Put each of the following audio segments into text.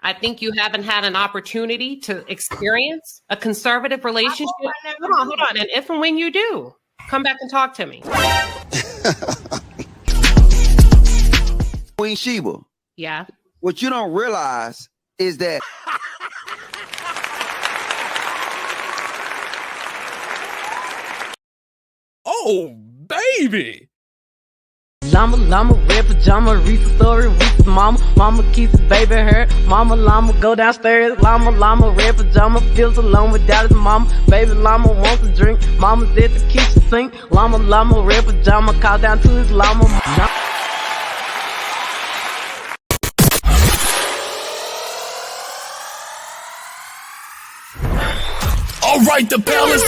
I think you haven't had an opportunity to experience a conservative relationship. Hold on. And if and when you do, come back and talk to me. Queen Shiba. Yeah. What you don't realize is that oh, baby. Llama, red pajama, read the story, read the mama keeps the baby hurt, llama, go downstairs, llama, red pajama, feels alone without his mama, baby llama wants a drink, mama's at the kitchen sink, llama, red pajama, call down to his llama. All right, the Panelists.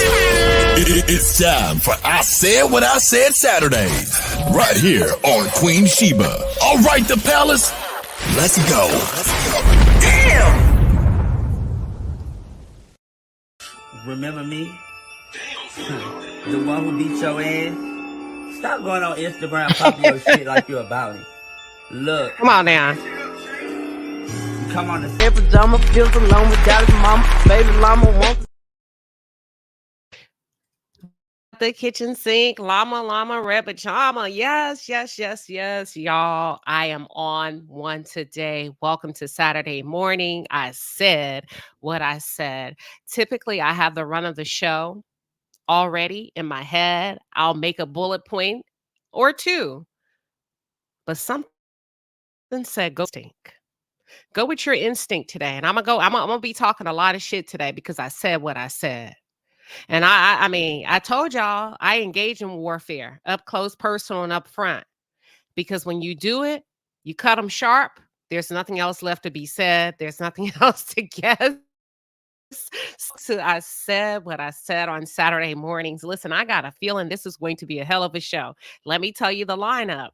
It's time for I Said What I Said Saturdays, right here on Queen Shiba. All right, the Panelists. Let's go. Damn. Remember me? The one who beat your ass? Stop going on Instagram popping your shit like you about it. Look. Come on now. Come on. Red pajama, feels alone without his mama, baby llama wants the kitchen sink, llama, red pajama. Yes, y'all. I am on one today. Welcome to Saturday morning. I said what I said. Typically, I have the run of the show already in my head. I'll make a bullet point or two, but something said go instinct. Go with your instinct today. And I'm gonna be talking a lot of shit today because I said what I said. And I mean, I told y'all I engage in warfare, up close, personal, and up front. Because when you do it, you cut them sharp. There's nothing else left to be said. There's nothing else to guess. So I said what I said on Saturday mornings. Listen, I got a feeling this is going to be a hell of a show. Let me tell you the lineup.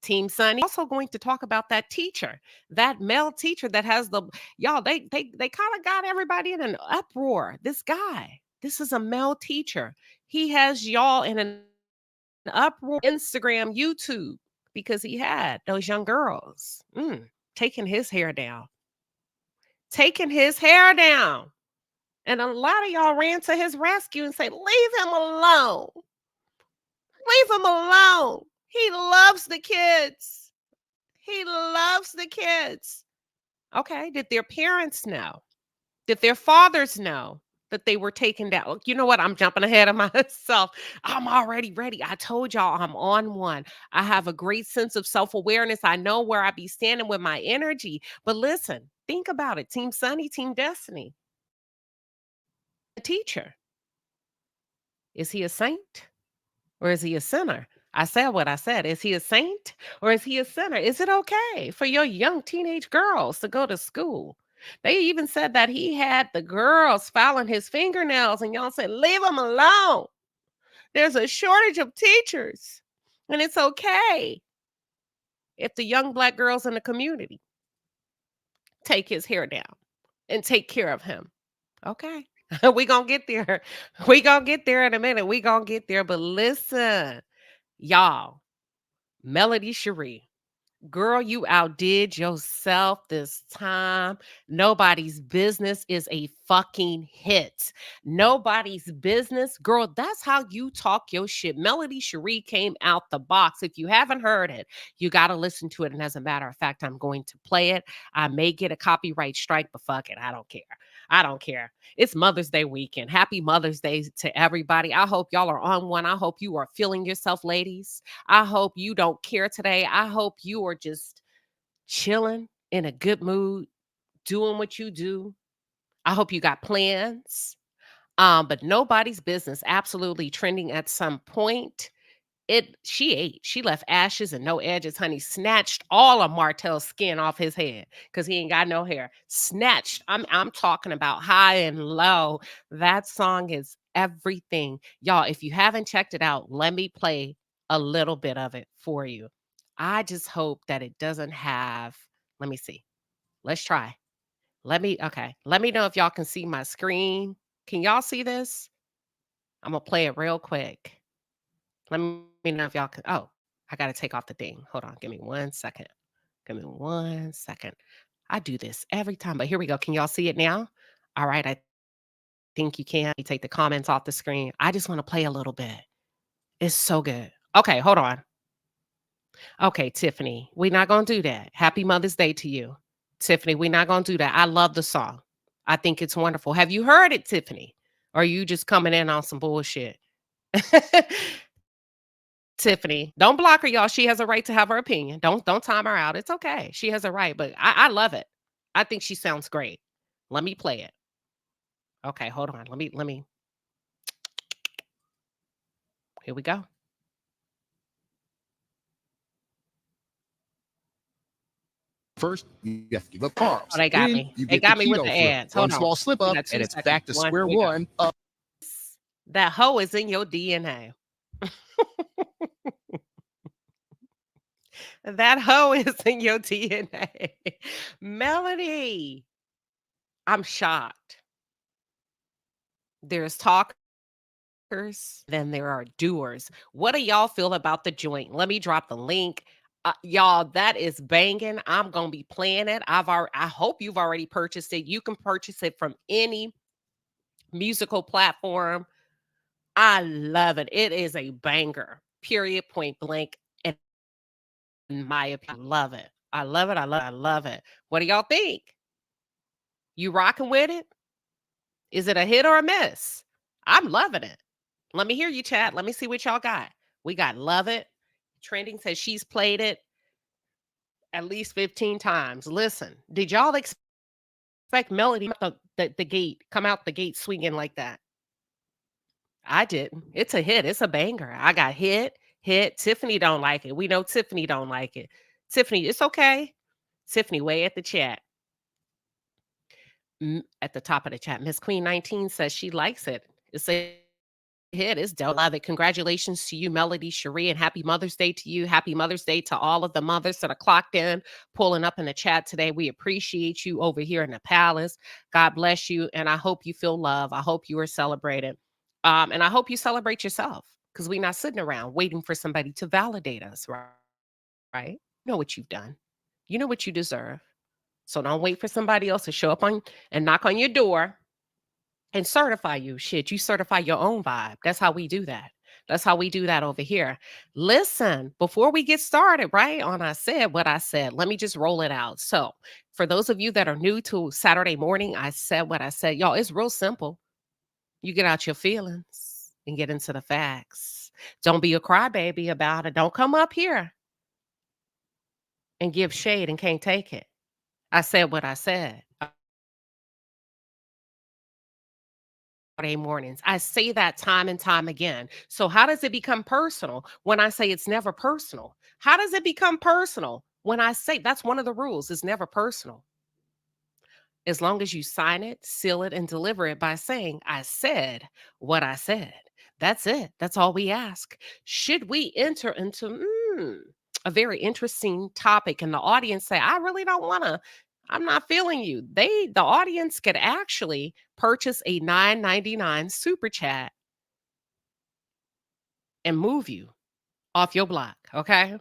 Team Sunny also going to talk about that teacher, that male teacher that has the y'all. They kind of got everybody in an uproar. This guy. This is a male teacher. He has y'all in an uproar, Instagram, YouTube, because he had those young girls taking his hair down. Taking his hair down. And a lot of y'all ran to his rescue and say, leave him alone. Leave him alone. He loves the kids. He loves the kids. Okay, did their parents know? Did their fathers know that they were taken down? You know what? I'm jumping ahead of myself. I'm already ready. I told y'all I'm on one. I have a great sense of self-awareness. I know where I be standing with my energy. But listen, think about it. Team Sunny, Team Destiny. The teacher. Is he a saint or is he a sinner? I said what I said. Is he a saint or is he a sinner? Is it okay for your young teenage girls to go to school? They even said that he had the girls filing his fingernails, and y'all said, leave him alone. There's a shortage of teachers, and it's okay if the young Black girls in the community take his hair down and take care of him. Okay. We gonna get there. We gonna get there in a minute. We gonna get there. But listen, y'all, Melody Sheree. Girl, you outdid yourself this time. Nobody's business is a fucking hit. Nobody's business. Girl, that's how you talk your shit. Melody Sheree came out the box. If you haven't heard it, you got to listen to it. And as a matter of fact, I'm going to play it. I may get a copyright strike, but fuck it. I don't care. I don't care. It's Mother's Day weekend. Happy Mother's Day to everybody. I hope y'all are on one. I hope you are feeling yourself, ladies. I hope you don't care today. I hope you are just chilling in a good mood, doing what you do. I hope you got plans. But nobody's business. Absolutely trending at some point. She ate. She left ashes and no edges, honey. Snatched all of Martell's skin off his head because he ain't got no hair. Snatched. I'm talking about high and low. That song is everything. Y'all, if you haven't checked it out, let me play a little bit of it for you. I just hope that it doesn't have, let me see. Let's try. Let me know if y'all can see my screen. Can y'all see this? I'm going to play it real quick. Let me know if y'all can. Oh, I got to take off the thing. Hold on. Give me 1 second. Give me 1 second. I do this every time, but here we go. Can y'all see it now? All right, I think you can. You take the comments off the screen. I just want to play a little bit. It's so good. Okay, hold on. Okay, Tiffany, we're not going to do that. Happy Mother's Day to you. Tiffany, we're not going to do that. I love the song. I think it's wonderful. Have you heard it, Tiffany? Or are you just coming in on some bullshit? Tiffany, don't block her, y'all. She has a right to have her opinion. Don't time her out. It's okay. She has a right, but I love it. I think she sounds great. Let me play it. Okay, hold on. Let me. Here we go. First, you have to give up carbs. Oh, they got Then me. you They get the got me with keto the flip. ads. One Hold on. small slip We up, got 2 and it's seconds. back to One, square here we go. one. That hoe is in your DNA. That hoe is in your DNA. Melody, I'm shocked. There's talkers, then there are doers. What do y'all feel about the joint? Let me drop the link. Y'all, that is banging. I'm gonna be playing it. I hope you've already purchased it. You can purchase it from any musical platform. I love it. It is a banger. Period. Point blank. In my opinion, I love it. I love it. I love it. What do y'all think? You rocking with it? Is it a hit or a miss? I'm loving it. Let me hear you, chat. Let me see what y'all got. We got love it. Trending says she's played it at least 15 times. Listen, did y'all expect Melody the gate come out the gate swinging like that? I didn't. It's a hit. It's a banger. I got hit. Tiffany don't like it. We know Tiffany don't like it. Tiffany, it's okay. Tiffany, way at the chat. At the top of the chat, Miss Queen 19 says she likes it. It's a hit. It's dope. Love it. Congratulations to you, Melody, Sheree, and happy Mother's Day to you. Happy Mother's Day to all of the mothers that are clocked in, pulling up in the chat today. We appreciate you over here in the palace. God bless you, and I hope you feel love. I hope you are celebrated, and I hope you celebrate yourself because we're not sitting around waiting for somebody to validate us, right? Right? You know what you've done. You know what you deserve. So don't wait for somebody else to show up on and knock on your door and certify you. Shit, you certify your own vibe. That's how we do that. That's how we do that over here. Listen, before we get started, right? On I said what I said, let me just roll it out. So, for those of you that are new to Saturday morning, I said what I said. Y'all, it's real simple. You get out your feelings and get into the facts. Don't be a crybaby about it. Don't come up here and give shade and can't take it. I said what I said. Saturday mornings. I say that time and time again. So how does it become personal when I say it's never personal? How does it become personal when I say that's one of the rules? It's never personal. As long as you sign it, seal it, and deliver it by saying, I said what I said. That's it. That's all we ask. Should we enter into a very interesting topic and the audience say, I really don't want to, I'm not feeling you. The audience could actually purchase a $9.99 super chat and move you off your block. Okay.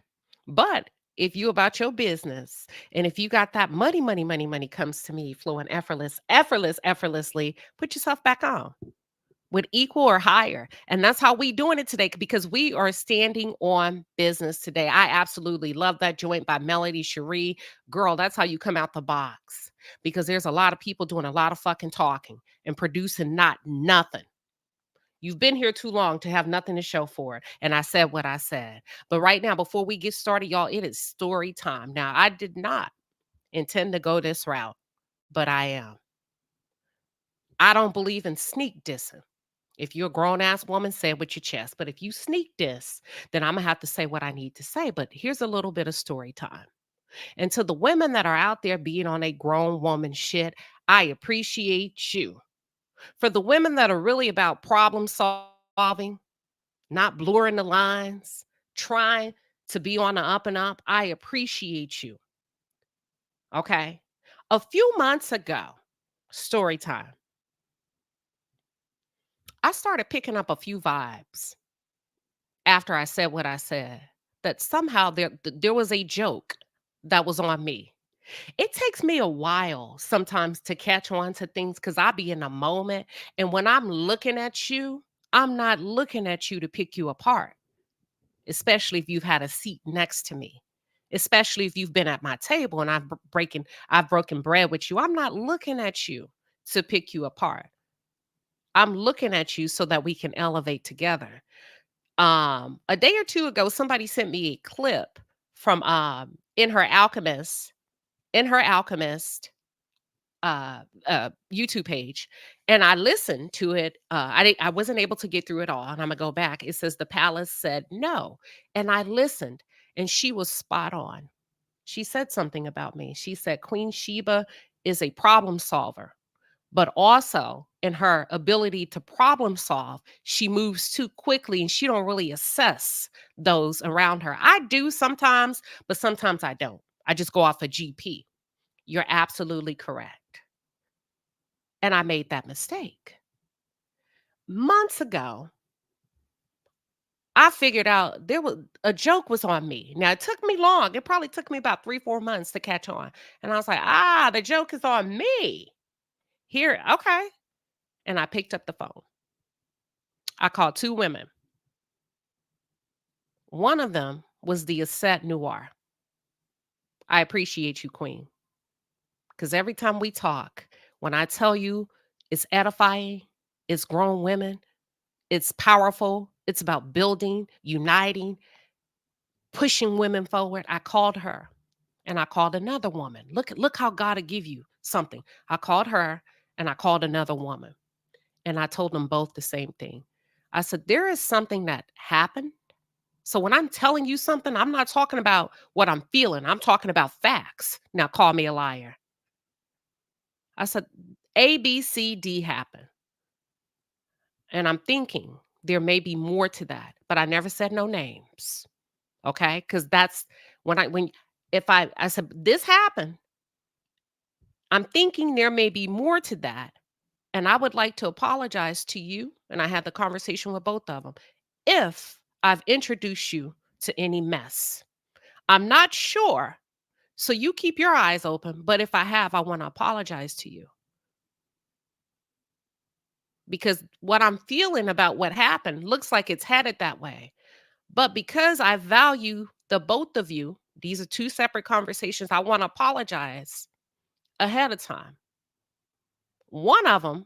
But if you about your business and if you got that money comes to me flowing effortlessly, put yourself back on with equal or higher. And that's how we doing it today because we are standing on business today. I absolutely love that joint by Melody Sheree. Girl, that's how you come out the box because there's a lot of people doing a lot of fucking talking and producing not nothing. You've been here too long to have nothing to show for it. And I said what I said. But right now, before we get started, y'all, it is story time. Now, I did not intend to go this route, but I am. I don't believe in sneak dissing. If you're a grown ass woman, say it with your chest. But if you sneak diss, then I'm going to have to say what I need to say. But here's a little bit of story time. And to the women that are out there being on a grown woman shit, I appreciate you. For the women that are really about problem solving, not blurring the lines, trying to be on the up and up, I appreciate you. Okay. A few months ago, story time, I started picking up a few vibes after I said what I said, that somehow there was a joke that was on me. It takes me a while sometimes to catch on to things because I be in a moment. And when I'm looking at you, I'm not looking at you to pick you apart, especially if you've had a seat next to me, especially if you've been at my table and I've broken bread with you. I'm not looking at you to pick you apart. I'm looking at you so that we can elevate together. A day or two ago, somebody sent me a clip from in her Alchemist YouTube page, and I listened to it. I wasn't able to get through it all, and I'm gonna go back. It says the palace said no, and I listened, and she was spot on. She said something about me. She said Queen Sheba is a problem solver, but also in her ability to problem solve, she moves too quickly and she don't really assess those around her. I do sometimes, but sometimes I don't. I just go off a GP. You're absolutely correct. And I made that mistake. Months ago, I figured out there was a joke was on me. Now it took me long. It probably took me about 3, 4 months to catch on. And I was like, the joke is on me. Here, okay. And I picked up the phone. I called 2 women. One of them was the Asset Noir. I appreciate you, Queen. Because every time we talk, when I tell you it's edifying, it's grown women, it's powerful, it's about building, uniting, pushing women forward. I called her and I called another woman. Look how God will give you something. I called her and I called another woman. And I told them both the same thing. I said, there is something that happened. So when I'm telling you something, I'm not talking about what I'm feeling. I'm talking about facts. Now call me a liar. I said, A, B, C, D happened. And I'm thinking there may be more to that, but I never said no names. Okay. Because that's I said, this happened. I'm thinking there may be more to that. And I would like to apologize to you. And I had the conversation with both of them. If I've introduced you to any mess, I'm not sure. So you keep your eyes open. But if I have, I want to apologize to you. Because what I'm feeling about what happened looks like it's headed that way. But because I value the both of you, these are 2 separate conversations. I want to apologize ahead of time. One of them,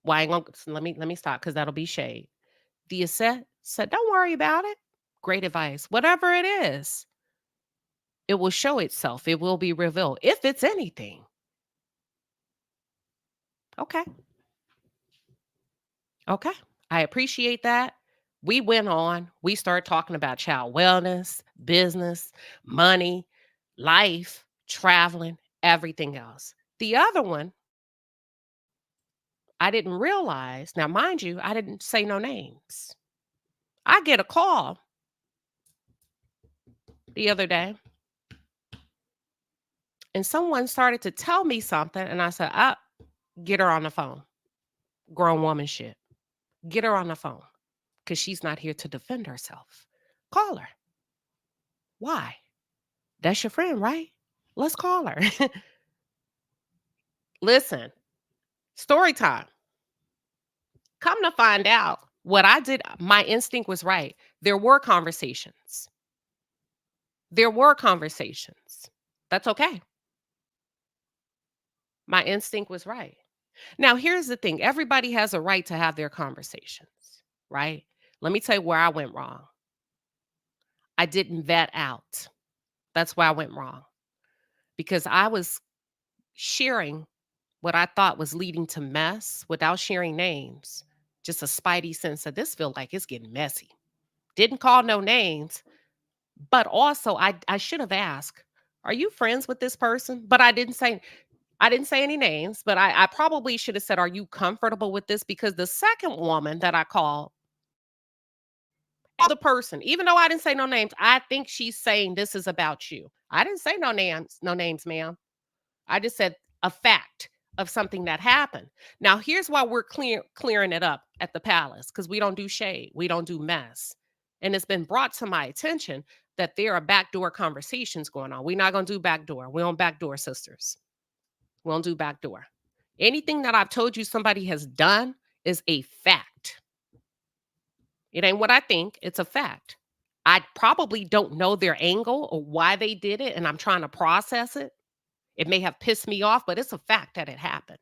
well, I ain't gonna, let me stop because that'll be shade. The Asset said, don't worry about it. Great advice. Whatever it is, it will show itself. It will be revealed if it's anything. Okay. Okay. I appreciate that. We went on. We started talking about child wellness, business, money, life, traveling, everything else. The other one, I didn't realize. Now, mind you, I didn't say no names. I get a call the other day and someone started to tell me something. And I said, get her on the phone. Grown woman shit. Get her on the phone because she's not here to defend herself. Call her. Why? That's your friend, right? Let's call her. Listen, story time. Come to find out what I did, my instinct was right. There were conversations. There were conversations. That's okay. My instinct was right. Now, here's the thing. Everybody has a right to have their conversations, right? Let me tell you where I went wrong. I didn't vet out. That's where I went wrong. Because I was sharing what I thought was leading to mess without sharing names. Just a spidey sense of this feel like it's getting messy. Didn't call no names, but also I should have asked, are you friends with this person? But I didn't say any names, but I probably should have said, are you comfortable with this? Because the second woman that I called, the person, even though I didn't say no names, I think she's saying this is about you. I didn't say no names, ma'am. I just said a fact of something that happened. Now, here's why we're clearing it up at the palace, because we don't do shade. We don't do mess. And it's been brought to my attention that there are backdoor conversations going on. We're not going to do backdoor. We don't backdoor, sisters. We don't do backdoor. Anything that I've told you somebody has done is a fact. It ain't what I think. It's a fact. I probably don't know their angle or why they did it, and I'm trying to process it. It may have pissed me off, but it's a fact that it happened.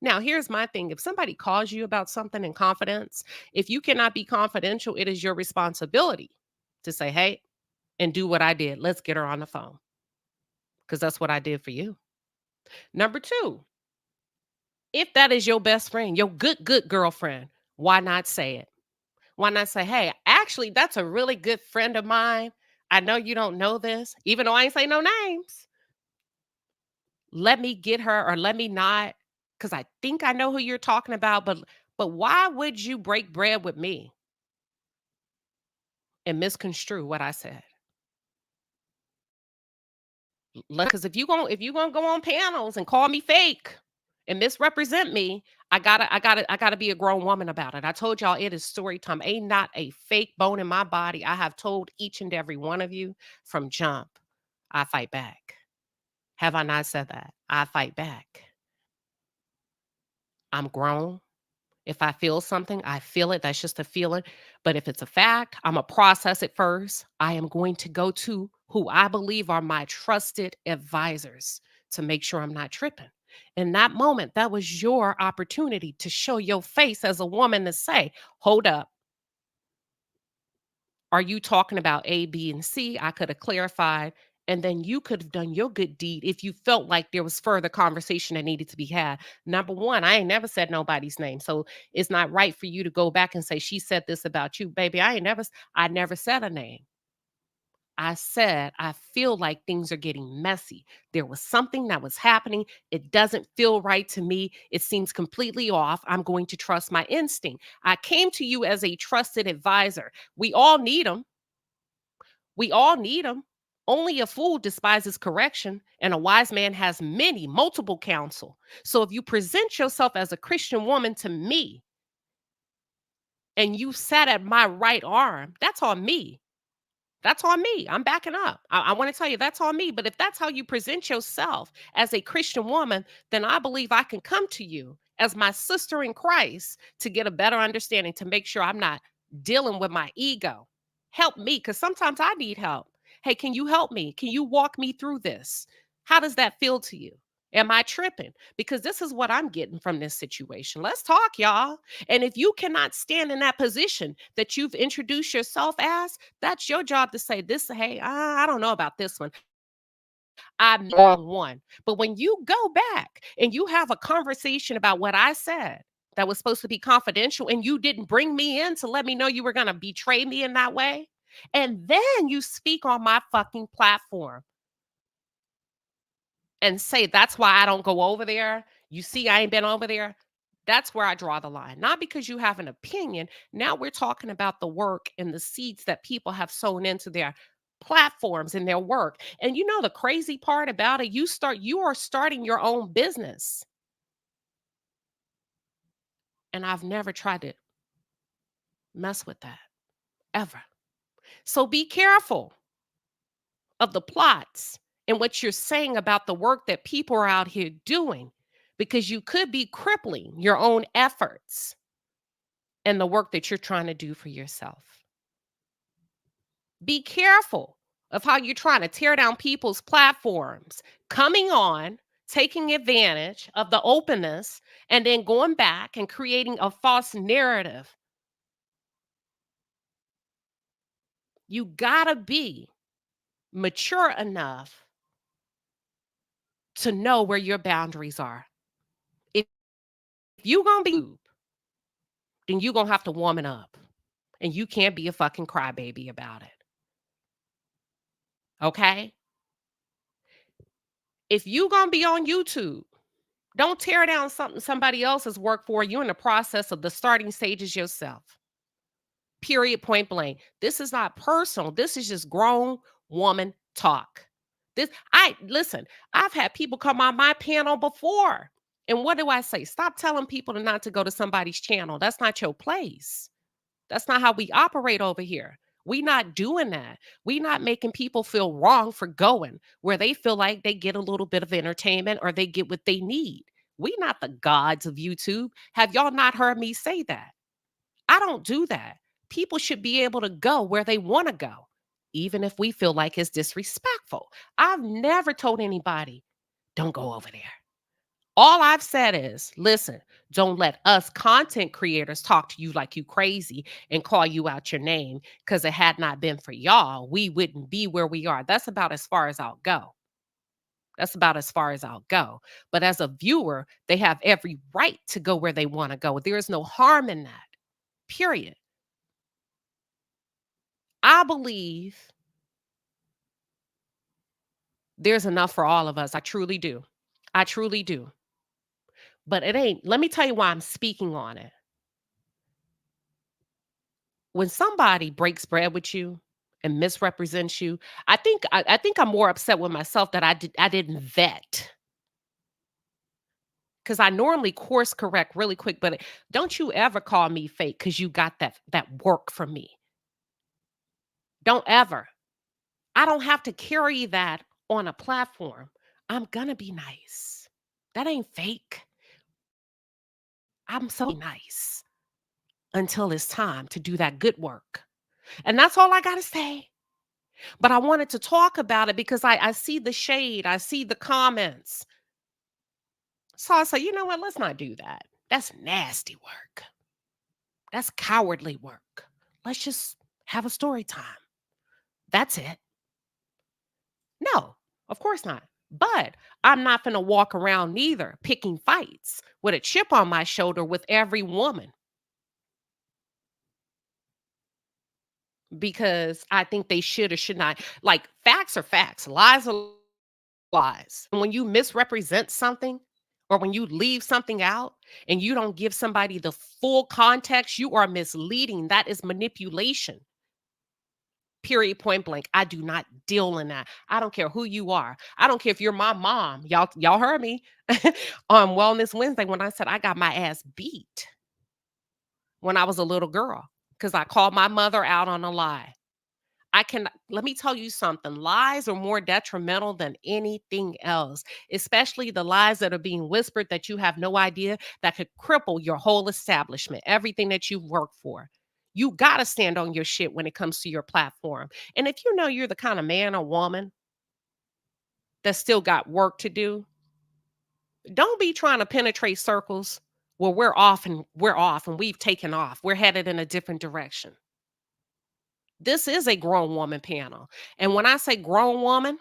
Now, here's my thing. If somebody calls you about something in confidence, if you cannot be confidential, it is your responsibility to say, hey, and do what I did. Let's get her on the phone. Because that's what I did for you. Number two, if that is your best friend, your good girlfriend, why not say it? Why not say, hey, actually, that's a really good friend of mine. I know you don't know this, even though I ain't say no names. Let me get her, or let me not, because I think I know who you're talking about, but why would you break bread with me and misconstrue what I said? Because if you gonna go on panels and call me fake and misrepresent me, I gotta be a grown woman about it. I told y'all it is story time. Ain't not a fake bone in my body. I have told each and every one of you from jump, I fight back. Have I not said that? I fight back. I'm grown. If I feel something, I feel it. That's just a feeling. But if it's a fact, I'm going to process it first. I am going to go to who I believe are my trusted advisors to make sure I'm not tripping. In that moment, that was your opportunity to show your face as a woman to say, hold up. Are you talking about A, B, and C? I could have clarified. And then you could have done your good deed if you felt like there was further conversation that needed to be had. Number one, I ain't never said nobody's name. So it's not right for you to go back and say, she said this about you. Baby, I never said a name. I said, I feel like things are getting messy. There was something that was happening. It doesn't feel right to me. It seems completely off. I'm going to trust my instinct. I came to you as a trusted advisor. We all need them. We all need them. Only a fool despises correction, and a wise man has multiple counsel. So if you present yourself as a Christian woman to me and you sat at my right arm, that's on me. That's on me. I'm backing up. I want to tell you that's on me. But if that's how you present yourself as a Christian woman, then I believe I can come to you as my sister in Christ to get a better understanding, to make sure I'm not dealing with my ego. Help me, because sometimes I need help. Hey, can you help me? Can you walk me through this? How does that feel to you? Am I tripping? Because this is what I'm getting from this situation. Let's talk, y'all. And if you cannot stand in that position that you've introduced yourself as, that's your job to say this. Hey, I don't know about this one. I'm on one. But when you go back and you have a conversation about what I said that was supposed to be confidential, and you didn't bring me in to let me know you were going to betray me in that way, and then you speak on my fucking platform and say, that's why I don't go over there. You see, I ain't been over there. That's where I draw the line. Not because you have an opinion. Now we're talking about the work and the seeds that people have sown into their platforms and their work. And you know the crazy part about it, you are starting your own business. And I've never tried to mess with that ever. So be careful of the plots and what you're saying about the work that people are out here doing, because you could be crippling your own efforts and the work that you're trying to do for yourself. Be careful of how you're trying to tear down people's platforms, coming on, taking advantage of the openness, and then going back and creating a false narrative. You gotta be mature enough to know where your boundaries are. If you're gonna be, then you're gonna have to warm it up. And you can't be a fucking crybaby about it. Okay? If you're gonna be on YouTube, don't tear down something somebody else has worked for. You're in the process of the starting stages yourself. Period, point blank. This is not personal. This is just grown woman talk. Listen, I've had people come on my panel before. And what do I say? Stop telling people not to go to somebody's channel. That's not your place. That's not how we operate over here. We not doing that. We not making people feel wrong for going where they feel like they get a little bit of entertainment or they get what they need. We not the gods of YouTube. Have y'all not heard me say that? I don't do that. People should be able to go where they want to go, even if we feel like it's disrespectful. I've never told anybody, don't go over there. All I've said is, listen, don't let us content creators talk to you like you crazy and call you out your name, because it had not been for y'all, we wouldn't be where we are. That's about as far as I'll go. That's about as far as I'll go. But as a viewer, they have every right to go where they want to go. There is no harm in that, period. I believe there's enough for all of us. I truly do. I truly do. But it ain't, let me tell you why I'm speaking on it. When somebody breaks bread with you and misrepresents you, I think I'm more upset with myself that I didn't vet. Because I normally course correct really quick, but don't you ever call me fake because you got that work from me. Don't ever. I don't have to carry that on a platform. I'm gonna be nice. That ain't fake. I'm so nice until it's time to do that good work. And that's all I gotta say. But I wanted to talk about it because I see the shade, I see the comments. So I said, you know what? Let's not do that. That's nasty work. That's cowardly work. Let's just have a story time. That's it. No, of course not. But I'm not going to walk around neither picking fights with a chip on my shoulder with every woman because I think they should or should not. Like, facts are facts, lies are lies. And when you misrepresent something or when you leave something out and you don't give somebody the full context, you are misleading. That is manipulation. Period, point blank. I do not deal in that. I don't care who you are. I don't care if you're my mom. Y'all heard me on Wellness Wednesday when I said I got my ass beat when I was a little girl because I called my mother out on a lie. Let me tell you something. Lies are more detrimental than anything else, especially the lies that are being whispered that you have no idea that could cripple your whole establishment, everything that you've worked for. You got to stand on your shit when it comes to your platform. And if you know you're the kind of man or woman that still got work to do, don't be trying to penetrate circles where we're off and we've taken off. We're headed in a different direction. This is a grown woman panel. And when I say grown woman,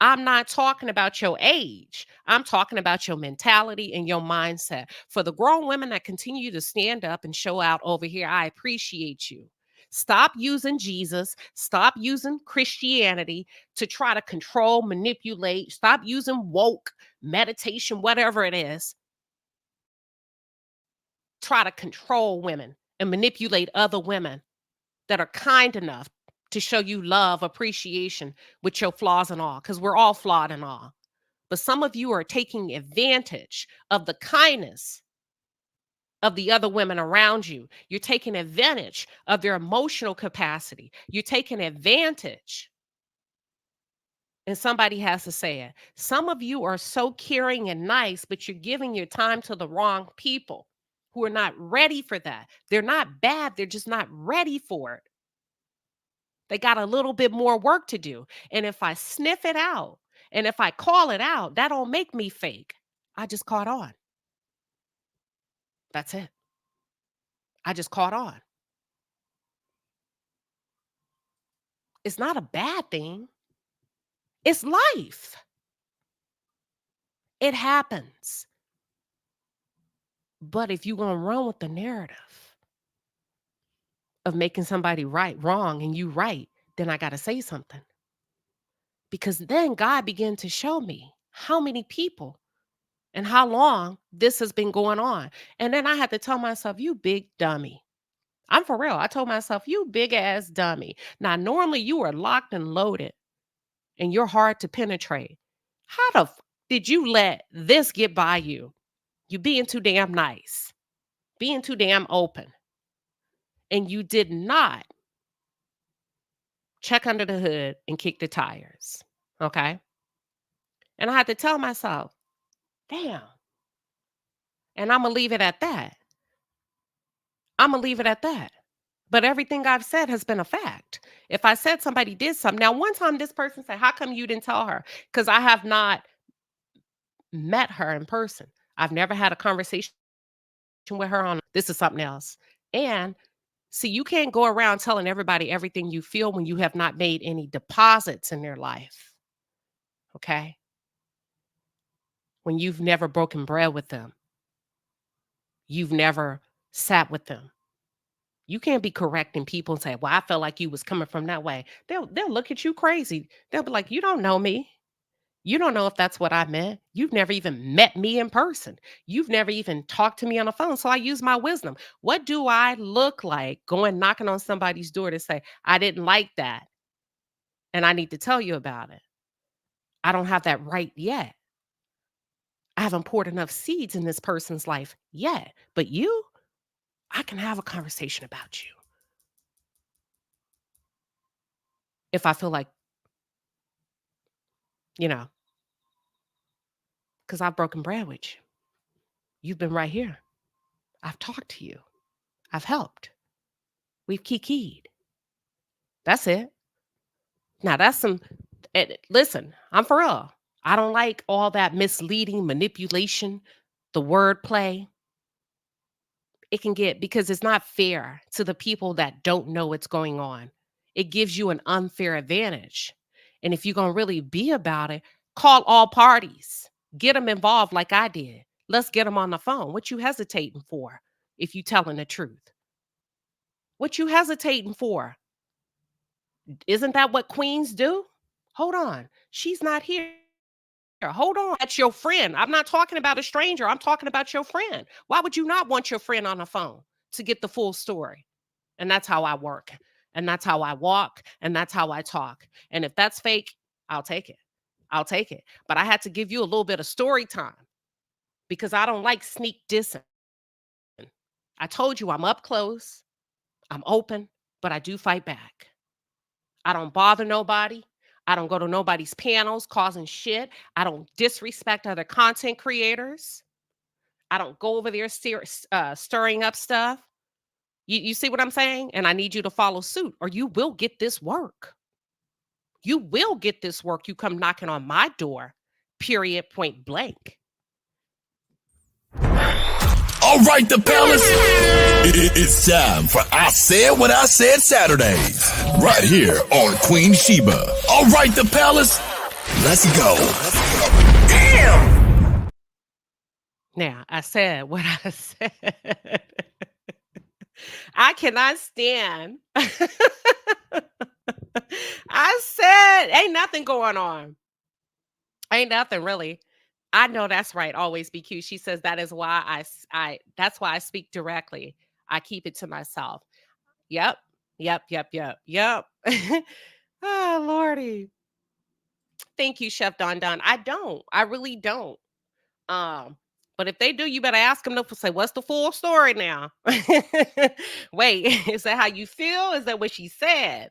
I'm not talking about your age. I'm talking about your mentality and your mindset. For the grown women that continue to stand up and show out over here, I appreciate you. Stop using Jesus. Stop using Christianity to try to control, manipulate. Stop using woke, meditation, whatever it is. Try to control women and manipulate other women that are kind enough to show you love, appreciation with your flaws and all, because we're all flawed and all. But some of you are taking advantage of the kindness of the other women around you. You're taking advantage of their emotional capacity. You're taking advantage. And somebody has to say it. Some of you are so caring and nice, but you're giving your time to the wrong people who are not ready for that. They're not bad. They're just not ready for it. They got a little bit more work to do. And if I sniff it out and if I call it out, that don't make me fake. I just caught on. That's it. I just caught on. It's not a bad thing. It's life. It happens. But if you're going to run with the narrative of making somebody wrong and you right, then I got to say something. Because then God began to show me how many people and how long this has been going on. And then I had to tell myself, you big dummy. I'm for real. I told myself, you big ass dummy. Now, normally you are locked and loaded and you're hard to penetrate. How the did you let this get by you? You being too damn nice, being too damn open. And you did not check under the hood and kick the tires. Okay. And I had to tell myself, damn. And I'm going to leave it at that. I'm going to leave it at that. But everything I've said has been a fact. If I said somebody did something, now one time this person said, how come you didn't tell her? Because I have not met her in person. I've never had a conversation with her on this is something else. And see, you can't go around telling everybody everything you feel when you have not made any deposits in their life. Okay? When you've never broken bread with them. You've never sat with them. You can't be correcting people and say, well, I felt like you was coming from that way. They'll look at you crazy. They'll be like, you don't know me. You don't know if that's what I meant. You've never even met me in person. You've never even talked to me on the phone. So I use my wisdom. What do I look like going knocking on somebody's door to say, I didn't like that and I need to tell you about it? I don't have that right yet. I haven't poured enough seeds in this person's life yet. But you, I can have a conversation about you. If I feel like, because I've broken bread with you. You've been right here. I've talked to you. I've helped. We've kikied. That's it. Now that's some, listen, I'm for real. I don't like all that misleading manipulation, the wordplay. It can get, because it's not fair to the people that don't know what's going on. It gives you an unfair advantage. And if you're going to really be about it, call all parties. Get them involved like I did. Let's get them on the phone. What you hesitating for if you telling the truth? What you hesitating for? Isn't that what queens do? Hold on. She's not here. Hold on. That's your friend. I'm not talking about a stranger. I'm talking about your friend. Why would you not want your friend on the phone to get the full story? And that's how I work. And that's how I walk. And that's how I talk. And if that's fake, I'll take it. I'll take it. But I had to give you a little bit of story time because I don't like sneak dissing. I told you I'm up close. I'm open, but I do fight back. I don't bother nobody. I don't go to nobody's panels causing shit. I don't disrespect other content creators. I don't go over there stirring up stuff. You see what I'm saying? And I need you to follow suit or you will get this work. You will get this work. You come knocking on my door, period, point blank. All right, the Palace. It's time for I Said What I Said Saturdays. Right here on Queen Sheba. All right, the Palace. Let's go. Damn. Now, I said what I said. I cannot stand. I said, ain't nothing going on. Ain't nothing really. I know that's right. Always be cute. She says that is why that's why I speak directly. I keep it to myself. Yep. Oh, Lordy. Thank you, Chef Don Don. I don't. I really don't. But if they do, you better ask them to say, what's the full story now? Wait, is that how you feel? Is that what she said?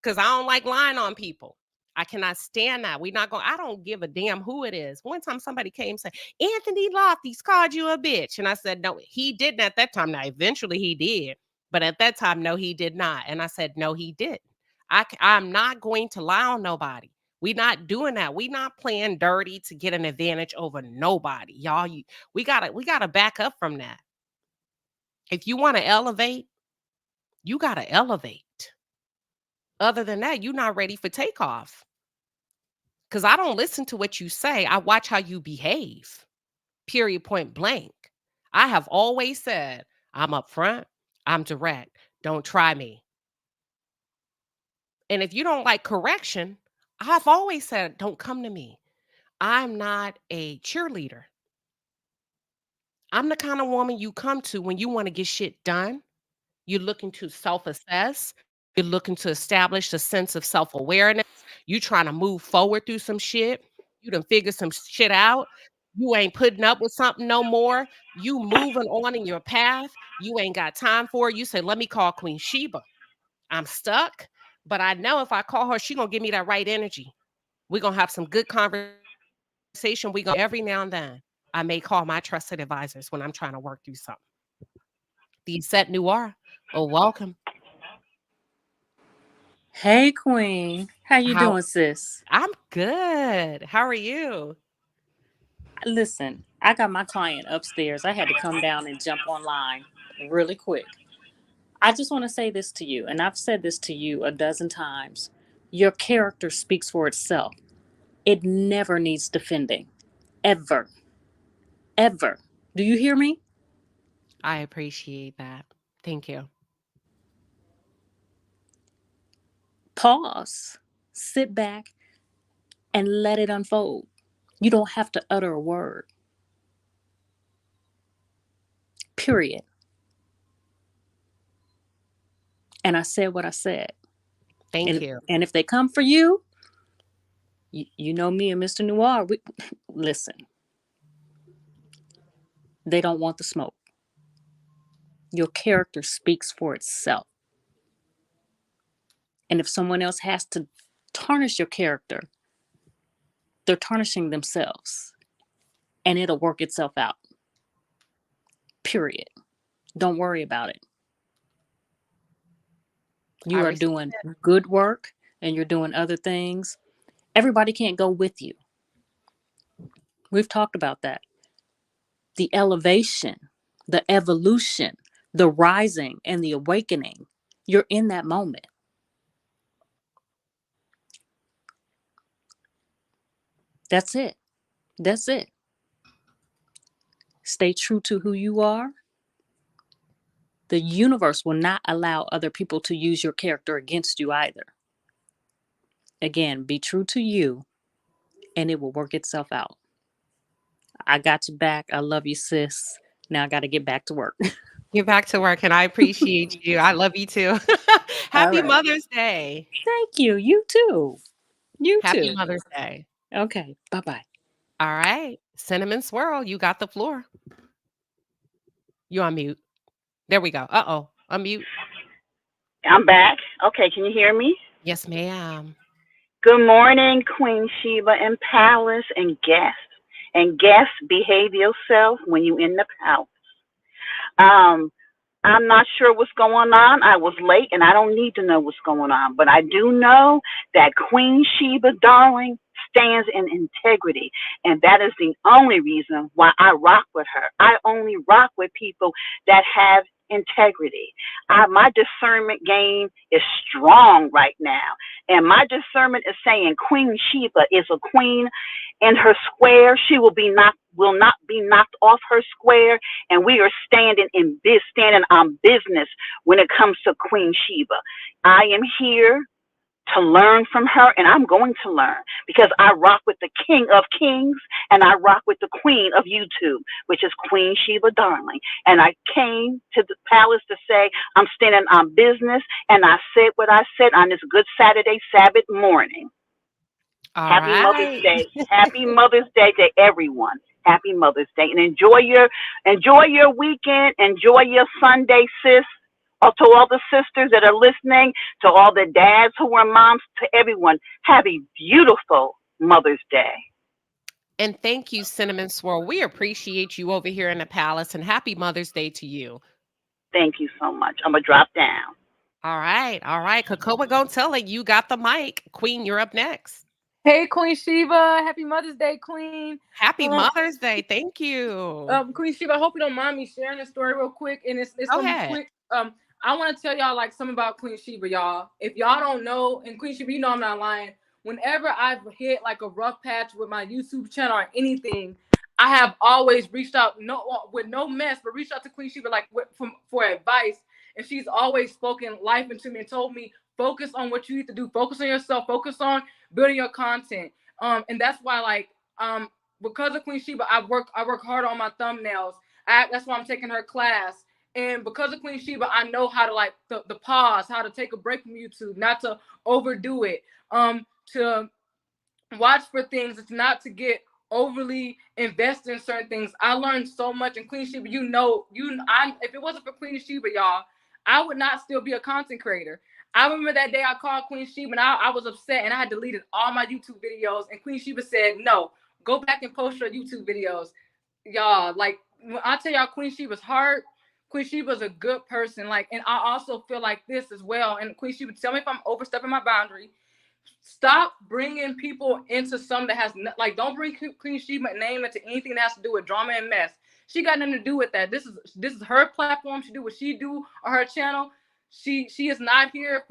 Because I don't like lying on people. I cannot stand that. I don't give a damn who it is. One time somebody came and said, Anthony Lofty's called you a bitch. And I said, no, he didn't at that time. Now, eventually he did. But at that time, no, he did not. And I said, no, he didn't. I'm not going to lie on nobody. We not doing that. We not playing dirty to get an advantage over nobody. Y'all, we gotta back up from that. If you want to elevate, you gotta elevate. Other than that, you're not ready for takeoff. Because I don't listen to what you say. I watch how you behave. Period, point blank. I have always said, I'm upfront, I'm direct. Don't try me. And if you don't like correction, I've always said, don't come to me. I'm not a cheerleader. I'm the kind of woman you come to when you want to get shit done. You're looking to self-assess. You're looking to establish a sense of self-awareness. You trying to move forward through some shit. You done figure some shit out. You ain't putting up with something no more. You moving on in your path. You ain't got time for it. You say, let me call Queen Sheba. I'm stuck. But I know if I call her, she gonna give me that right energy. We're gonna have some good conversation. We gonna every now and then. I may call my trusted advisors when I'm trying to work through something. The set noir. Oh, welcome. Hey, Queen. How you How doing, sis? I'm good. How are you? Listen, I got my client upstairs. I had to come down and jump online really quick. I just want to say this to you, and I've said this to you a dozen times. Your character speaks for itself. It never needs defending. Ever. Ever. Do you hear me? I appreciate that. Thank you. Pause. Sit back and let it unfold. You don't have to utter a word. Period. And I said what I said. Thank you. And if they come for you, you know me and Mr. Noir. Listen, they don't want the smoke. Your character speaks for itself. And if someone else has to tarnish your character, they're tarnishing themselves. And it'll work itself out. Period. Don't worry about it. You I are received doing it. good work and you're doing other things. Everybody can't go with you. We've talked about that. The elevation, the evolution, the rising and the awakening. You're in that moment. That's it. That's it. Stay true to who you are. The universe will not allow other people to use your character against you either. Again, be true to you and it will work itself out. I got you back. I love you, sis. Now I got to get back to work. Get back to work, and I appreciate you. I love you too. All Happy right. Mother's Day. Thank you. You too. You Happy too. Mother's Day. Okay. Bye-bye. All right. Cinnamon Swirl, you got the floor. You on mute. There we go. Uh-oh. Unmute. I'm back. Okay, can you hear me? Yes, ma'am. Good morning, Queen Sheba and Palace and guests. And guests, behave yourself when you in the palace. Um, I'm not sure what's going on. I was late and I don't need to know what's going on. But I do know that Queen Sheba, darling, stands in integrity. And that is the only reason why I rock with her. I only rock with people that have integrity. My discernment game is strong right now. And my discernment is saying Queen Sheba is a queen in her square. She will not be knocked off her square. And we are standing on business when it comes to Queen Sheba. I am here to learn from her, and I'm going to learn because I rock with the King of Kings and I rock with the Queen of YouTube, which is Queen Sheba Darling. And I came to the palace to say I'm standing on business, and I said what I said on this good Saturday Sabbath morning. All Happy Mother's right. Day. Happy Mother's Day to everyone. Happy Mother's Day. And enjoy your weekend. Enjoy your Sunday, sis. To all the sisters that are listening, to all the dads who are moms, to everyone, have a beautiful Mother's Day. And thank you, Cinnamon Swirl. We appreciate you over here in the palace, and happy Mother's Day to you. Thank you so much. I'm going to drop down. All right. All right. Cocoa gonna tell it. You got the mic. Queen, you're up next. Hey, Queen Sheba. Happy Mother's Day, Queen. Happy Mother's Day. Thank you. Queen Sheba, I hope you don't mind me sharing this story real quick. And it's Go going to be ahead. quick. I want to tell y'all like something about Queen Sheba, y'all. If y'all don't know, and Queen Sheba, you know I'm not lying. Whenever I've hit like a rough patch with my YouTube channel or anything, I have always reached out, with no mess, but reached out to Queen Sheba for advice. And she's always spoken life into me and told me, focus on what you need to do. Focus on yourself. Focus on building your content. And that's why, because of Queen Sheba, I work hard on my thumbnails. That's why I'm taking her class. And because of Queen Sheba, I know how to the pause, how to take a break from YouTube, not to overdo it, to watch for things. It's not to get overly invested in certain things. I learned so much. And Queen Sheba, if it wasn't for Queen Sheba, y'all, I would not still be a content creator. I remember that day I called Queen Sheba and I was upset and I had deleted all my YouTube videos. And Queen Sheba said, no, go back and post your YouTube videos. Y'all, like, when I tell y'all Queen Sheba's heart, Queen Sheba's a good person. Like, and I also feel like this as well. And Queen Sheba, tell me if I'm overstepping my boundary. Stop bringing people into something that has like, don't bring Queen Sheba name into anything that has to do with drama and mess. She got nothing to do with that. This is her platform. She do what she do on her channel. She is not here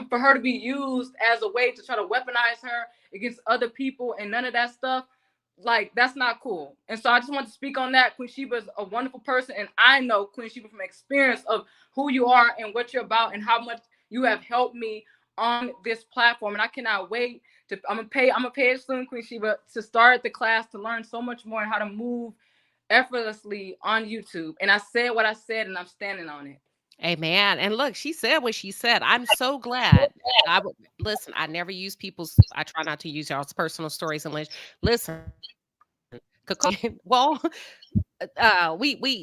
for her to be used as a way to try to weaponize her against other people and none of that stuff. Like, that's not cool. And so I just want to speak on that. Queen Sheba is a wonderful person, and I know Queen Sheba from experience of who you are and what you're about and how much you have helped me on this platform. And I cannot wait to I'm gonna pay it soon, Queen Sheba, to start the class to learn so much more and how to move effortlessly on YouTube. And I said what I said and I'm standing on it. Amen. And look, she said what she said. I'm so glad. I would listen. I never use people's. I try not to use y'all's personal stories unless. Listen, well,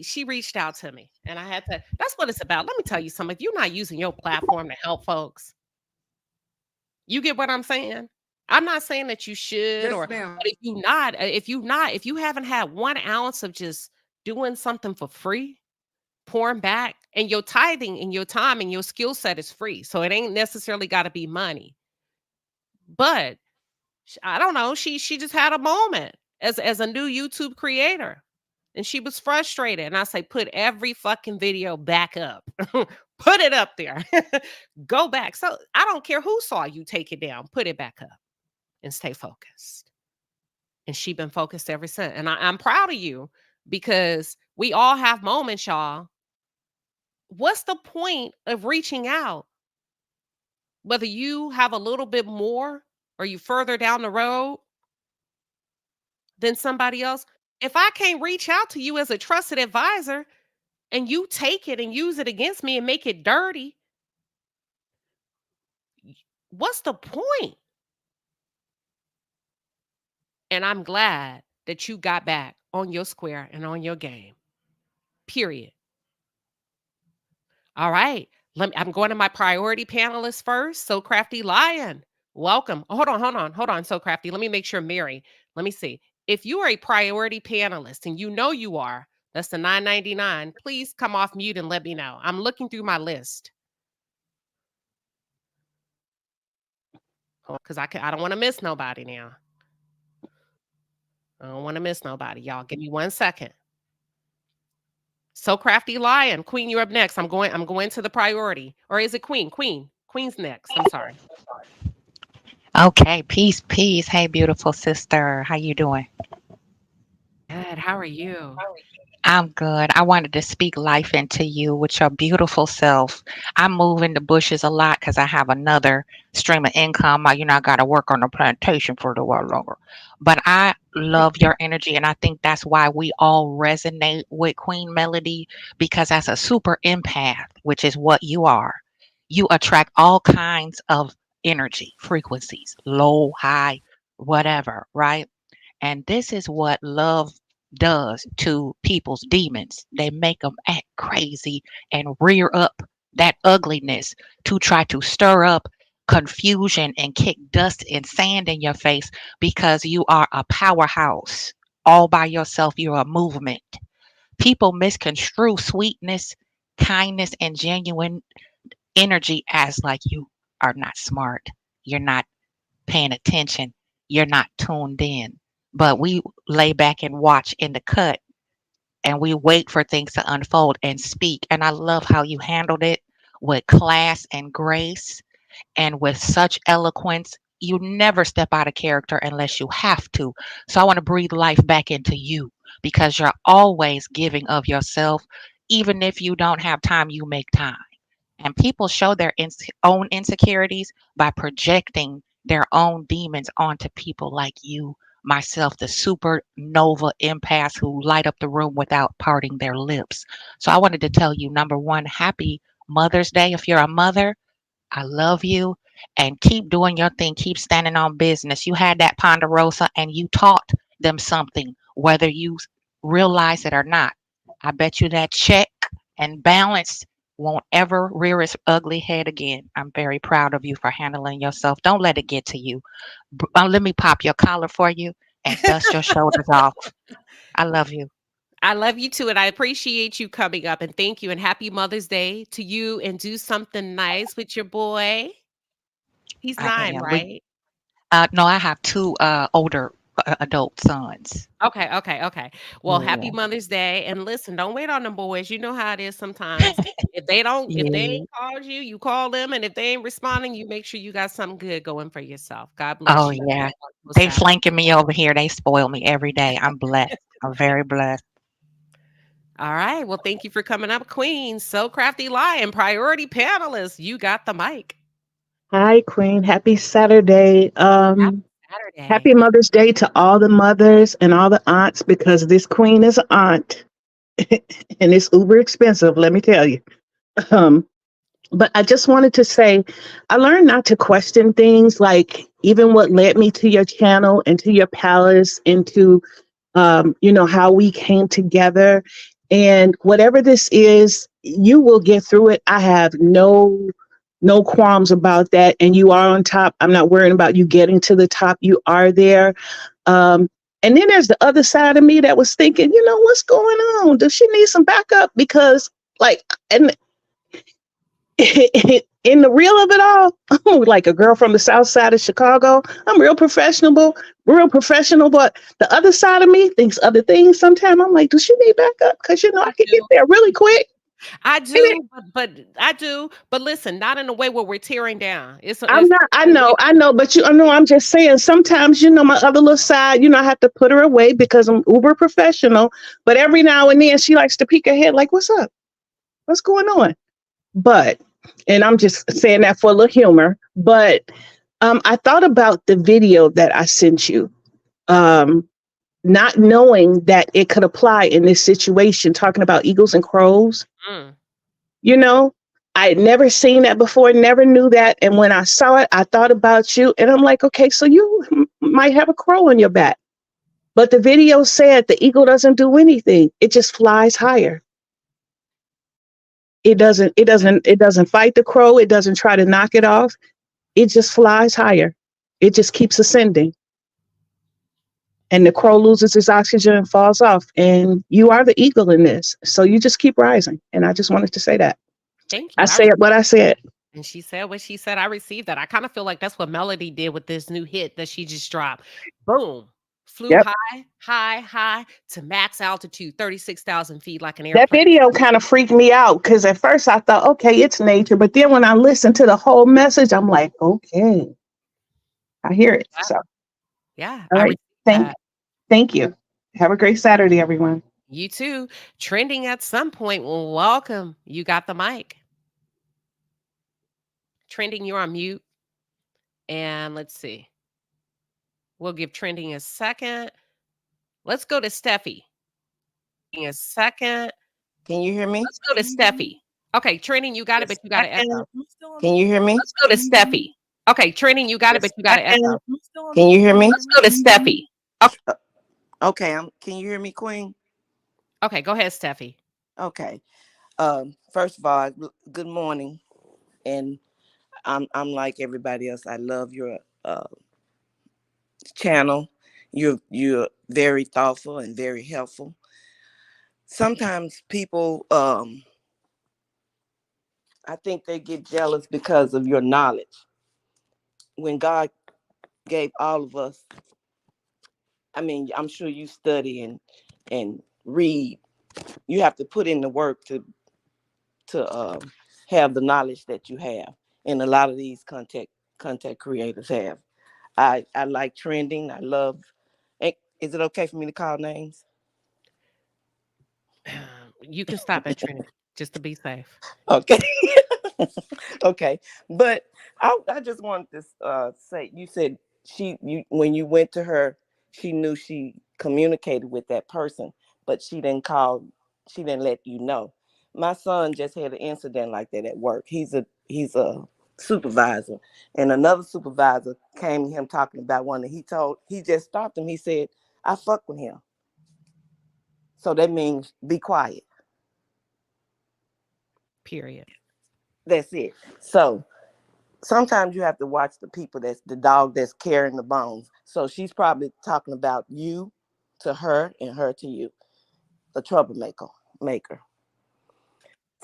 she reached out to me, and I had to. That's what it's about. Let me tell you something. If you're not using your platform to help folks, you get what I'm saying. I'm not saying that you should, Yes, or ma'am. but if you haven't had 1 ounce of just doing something for free, pouring back, and your tithing and your time and your skill set is free. So it ain't necessarily got to be money. But I don't know, she just had a moment as a new YouTube creator. And she was frustrated. And I say, put every fucking video back up. Put it up there. Go back. So I don't care who saw you take it down. Put it back up and stay focused. And she been focused ever since. And I'm proud of you because we all have moments, y'all. What's the point of reaching out? Whether you have a little bit more or you further down the road than somebody else. If I can't reach out to you as a trusted advisor and you take it and use it against me and make it dirty, what's the point? And I'm glad that you got back on your square and on your game. Period. All right. I'm going to my priority panelists first. So Crafty Lion, welcome. Oh, hold on. So Crafty, let me make sure, Mary. Let me see. If you are a priority panelist and you know you are, that's the $9.99. Please come off mute and let me know. I'm looking through my list. Because I don't want to miss nobody now. I don't want to miss nobody. Y'all give me 1 second. So Crafty Lion, Queen, you're up next. I'm going to the priority. Or is it Queen? Queen's next. I'm sorry. Okay, peace, peace. Hey, beautiful sister. How you doing? Good. How are you? I'm good. I wanted to speak life into you with your beautiful self. I move in the bushes a lot because I have another stream of income. I got to work on the plantation for a while longer. But I love your energy, and I think that's why we all resonate with Queen Melody, because as a super empath, which is what you are, you attract all kinds of energy, frequencies, low, high, whatever, right? And this is what love does to people's demons. They make them act crazy and rear up that ugliness to try to stir up confusion and kick dust and sand in your face because you are a powerhouse. All by yourself, you're a movement. People misconstrue sweetness, kindness, and genuine energy as like you are not smart. You're not paying attention. You're not tuned in. But we lay back and watch in the cut and we wait for things to unfold and speak. And I love how you handled it with class and grace and with such eloquence. You never step out of character unless you have to. So I want to breathe life back into you because you're always giving of yourself. Even if you don't have time, you make time. And people show their own insecurities by projecting their own demons onto people like you, myself, the supernova empaths who light up the room without parting their lips. So I wanted to tell you, number one, happy Mother's Day. If you're a mother, I love you, and keep doing your thing. Keep standing on business. You had that Ponderosa and you taught them something, whether you realize it or not. I bet you that check and balance won't ever rear its ugly head again. I'm very proud of you for handling yourself. Don't let it get to you. Let me pop your collar for you and dust your shoulders off. I love you. I love you too, and I appreciate you coming up. And thank you. And happy Mother's Day to you. And do something nice with your boy. He's I 9, am. right? No, I have two older adult sons. Okay, okay, okay. Well, happy Yeah. Mother's Day. And listen, don't wait on them boys. You know how it is sometimes. If they Yeah. ain't called you, you call them. And if they ain't responding, you make sure you got something good going for yourself. God Oh bless you. yeah. Wonderful They Saturday. flanking me over here. They spoil me every day. I'm blessed. I'm very blessed. All right. Well, thank you for coming up, Queen. So crafty lion, priority panelist. You got the mic. Hi, Queen. Happy Saturday. Happy Saturday. Happy Mother's Day to all the mothers and all the aunts because this queen is an aunt and it's uber expensive, let me tell you. Um, but I just wanted to say I learned not to question things like even what led me to your channel and to your palace and to how we came together. And whatever this is, you will get through it. I have no qualms about that. And you are on top. I'm not worrying about you getting to the top. You are there. Um, and then there's the other side of me that was thinking, what's going on? Does she need some backup? Because like, and in the real of it all, I'm like a girl from the south side of Chicago. I'm real professional, but the other side of me thinks other things. Sometimes I'm like, does she need backup? Because I I can get do. there really quick. I And it, do, but I do. But listen, not in a way where we're tearing down. I'm It's not, you I know, but I know I'm just saying sometimes, my other little side, I have to put her away because I'm uber professional. But every now and then she likes to peek her head like, what's up? What's going on? But, and I'm just saying that for a little humor, but I thought about the video that I sent you, not knowing that it could apply in this situation, talking about eagles and crows. mm, You know, I had never seen that before, never knew that. And when I saw it, I thought about you. And I'm like, okay, so you might have a crow on your back. But the video said the eagle doesn't do anything. It just flies higher. It doesn't fight the crow. It doesn't try to knock it off. It just flies higher. It just keeps ascending. And the crow loses its oxygen and falls off. And you are the eagle in this. So you just keep rising. And I just wanted to say that. thank I you. said what I said. And she said what she said. I received that. I kind of feel like that's what Melody did with this new hit that she just dropped. Boom. Flew Yep. high, high, high to max altitude, 36,000 feet like an That airplane. video kind of freaked me out because at first I thought, okay, it's nature. But then when I listened to the whole message, I'm like, okay, I hear it. Yeah, So, all yeah, I right. received Thank, that. thank you. Have a great Saturday, everyone. You too. Trending at some point. Well, welcome. You got the mic. Trending, you're on mute. And let's see. We'll give trending a second. Let's go to Steffi. In a second. Can you hear me? Let's go to Steffi. Okay, training, you got it, but you got to echo. Can you hear me? Let's go to Steffi. Okay, training, you got it, but you got to echo. Can you hear me? Let's go to Steffi. Okay, Okay, can you hear me, Queen? okay, go ahead, Steffi. Okay. First of all, good morning. And I'm like everybody else. I love your channel. You're very thoughtful and very helpful. Sometimes people I think they get jealous because of your knowledge. When God gave all of us, I mean, I'm sure you study and read. You have to put in the work to have the knowledge that you have, and a lot of these content creators have. I like trending. I love. Is it okay for me to call names? You can stop at Trinity just to be safe. Okay. Okay, but I just wanted to say, you said you when you went to her, she knew she communicated with that person, but she didn't let you know. My son just had an incident like that at work. He's a supervisor, and another supervisor came to him talking about one, and he just stopped him. He said, I fuck with him. So that means be quiet. Period. That's it. So sometimes you have to watch the people that's the dog that's carrying the bones. So she's probably talking about you to her and her to you, a troublemaker maker.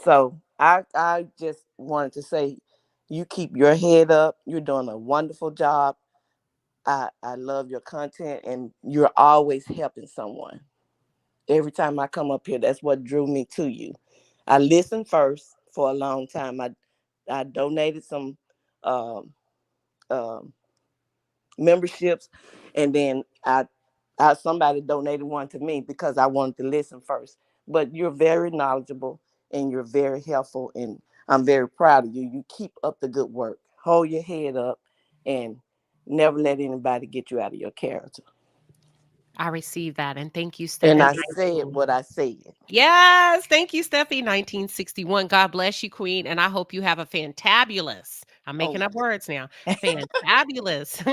So I just wanted to say you keep your head up. You're doing a wonderful job. I love your content and you're always helping someone. Every time I come up here, that's what drew me to you. I listened first for a long time. I donated some um, um, memberships, and then I somebody donated one to me because I wanted to listen first. But you're very knowledgeable and you're very helpful, and I'm very proud of you. You keep up the good work. Hold your head up, and never let anybody get you out of your character. I received that. And thank you, And Steffi. I said what I said. Yes. Thank you, Steffi. 1961. God bless you, Queen. And I hope you have a fantabulous. I'm Oh, making up words now. Fantabulous.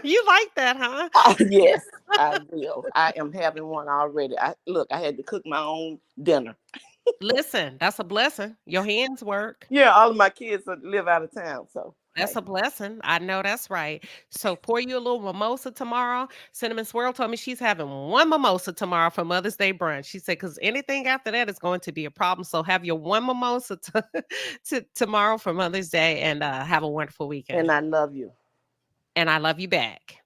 You like that, huh? yes, I will. I am having one already. I had to cook my own dinner. Listen, that's a blessing. Your hands work. Yeah, all of my kids live out of town, so That's hey. a blessing. I know that's right. So pour you a little mimosa tomorrow. Cinnamon Swirl told me she's having one mimosa tomorrow for Mother's Day brunch. She said, because anything after that is going to be a problem. So have your one mimosa tomorrow for Mother's Day and have a wonderful weekend. And I love you. And I love you back.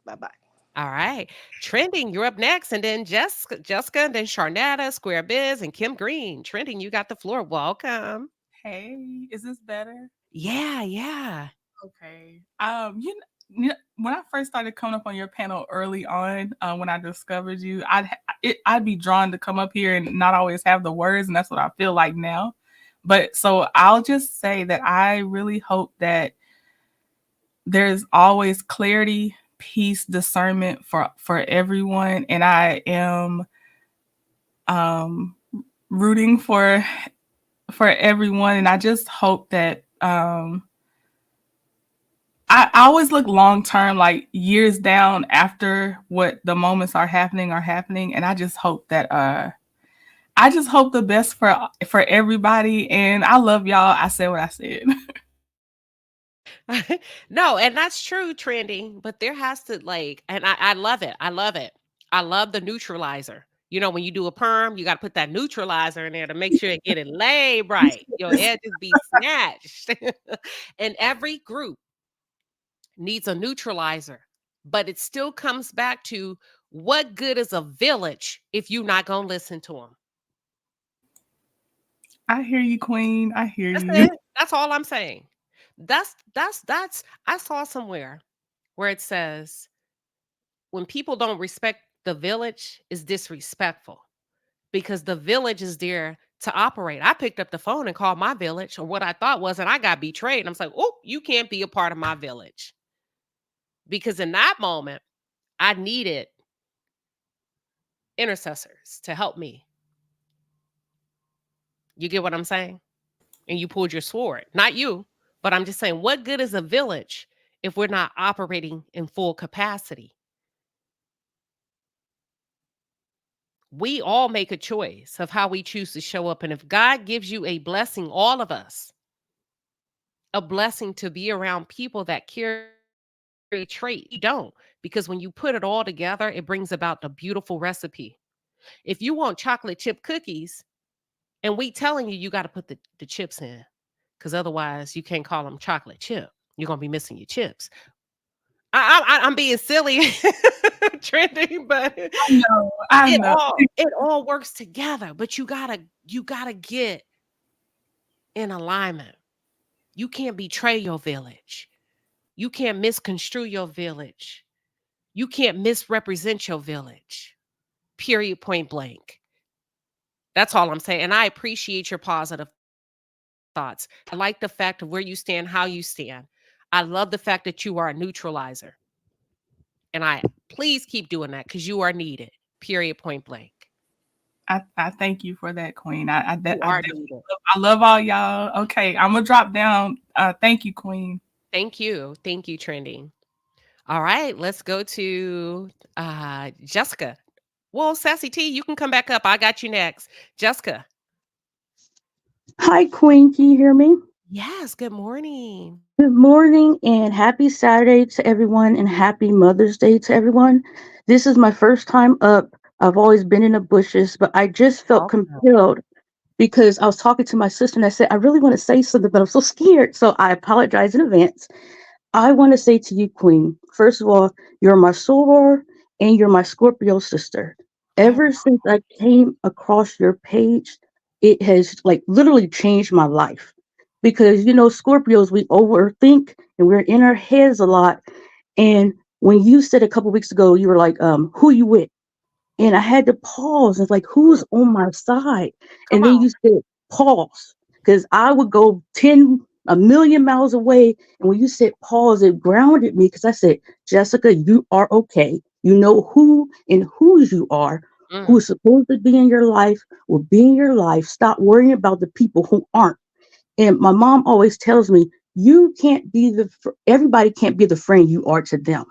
Bye bye. All right. Trending, you're up next. And then Jessica, and then Sharnetta, Square Biz, and Kim Green. Trending, you got the floor. Welcome. Hey, is this better? Yeah, yeah. Okay. When I first started coming up on your panel early on, when I discovered you, I'd be drawn to come up here and not always have the words, and that's what I feel like now. But so I'll just say that I really hope that there's always clarity, peace, discernment for everyone, and I am rooting for everyone, and I just hope that I always look long term, like years down after what the moments are happening, and I just hope that I just hope the best for everybody, and I love y'all. I said what I said. No, and that's true, trending, but there has to like, and I love it. I love it. I love the neutralizer. You know, when you do a perm, you got to put that neutralizer in there to make sure it get it laid right. Your edges be snatched. And every group needs a neutralizer, but it still comes back to what good is a village if you're not going to listen to them? I hear you, Queen. I hear That's you. it. That's all I'm saying. That's I saw somewhere where it says when people don't respect the village is disrespectful because the village is there to operate. I picked up the phone and called my village or what I thought was, and I got betrayed. And I was like, oh, you can't be a part of my village. Because in that moment, I needed intercessors to help me. You get what I'm saying? And you pulled your sword. Not you, but I'm just saying, what good is a village if we're not operating in full capacity? We all make a choice of how we choose to show up. And if God gives you a blessing, all of us, a blessing to be around people that carry a trait, you don't. Because when you put it all together, it brings about the beautiful recipe. If you want chocolate chip cookies, and we telling you, you got to put the chips in, because otherwise you can't call them chocolate chip. You're going to be missing your chips. I'm being silly, trending, but I know. it all works together. But you gotta get in alignment. You can't betray your village. You can't misconstrue your village. You can't misrepresent your village. Period. Point blank. That's all I'm saying. And I appreciate your positive thoughts. I like the fact of where you stand, how you stand. I love the fact that you are a neutralizer. And I please keep doing that because you are needed. Period. Point blank. I thank you for that, Queen. You are needed. I love all y'all. Okay, I'm gonna drop down. Thank you, Queen. Thank you. Thank you, trending. All right, let's go to Jessica. Well, Sassy T, you can come back up. I got you next. Jessica. Hi, Queen. Can you hear me? Yes, good morning. Good morning and happy Saturday to everyone and happy Mother's Day to everyone. This is my first time up. I've always been in the bushes, but I just felt Welcome. compelled because I was talking to my sister and I said, I really want to say something, but I'm so scared. So I apologize in advance. I want to say to you, Queen, first of all, you're my soror and you're my Scorpio sister. Oh, Ever since I came across your page, it has like literally changed my life. Because Scorpios, we overthink and we're in our heads a lot. And when you said a couple weeks ago, you were like, who you with? And I had to pause. It's like, mm, who's on my side? come And then on. you said, pause. Because I would go a million miles away. And when you said pause, it grounded me because I said, Jessica, you are okay. You know who and whose you are, Mm, who's supposed to be in your life, will be in your life. Stop worrying about the people who aren't. And my mom always tells me, you can't be everybody can't be the friend you are to them,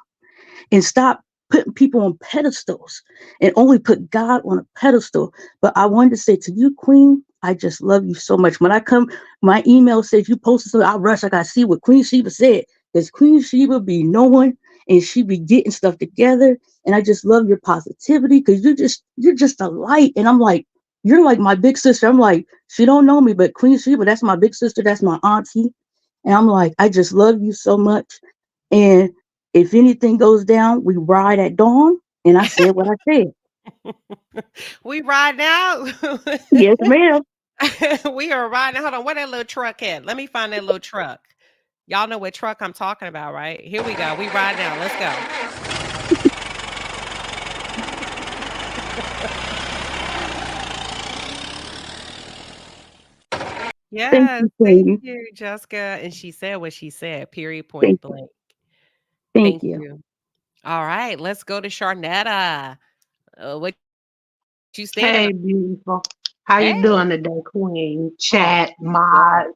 and stop putting people on pedestals and only put God on a pedestal. But I wanted to say to you, Queen, I just love you so much. When I come, my email says you posted something, I rush. I got to see what Queen Sheba said. Because Queen Sheba be knowing and she be getting stuff together. And I just love your positivity because you're just a light. And I'm like, you're like my big sister. I'm like, she don't know me, but Queen Sheba, that's my big sister. That's my auntie. And I'm like, I just love you so much. And if anything goes down, we ride at dawn. And I said what I said. we ride now. Yes, ma'am. We are riding. Hold on, where that little truck at? Let me find that little truck. Y'all know what truck I'm talking about, right? Here we go. We ride now. Let's go. Thank Yes, you, thank Queen. you, Jessica. And she said what she said, period, Thank point you. blank. Thank Thank you. you. All right, let's go to Sharnetta. What you standing on? Hey, beautiful. How Hey, you doing today, Queen? oh, Chat, pretty good. mod.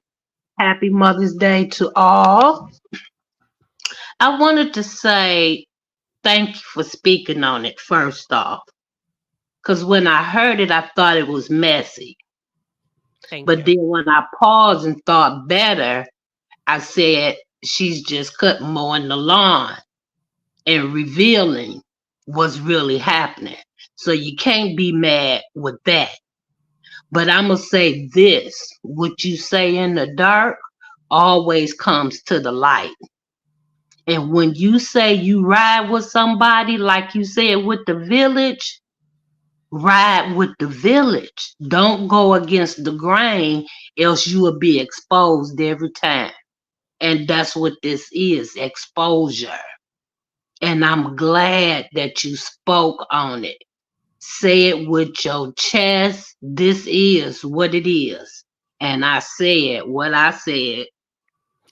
Happy Mother's Day to all. I wanted to say thank you for speaking on it first off, because when I heard it, I thought it was messy. Thank But you. then when I paused and thought better, I said she's just cutting mowing the lawn and revealing what's really happening. So you can't be mad with that. But I'm going to say this, what you say in the dark always comes to the light. And when you say you ride with somebody, like you said with the village, ride with the village. Don't go against the grain, else you will be exposed every time. And that's what this is, exposure. And I'm glad that you spoke on it. Say it with your chest. This is what it is. And I said what I said.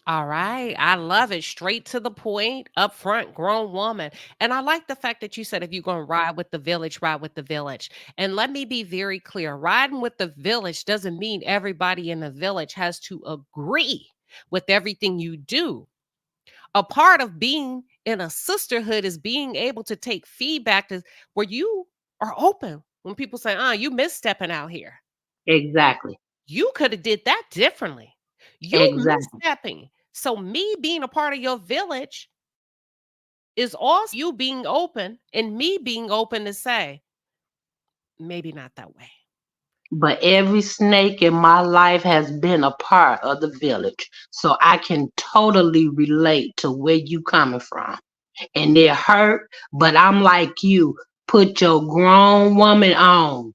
All right. I love it. Straight to the point, upfront, grown woman. And I like the fact that you said if you're going to ride with the village, ride with the village. And let me be very clear, riding with the village doesn't mean everybody in the village has to agree with everything you do. A part of being in a sisterhood is being able to take feedback where you are open. When people say, you misstepping out here. Exactly. You could have did that differently. You Exactly. misstepping. So me being a part of your village is also you being open and me being open to say, maybe not that way. But every snake in my life has been a part of the village. So I can totally relate to where you coming from. And it hurt, but I'm like you. Put your grown woman on.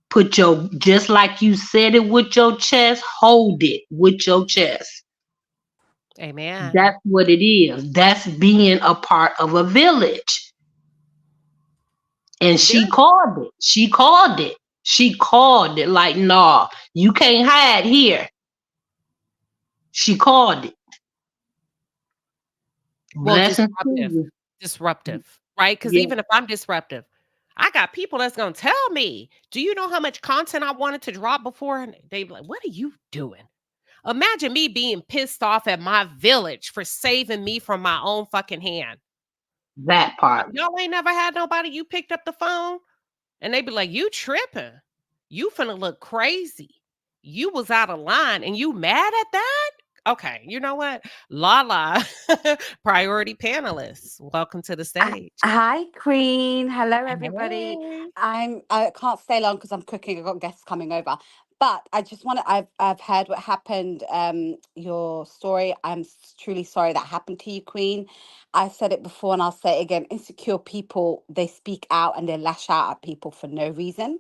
Put your, just like you said it with your chest, hold it with your chest. Amen. That's what it is. That's being a part of a village. And she There, called it. She called it. She called it like, nah, you can't hide here. She called it. well, Blessings to you. disruptive, right? Because Yeah, even if I'm disruptive, I got people that's gonna tell me, do you know how much content I wanted to drop before? And they be like, what are you doing? Imagine me being pissed off at my village for saving me from my own fucking hand. that part. Y'all ain't never had nobody you picked up the phone and they be like, you tripping. You finna look crazy. you was out of line and you mad at that? Okay, you know what? Lala, priority panelists, welcome to the stage. Hi, Queen. Hello, everybody. Hey. I can't stay long because I'm cooking. I've got guests coming over. But I just want to. I've heard what happened. Your story. Truly sorry that happened to you, Queen. I said it before, and I'll say it again. Insecure people, they speak out and they lash out at people for no reason,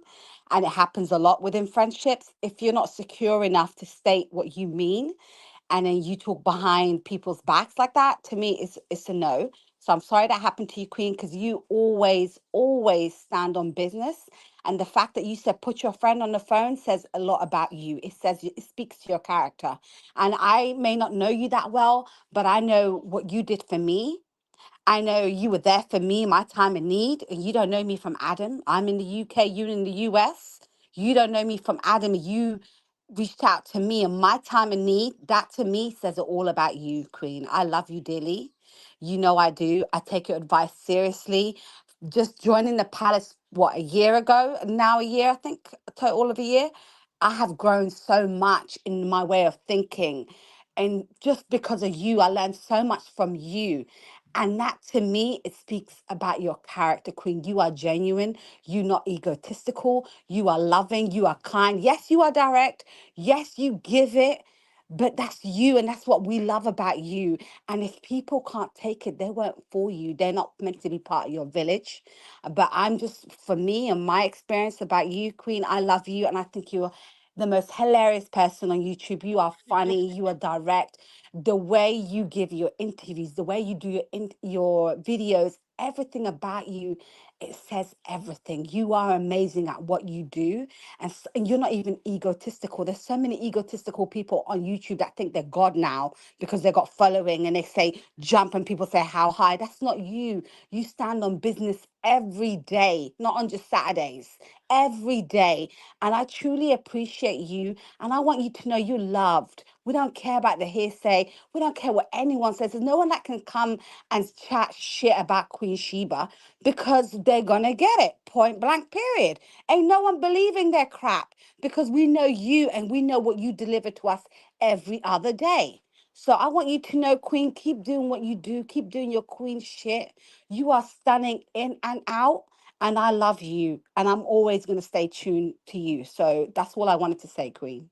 and it happens a lot within friendships. If you're not secure enough to state what you mean, and then you talk behind people's backs like that, to me it's a no. So I'm sorry that happened to you, Queen, because you always stand on business. And the fact that you said put your friend on the phone says a lot about you. It speaks to your character. And I may not know you that well, but I know what you did for me. I know you were there for me, my time of need, and you don't know me from Adam. I'm in the UK, you're in the US. You don't know me from Adam. You reached out to me in my time of need. That to me says it all about you, Queen. I love you dearly. You know I do. I take your advice seriously. Just joining the palace, what, a year ago? Now a year, I think, total of a year. I have grown so much in my way of thinking. And just because of you, I learned so much from you. And that to me, it speaks about your character, Queen. You are genuine. You're not egotistical. You are loving. You are kind. Yes, you are direct. Yes, you give it. But that's you. And that's what we love about you. And if people can't take it, they won't for you. They're not meant to be part of your village. But I'm just, for me and my experience about you, Queen, I love you. And I think you're the most hilarious person on YouTube. You are funny. You are direct. The way you give your interviews, the way you do your videos, everything about you, it says everything. You are amazing at what you do, and you're not even egotistical. There's so many egotistical people on YouTube that think they're God now because they got following and they say jump and people say how high. That's not you. You stand on business every day, not on just Saturdays, every day. And I truly appreciate you. And I want you to know you're loved. We don't care about the hearsay. We don't care what anyone says. There's no one that can come and chat shit about Queen Sheba because they're going to get it. Point blank, period. Ain't no one believing their crap because we know you and we know what you deliver to us every other day. So I want you to know, Queen, keep doing what you do. Keep doing your Queen shit. You are stunning in and out. And I love you. And I'm always going to stay tuned to you. So that's all I wanted to say, Queen.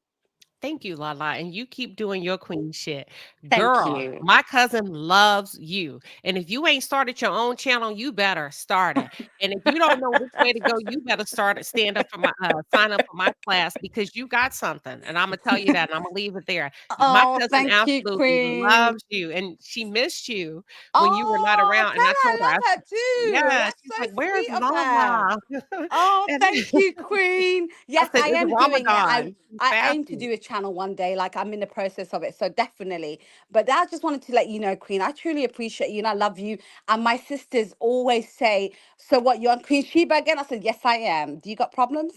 Thank you, Lala. And you keep doing your queen shit. Thank Girl, you. my cousin loves you. And if you ain't started your own channel, you better start it. And if you don't know which way to go, you better stand up for my sign up for my class because you got something. And I'm gonna tell you that and I'm gonna leave it there. My Oh, cousin thank you, absolutely Queen. loves you and she missed you when you were not Oh, around. tell And I her told her, I I love said, her too. yeah, That's she's like, so where's sweet of her. Lala? Oh, And thank you, Queen. I Yes, said, I it's am doing it. I Ramadan. She's I aim to fasting. do a channel one day. Like I'm in the process of it. So definitely. But I just wanted to let you know, Queen, I truly appreciate you and I love you. And my sisters always say, so what, you're on Queen Sheba again? I said, yes, I am. Do you got problems?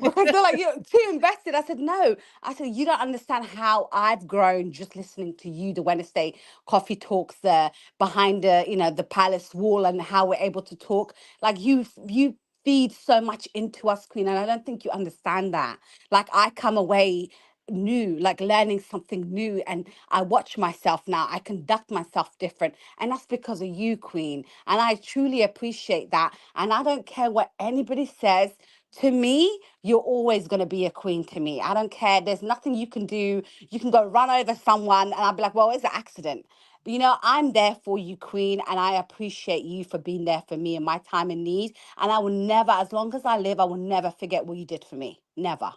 Because they're like, you're too invested. I said, no. I said, you don't understand how I've grown just listening to you, the Wednesday coffee talks, the behind the, the palace wall and how we're able to talk. Like you feed so much into us, Queen, and I don't think you understand that. Like I come away new, like learning something new, and I watch myself now. I conduct myself different, and that's because of you, Queen. And I truly appreciate that. And I don't care what anybody says. To me, you're always going to be a queen to me. I don't care. There's nothing you can do. You can go run over someone, and I'll be like, well, it's an accident. But I'm there for you, Queen, and I appreciate you for being there for me in my time of need. And I will never, as long as I live, I will never forget what you did for me. Never.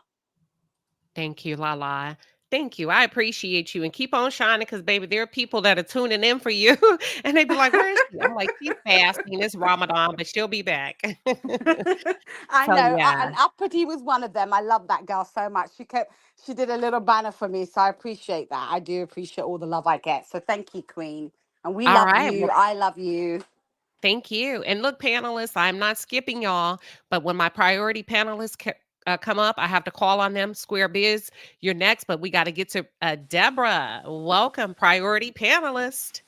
Thank you, Lala. Thank you. I appreciate you and keep on shining because, baby, there are people that are tuning in for you and they be like, where is she? I'm like, she's fasting. It's Ramadan, but she'll be back. I So, know. yeah. And Uppity was one of them. I love that girl so much. She did a little banner for me. So I appreciate that. I do appreciate all the love I get. So thank you, Queen. And we All love right. you. Well, I love you. thank you. And look, panelists, I'm not skipping y'all, but when my priority panelists come up, I have to call on them. Square Biz, you're next, but we got to get to Deborah. Welcome, priority panelist.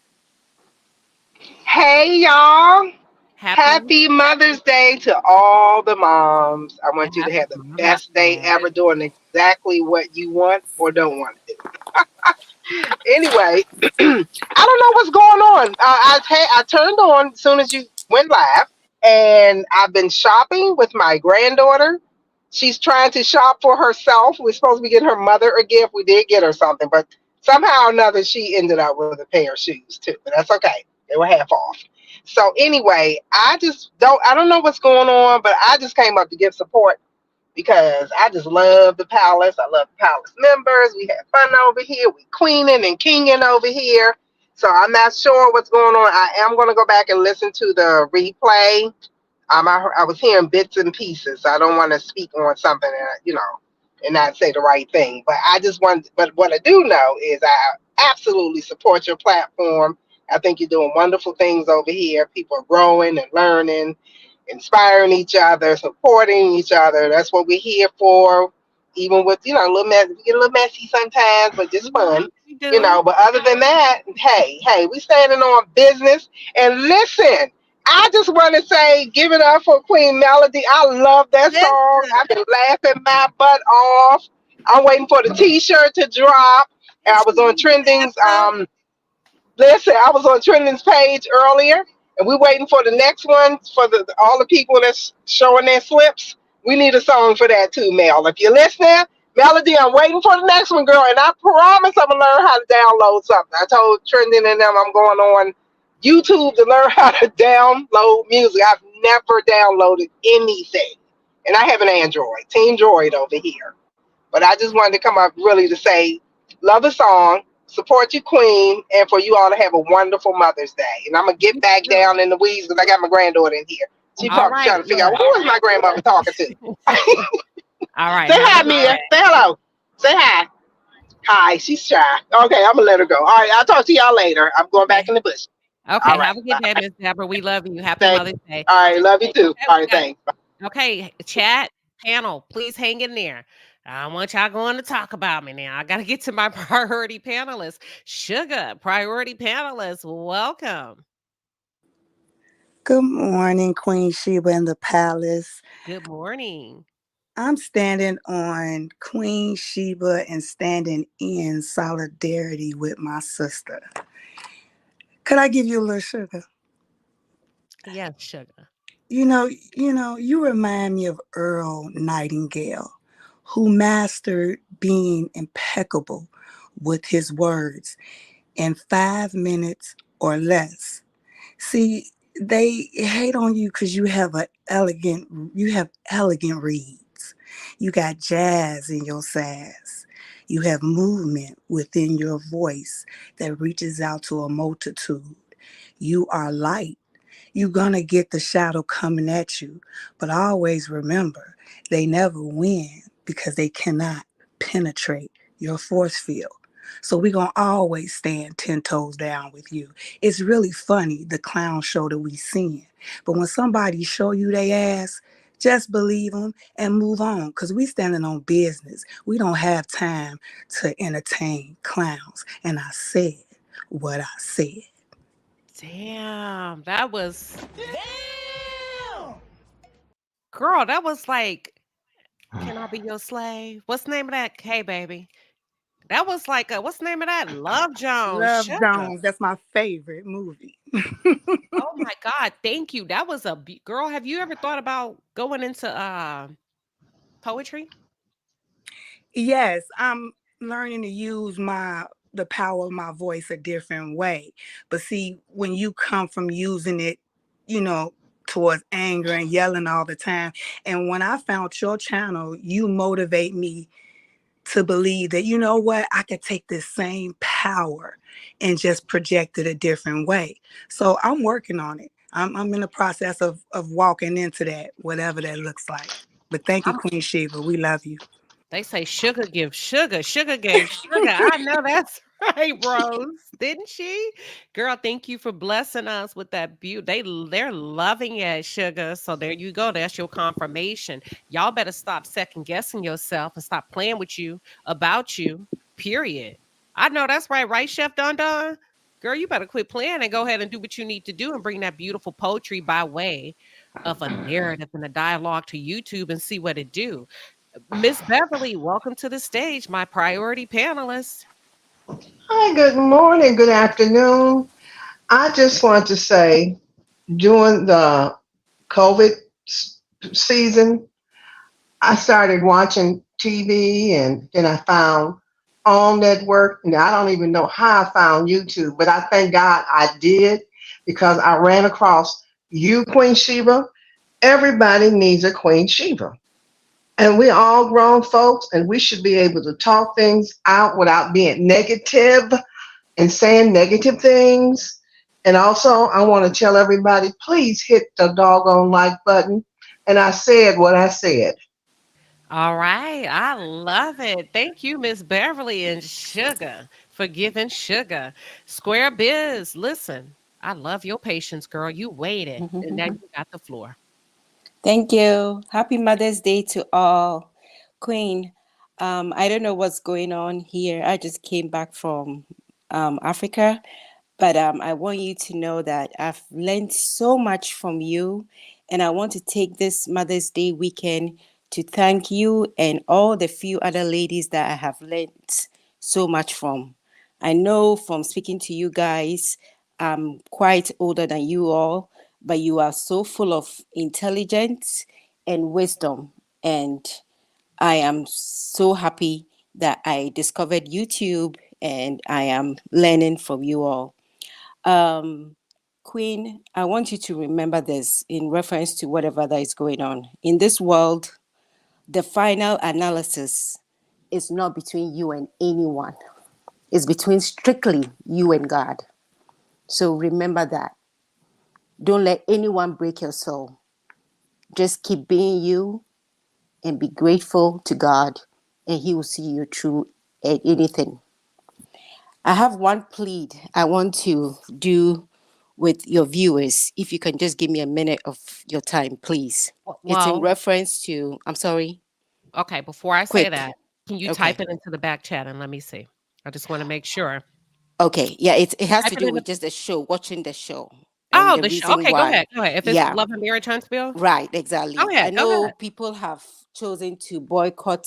Hey y'all. Happy Happy Mother's Day to all the moms. I want you to Happy have the Mother's best day Day. ever doing exactly what you want or don't want to do. Anyway, I don't know what's going on. I turned on as soon as you went live, and I've been shopping with my granddaughter. She's trying to shop for herself. We're supposed to be getting her mother a gift. We did get her something, but somehow or another, she ended up with a pair of shoes too. But that's okay. They were half off. So anyway, I don't know what's going on, but I just came up to give support because I just love the palace. I love the palace members. We had fun over here. We queening and kinging over here. So I'm not sure what's going on. I am going to go back and listen to the replay. I was hearing bits and pieces. So I don't want to speak on something that, and not say the right thing. But but what I do know is I absolutely support your platform. I think you're doing wonderful things over here. People are growing and learning, inspiring each other, supporting each other. That's what we're here for. Even with, a little mess, we get a little messy sometimes, but just fun. We do. But other than that, hey, we standing on business. And listen, I just want to say, give it up for Queen Melody. I love that song. I've been laughing my butt off. I'm waiting for the T-shirt to drop. And I was on Trending's. Listen, I was on Trending's page earlier, and we're waiting for the next one for all the people that's showing their slips. We need a song for that too, Mel. If you're listening, Melody, I'm waiting for the next one, girl. And I promise I'm gonna learn how to download something. I told Trending and them I'm going on YouTube to learn how to download music. I've never downloaded anything, and I have an Android, Team Droid over here. But I just wanted to come up really to say, love the song, support your queen, and for you all to have a wonderful Mother's Day. And I'm gonna get back down in the weeds because I got my granddaughter in here. She All probably right, trying to figure out look. who is my grandmother talking to. All right. Say Have hi, a good Mia. day. Say hello. Say hi. Hi. She's shy. Okay, I'm gonna let her go. All right, I'll talk to y'all later. I'm going back Okay. in the bush. Okay. All right. Have a good day, Bye. Miss Deborah. We love you. Happy Thank. Mother's Day. All right. Love you too. Okay, All we right. got Thanks. okay, chat panel, please hang in there. I want y'all going to talk about me now. I got to get to my priority panelists. Sugar, priority panelists, welcome. Good morning, Queen Sheba in the palace. Good morning. I'm standing on Queen Sheba and standing in solidarity with my sister. Could I give you a little sugar? Yes, sugar. You remind me of Earl Nightingale, who mastered being impeccable with his words in 5 minutes or less. See, they hate on you because you have elegant reads. You got jazz in your sass. You have movement within your voice that reaches out to a multitude. You are light. You're gonna get the shadow coming at you, but always remember, they never win because they cannot penetrate your force field. So we're gonna always stand 10 toes down with you. It's really funny, the clown show that we seeing. But when somebody show you they ass, just believe them and move on because we standing on business. We don't have time to entertain clowns. And I said what I said. Damn, that was girl, that was like, can I be your slave? What's the name of that? Hey, baby. That was like what's the name of that? Love Jones, Love sugar. Jones, that's my favorite movie. Oh my God, thank you. That was girl. Have you ever thought about going into poetry? Yes, I'm learning to use the power of my voice a different way. But see, when you come from using it, you know, towards anger and yelling all the time, and when I found your channel, you motivate me to believe that, you know what, I could take this same power and just project it a different way. So I'm working on it. I'm in the process of walking into that, whatever that looks like. But thank you, I'm Queen Sheba. We love you. They say sugar gives sugar. Sugar gave sugar. I know that's right, Rose. Didn't she? Girl, thank you for blessing us with that beauty. They're loving it, sugar. So there you go. That's your confirmation. Y'all better stop second guessing yourself and stop playing with you about you. Period. I know that's right, right, Chef Don Don? Girl, you better quit playing and go ahead and do what you need to do and bring that beautiful poetry by way of a narrative and a dialogue to YouTube and see what it do. Miss Beverly, welcome to the stage, my priority panelist. Hi, good morning, good afternoon. I just want to say during the COVID season, I started watching TV and then I found All Network. Now, I don't even know how I found YouTube, but I thank God I did because I ran across you, Queen Sheba. Everybody needs a Queen Sheba. And we're all grown folks and we should be able to talk things out without being negative and saying negative things. And also, I want to tell everybody, please hit the doggone like button. And I said what I said. All right. I love it. Thank you, Miss Beverly and Sugar, for giving Sugar. Square Biz, listen, I love your patience, girl. You waited, and now you got the floor. Thank you. Happy Mother's Day to all. Queen, I don't know what's going on here. I just came back from Africa, but I want you to know that I've learned so much from you, and I want to take this Mother's Day weekend to thank you and all the few other ladies that I have learned so much from. I know from speaking to you guys, I'm quite older than you all, but you are so full of intelligence and wisdom. And I am so happy that I discovered YouTube and I am learning from you all. Queen, I want you to remember this in reference to whatever that is going on. In this world, the final analysis is not between you and anyone. It's between strictly you and God. So remember that. Don't let anyone break your soul. Just keep being you and be grateful to God, and He will see you through anything. I have one plea I want to do with your viewers. If you can just give me a minute of your time, please. It's in Well, reference to, I'm sorry, okay, before I say quick. that, can you type Okay. it into the back chat and let me see? I just want to make sure. Okay. Yeah, it has Type to it do in the with just the show, watching the show, and Oh, the the show. reason Okay, go why. ahead. Go ahead. If it's Yeah. Love and Marriage Huntsville, Right, go exactly. I ahead. Go know ahead. people have chosen to boycott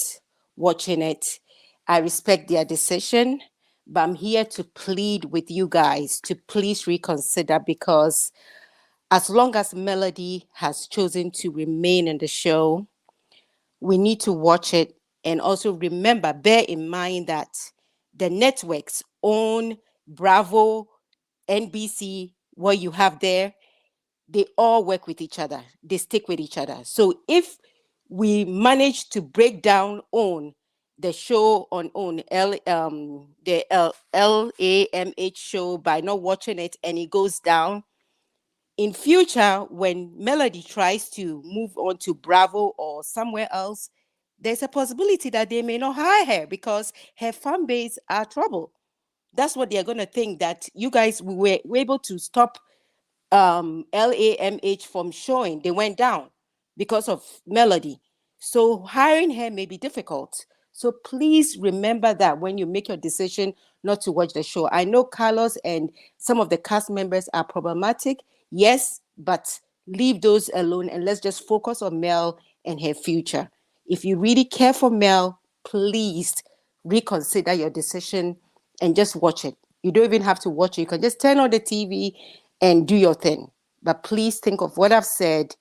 watching it. I respect their decision, but I'm here to plead with you guys to please reconsider because as long as Melody has chosen to remain in the show, we need to watch it and also remember, bear in mind that the networks own Bravo, NBC, what you have there, they all work with each other. They stick with each other. So if we manage to break down on the show on the LAMH show by not watching it and it goes down, in future when Melody tries to move on to Bravo or somewhere else, there's a possibility that they may not hire her because her fan base are trouble. That's what they're going to think, that you guys were able to stop LAMH from showing. They went down because of Melody. So hiring her may be difficult. So please remember that when you make your decision not to watch the show. I know Carlos and some of the cast members are problematic. Yes, but leave those alone and let's just focus on Mel and her future. If you really care for Mel, please reconsider your decision and just watch it. You don't even have to watch it. You can just turn on the TV and do your thing. But please think of what I've said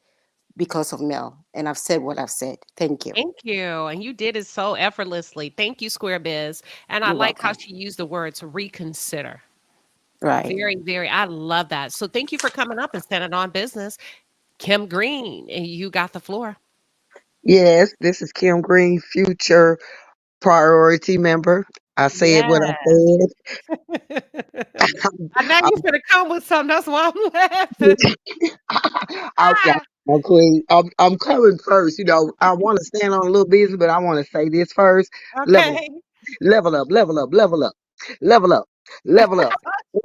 because of Mel. And I've said what I've said. Thank you. Thank you. And you did it so effortlessly. Thank you, Square Biz. And I You're like how welcome. she used the words reconsider. Right. Very, very, I love that. So thank you for coming up and standing on business. Kim Green, and you got the floor. Yes, this is Kim Green, future priority member. I said what I Yes. said. I know I'm, you finna come with something. That's why I'm laughing. I'm, Ah, I'm Queen. I'm coming first. I want to stand on a little business, but I want to say this first. Level, okay. level up, level up, level up, level up, level up.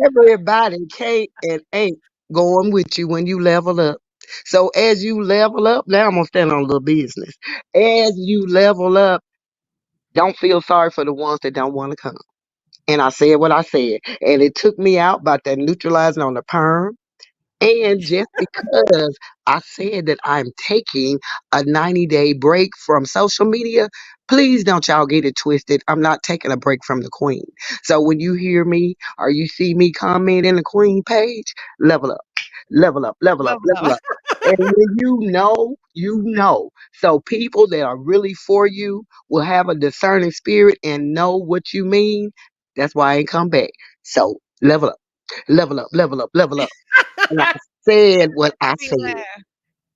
Everybody can't and ain't going with you when you level up. So as you level up, now I'm gonna stand on a little business. As you level up, don't feel sorry for the ones that don't want to come. And I said what I said. And it took me out about that neutralizing on the perm. And just because I said that I'm taking a 90-day break from social media, please don't y'all get it twisted. I'm not taking a break from the queen. So when you hear me or you see me comment in the queen page, level up, level up, level up, Love, level love. up. And when you know, you know. So people that are really for you will have a discerning spirit and know what you mean. That's why I ain't come back. So level up, level up, level up, level up. And I said what I Me said. laugh.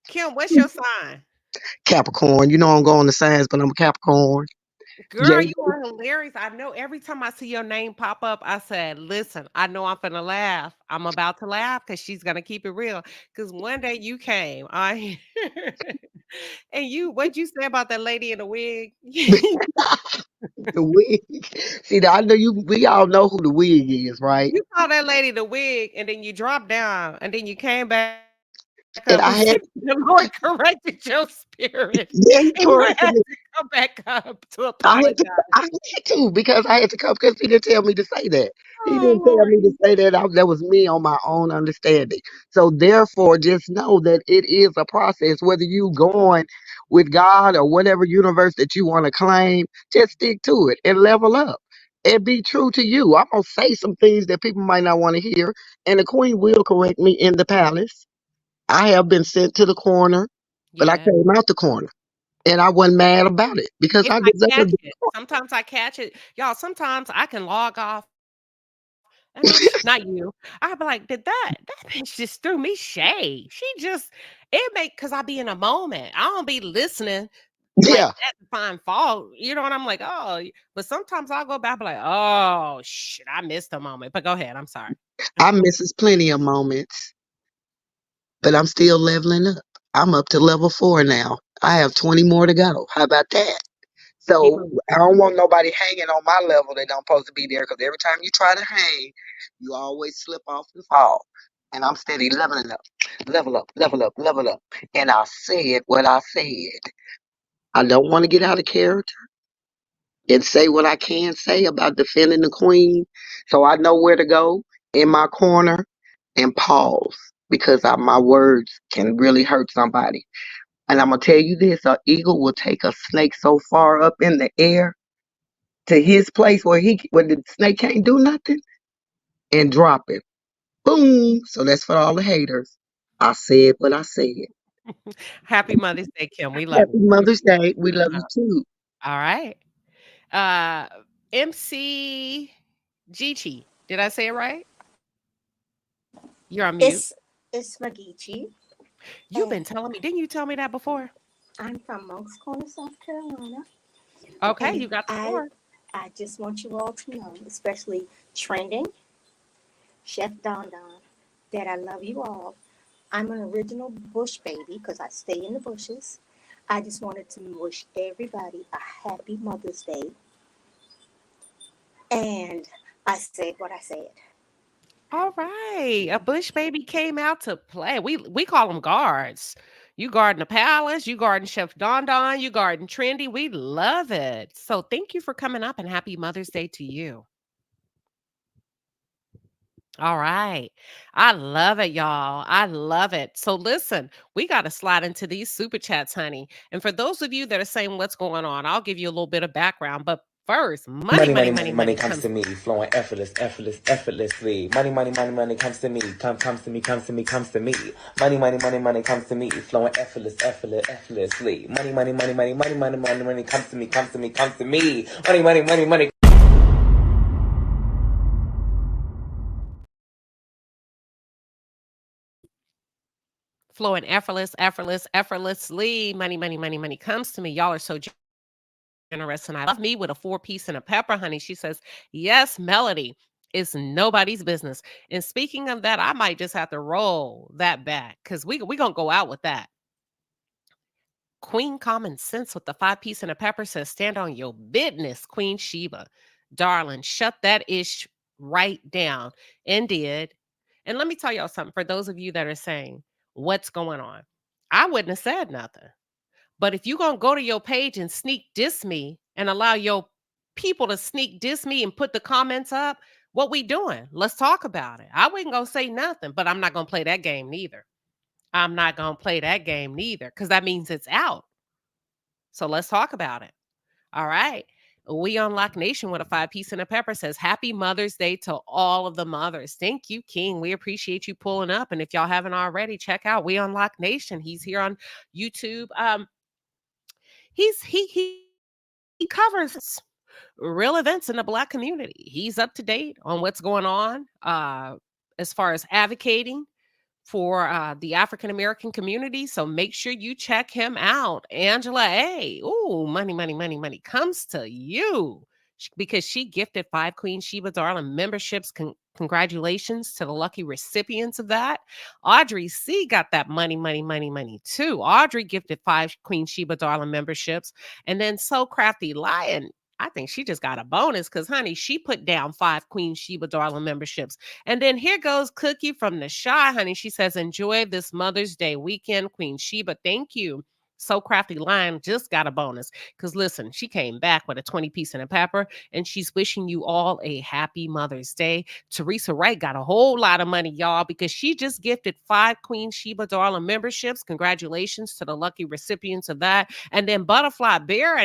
Kim, what's your sign? Capricorn. You know I'm going to signs, but I'm a Capricorn. Girl, J- you are hilarious. I know every time I see your name pop up, I said, listen, I know I'm gonna laugh. I'm about to laugh because she's gonna keep it real. Because one day you came, I and what'd you say about that lady in the wig? the wig. See, I know you. We all know who the wig is, right? You saw that lady in the wig, and then you dropped down, and then you came back up and And I said, had, the Lord corrected your spirit, yeah, he and you corrected had me. to come back up to I had to, apologize. I had to because I had to come because he didn't tell me to say that. He Oh didn't tell Lord. me to say that. That was me on my own understanding. So therefore, just know that it is a process. Whether you going with God or whatever universe that you want to claim, just stick to it and level up and be true to you. I'm gonna say some things that people might not want to hear, and the Queen will correct me in the palace. I have been sent to the corner, but I Yeah. came out the corner. And I wasn't mad about it because If I I catch deserved it. Sometimes I catch it. Y'all, sometiime I can log off and not you. I'll be like, "Did that bitch just threw me shade. She just it make because I be in a moment. I don't be listening like Yeah, that to find fault. You know what I'm like, oh, but sometimes I'll go back, be like, oh shit, I missed a moment. But go ahead. I'm sorry. I misses plenty of moments, but I'm still leveling up. I'm up to level 4 now. I have 20 more to go. How about that? Keep So moving. I don't want nobody hanging on my level that don't supposed to be there because every time you try to hang, you always slip off and fall. And I'm steady leveling up, level up, level up, level up. And I said what I said. I don't want to get out of character and say what I can say about defending the queen. So I know where to go in my corner and pause because my words can really hurt somebody. And I'm going to tell you this, an eagle will take a snake so far up in the air to his place where the snake can't do nothing and drop it. Boom. So that's for all the haters. I said what I said. Happy Mother's Day, Kim. We love Happy you. Mother's Day. We love Uh, you too. all right. Uh MC Gigi. Did I say it right? You're on mute. It's Magichi, You've and been telling me. Didn't you tell me that before? I'm from Monk's Corner, South Carolina. Okay, And you got the I floor. I just want you all to know, especially Trending, Chef Don Don, that I love you all. I'm an original bush baby because I stay in the bushes. I just wanted to wish everybody a happy Mother's Day, and I said what I said. All right. A bush baby came out to play. We call them guards. You guarding the palace, you guarding Chef Don Don, you guarding Trendy. We love it. So thank you for coming up and happy Mother's Day to you. All right. I love it, y'all. I love it. So listen, we got to slide into these super chats, honey. And for those of you that are saying what's going on, I'll give you a little bit of background. But first, money, Money, money, money, money, money, money money comes comes. to me, flowing effortlessly. Money, money, money, money comes to me, comes to me, comes to me, comes to me. Money, money, money, money comes to me, flowing effortlessly. Money, money, money, money, money, money, money, money comes to me, comes to me, comes to me. Money, money, money, money. Flowing effortlessly. Money, money, money, money comes to me. Y'all are so generous. And I love me with a 4-piece and a pepper, honey. She says, yes, Melody. It's nobody's business. And speaking of that, I might just have to roll that back because we going to go out with that. Queen Common Sense with the 5-piece and a pepper says, stand on your business, Queen Sheba. Darling, shut that ish right down. And did. And let me tell y'all something for those of you that are saying, what's going on? I wouldn't have said nothing. But if you're going to go to your page and sneak diss me and allow your people to sneak diss me and put the comments up, what we doing? Let's talk about it. I wasn't gonna say nothing, but I'm not gonna play that game neither. I'm not gonna play that game neither, because that means it's out. So let's talk about it. All right. We Unlock Nation with a 5-piece and a pepper says, Happy Mother's Day to all of the mothers. Thank you, King. We appreciate you pulling up. And if y'all haven't already, check out We Unlock Nation. He's here on YouTube. He covers real events in the Black community. He's up to date on what's going on as far as advocating for the African American community. So make sure you check him out. Angela A. Ooh, money, money, money, money comes to you because she gifted 5 Queen Sheba Darling memberships. Congratulations to the lucky recipients of that. Audrey C got that money, money, money, money too. Audrey gifted 5 Queen Sheba Darling memberships. And then So Crafty Lion, I think she just got a bonus because, honey, she put down 5 Queen Sheba Darling memberships. And then here goes Cookie from the Shy, honey. She says, enjoy this Mother's Day weekend, Queen Sheba. Thank you. So Crafty Lion just got a bonus because, listen, she came back with a 20-piece and a pepper, and she's wishing you all a happy Mother's Day. Teresa Wright got a whole lot of money, y'all, because she just gifted 5 Queen Sheba Darling memberships. Congratulations to the lucky recipients of that. And then Butterfly Bear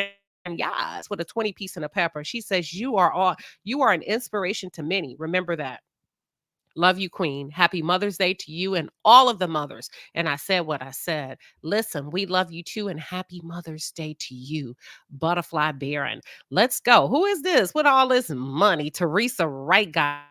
and yes, with a 20-piece and a pepper. She says, you are an inspiration to many. Remember that. Love you, Queen. Happy Mother's Day to you and all of the mothers. And I said what I said. Listen, we love you too, and happy Mother's Day to you, Butterfly Baron. Let's go. Who is this with all this money? Teresa Wright got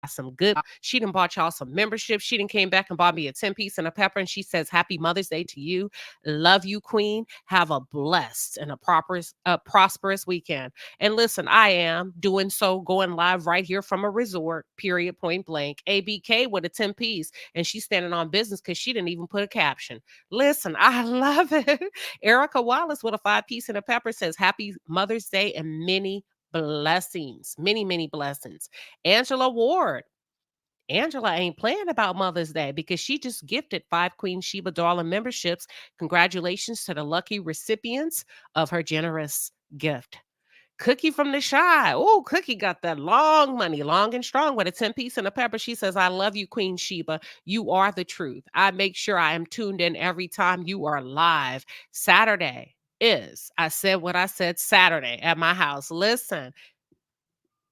some good. She done bought y'all some membership. She done came back and bought me a 10-piece and a pepper. And she says, happy Mother's Day to you. Love you, Queen. Have a blessed and a prosperous weekend. And listen, I am doing so going live right here from a resort, period, point blank. ABK with a 10-piece. And she's standing on business because she didn't even put a caption. Listen, I love it. Erica Wallace with a 5-piece and a pepper says, happy Mother's Day and many blessings. Many, many blessings. Angela Ward. Angela ain't playing about Mother's Day because she just gifted 5 Queen Sheba Darling memberships. Congratulations to the lucky recipients of her generous gift. Cookie from the Shy. Oh, Cookie got that long money, long and strong with a 10-piece and a pepper. She says, I love you, Queen Sheba. You are the truth. I make sure I am tuned in every time you are live. Saturday is, I said what I said, Saturday at my house. Listen,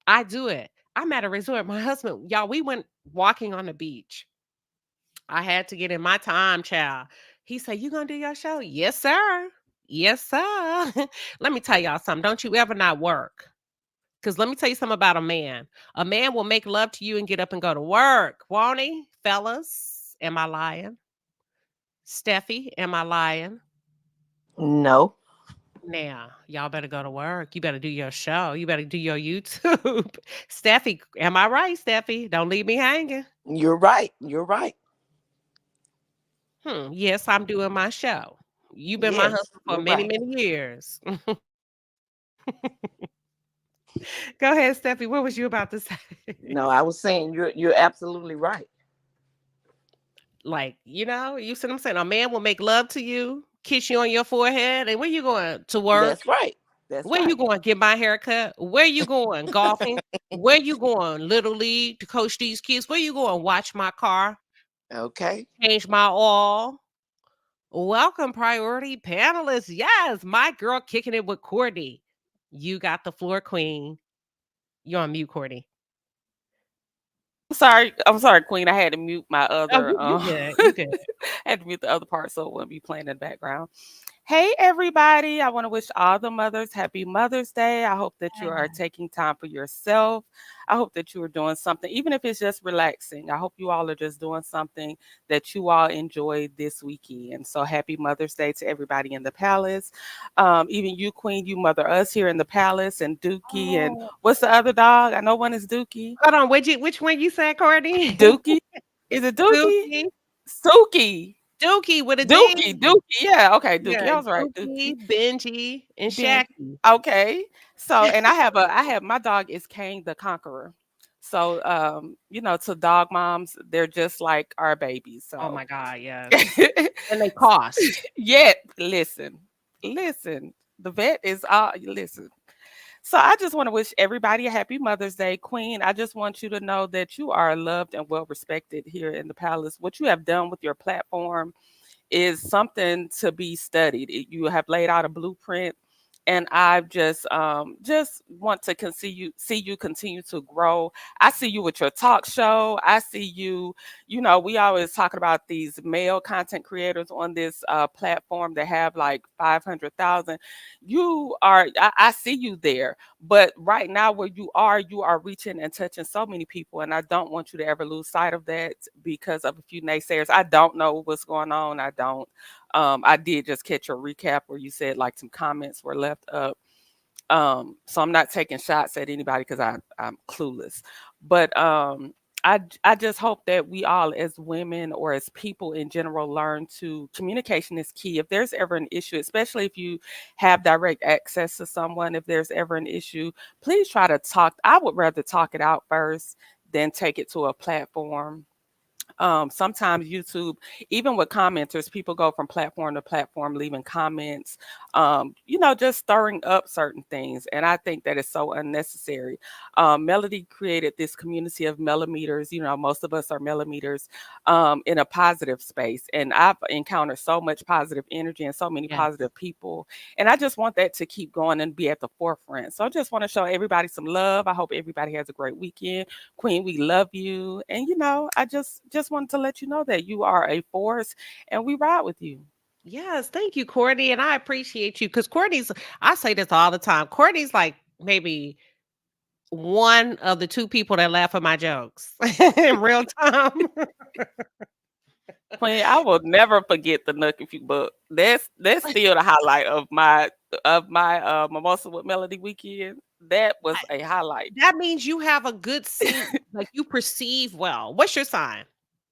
I do it. I'm at a resort. My husband, y'all, we went walking on the beach. I had to get in my time, child. He said, you gonna do your show? Yes, sir. Yes, sir. Let me tell y'all something. Don't you ever not work. Because let me tell you something about a man. A man will make love to you and get up and go to work. Won't he? Fellas, am I lying? Steffi, am I lying? No. Now, y'all better go to work. You better do your show. You better do your YouTube. Steffi, am I right, Steffi? Don't leave me hanging. You're right. You're right. Yes, I'm doing my show. You've been my Yes, husband for you're many, right. many years. Go ahead, Steffi. What was you about to say? No, I was saying you're absolutely right. Like, you see what I'm saying? A man will make love to you, kiss you on your forehead, and where you going? To work? That's right. That's Where right. you going? Get my haircut? Where you going? Golfing? Where you going? Little League to coach these kids? Where you going? Watch my car? Okay. Change my oil? Welcome, priority panelists. Yes, my girl kicking it with Courtney. You got the floor, Queen. You're on mute, Courtney. I'm sorry, Queen. I had to mute my other. Oh, you good. You good. I had to mute the other part so it wouldn't be playing in the background. Hey, everybody. I want to wish all the mothers happy Mother's Day. I hope that you are taking time for yourself. I hope that you are doing something, even if it's just relaxing. I hope you all are just doing something that you all enjoy this weekend. So happy Mother's Day to everybody in the palace. Even you, Queen, you mother us here in the palace, and Dookie. And what's the other dog? I know one is Dookie. Hold on. Which one you said, Courtney? Dookie. Is it Dookie? Suki. Dookie with a Dookie. D. Dookie. Yeah. Okay. Dookie. Yeah, I was right. Dookie, Dookie. Benji, and Ben. Shaggy. Okay. So, and I have my dog is Kane the Conqueror. So, to dog moms, they're just like our babies. So. Oh my God, yes. And they cost. Yeah. Listen. The vet is listen. So I just want to wish everybody a happy Mother's Day. Queen, I just want you to know that you are loved and well respected here in the palace. What you have done with your platform is something to be studied. You have laid out a blueprint, and I just want to see you continue to grow. I see you with your talk show. I see you. You know, we always talking about these male content creators on this platform that have like 500,000. I see you there, but right now where you are reaching and touching so many people, and I don't want you to ever lose sight of that because of a few naysayers. I don't know what's going on. I don't. I did just catch your recap where you said like some comments were left up. So I'm not taking shots at anybody because I'm clueless. But I just hope that we all as women or as people in general learn to communication is key. If there's ever an issue, especially if you have direct access to someone, if there's ever an issue, please try to talk. I would rather talk it out first than take it to a platform. Sometimes YouTube, even with commenters, people go from platform to platform, leaving comments, just stirring up certain things. And I think that is so unnecessary. Melody created this community of millimeters. You know, most of us are millimeters in a positive space. And I've encountered so much positive energy and so many Yes. positive people. And I just want that to keep going and be at the forefront. So I just want to show everybody some love. I hope everybody has a great weekend. Queen, we love you. And I just wanted to let you know that you are a force and we ride with you. Yes, thank you, Courtney. And I appreciate you because I say this all the time. Courtney's like maybe one of the two people that laugh at my jokes in real time. Queen, I will never forget the Nuck If You Buck. That's still the highlight of my Mimosa with Melody weekend. That was a highlight. That means you have a good scene, like you perceive well. What's your sign?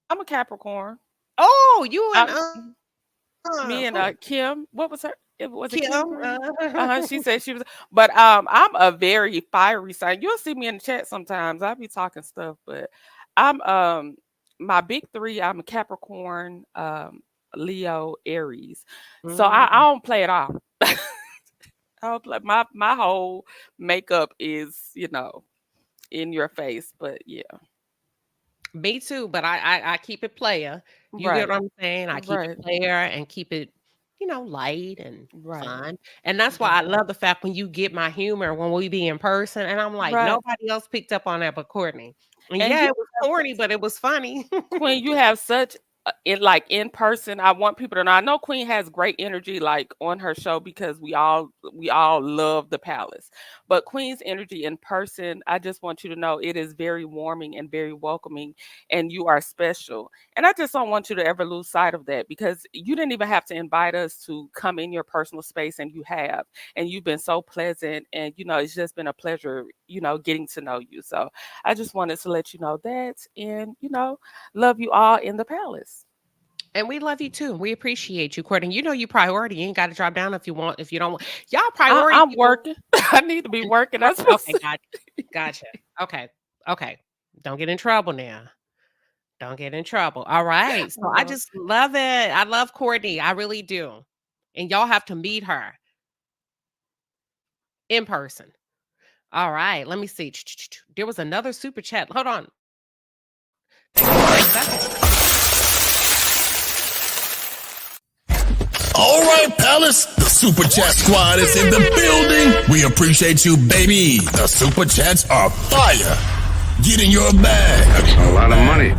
I'm a Capricorn. Oh, you and I'm me and who? Kim. What was her? It was it Kim Kim. Green? She said she was, but I'm a very fiery sign. You'll see me in the chat sometimes. I'll be talking stuff, but I'm my big three. I'm a Capricorn, Leo, Aries. So I don't play it off. I don't play my whole makeup is in your face, but yeah. Me too, but I keep it player. You get Right. what I'm saying? I keep it Right. player and keep it, light and Right. fun. And that's why Right. I love the fact when you get my humor when we be in person, and I'm like, Right. nobody else picked up on that but Courtney. And And yeah, you it was corny, but it was funny. Queen, you have such in person. I want people to know. I know Queen has great energy like on her show because we all love the palace. But Queen's energy in person, I just want you to know it is very warming and very welcoming, and you are special. And I just don't want you to ever lose sight of that because you didn't even have to invite us to come in your personal space, and you have, and you've been so pleasant, and it's just been a pleasure, getting to know you. So I just wanted to let you know that, and love you all in the palace. And we love you too. We appreciate you, Courtney. You know you priority. You ain't got to drop down if you want. If you don't want, y'all priority I'm people. working. I need to be working. That's Okay, gotcha. Okay, okay. Don't get in trouble now. Don't get in trouble. All right. So I just love it. I love Courtney. I really do. And y'all have to meet her in person. All right. Let me see. There was another super chat. Hold on. Thank you for that. All right, Palace, the Super Chat Squad is in the building. We appreciate you, baby. The Super Chats are fire. Get in your bag. That's a lot of money.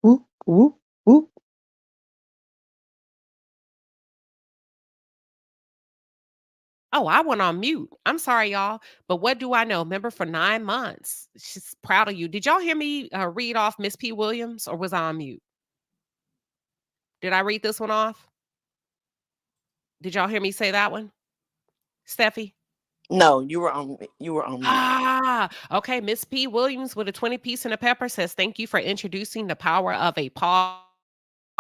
Whoop, whoop, whoop. Oh, I went on mute. I'm sorry, y'all. But what do I know? Remember, for 9 months, she's proud of you. Did y'all hear me read off Miss P. Williams, or was I on mute? Did I read this one off? Did y'all hear me say that one, Steffi? No, you were on mute. Ah, okay. Miss P. Williams with a 20 piece and a pepper says, thank you for introducing the power of a pause.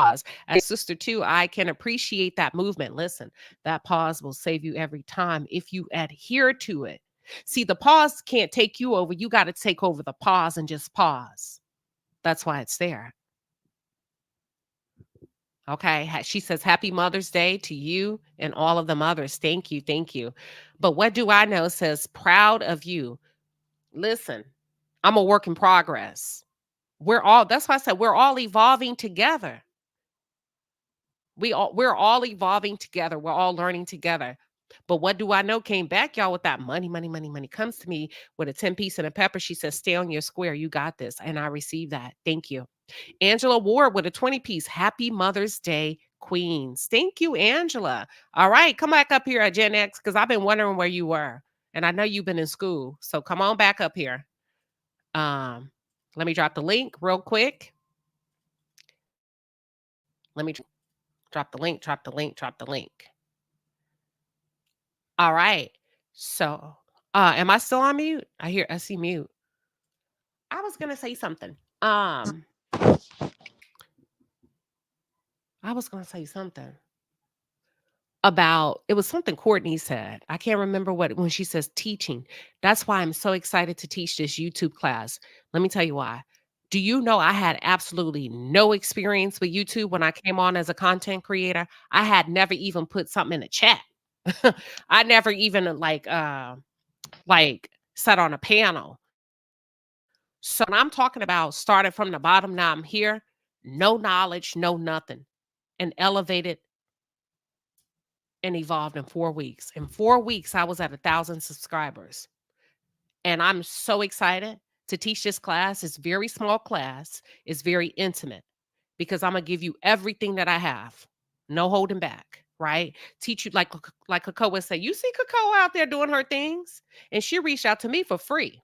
As a sister, too, I can appreciate that movement. Listen, that pause will save you every time if you adhere to it. See, the pause can't take you over. You got to take over the pause and just pause. That's why it's there. Okay. She says, Happy Mother's Day to you and all of the mothers. Thank you. Thank you. But what do I know says, proud of you. Listen, I'm a work in progress. That's why I said we're all evolving together. We're all evolving together. We're all learning together. But what do I know came back, y'all, with that money, money, money, money comes to me with a 10 piece and a pepper. She says, stay on your square. You got this. And I received that. Thank you. Angela Ward with a 20 piece. Happy Mother's Day, Queens. Thank you, Angela. All right. Come back up here at Gen X because I've been wondering where you were. And I know you've been in school. So come on back up here. Let me drop the link real quick. Let me drop the link, drop the link, drop the link. All right. So, am I still on mute? I see mute. I was gonna say something. I was gonna say something about it was something Courtney said. I can't remember when she says teaching. That's why I'm so excited to teach this YouTube class. Let me tell you why. Do you know I had absolutely no experience with YouTube when I came on as a content creator? I had never even put something in the chat. I never even like sat on a panel. So when I'm talking about started from the bottom, now I'm here, no knowledge, no nothing, and elevated and evolved in 4 weeks. In 4 weeks, I was at 1,000 subscribers. And I'm so excited to teach this class. It's very small class. It's very intimate because I'm going to give you everything that I have. No holding back, right? Teach you like Coco would say, you see Coco out there doing her things? And she reached out to me for free.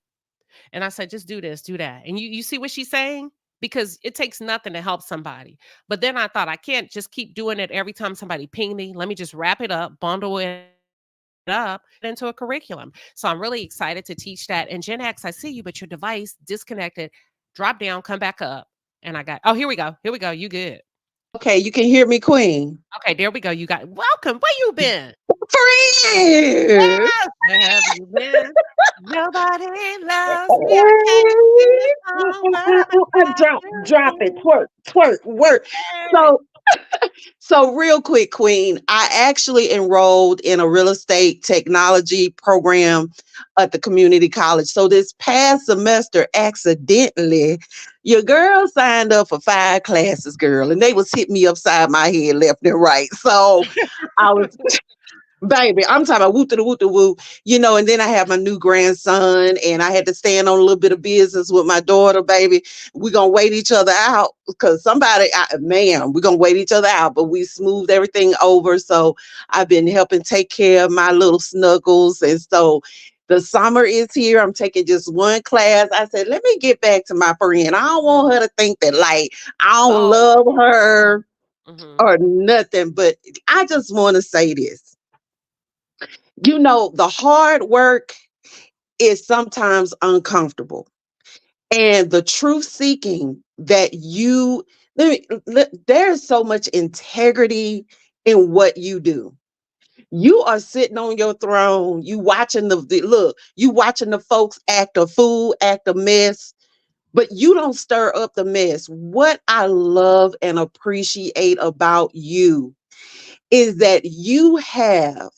And I said, just do this, do that. And you see what she's saying? Because it takes nothing to help somebody. But then I thought I can't just keep doing it every time somebody ping me. Let me just wrap it up, bundle it up into a curriculum. So I'm really excited to teach that. And Gen X, I see you, but your device disconnected. Drop down, come back up. And here we go. Here we go. You good. Okay, you can hear me, Queen. Okay, there we go. You got welcome. Where you been? Friends. Yes, where have you been? Nobody loves me. I can't sing this song, but I'm Drop it, twerk, twerk, work. So So real quick, Queen, I actually enrolled in a real estate technology program at the community college. So this past semester, accidentally, your girl signed up for 5 classes, girl, and they was hitting me upside my head left and right. So I was baby, I'm talking about woo to woo, and then I have my new grandson and I had to stand on a little bit of business with my daughter, baby. We're going to wait each other out because we're going to wait each other out, but we smoothed everything over. So I've been helping take care of my little snuggles. And so the summer is here. I'm taking just one class. I said, let me get back to my friend. I don't want her to think that I don't love her or nothing, but I just want to say this. The hard work is sometimes uncomfortable. And the truth seeking there's so much integrity in what you do. You are sitting on your throne, you watching you watching the folks act a fool, act a mess, but you don't stir up the mess. What I love and appreciate about you is that you have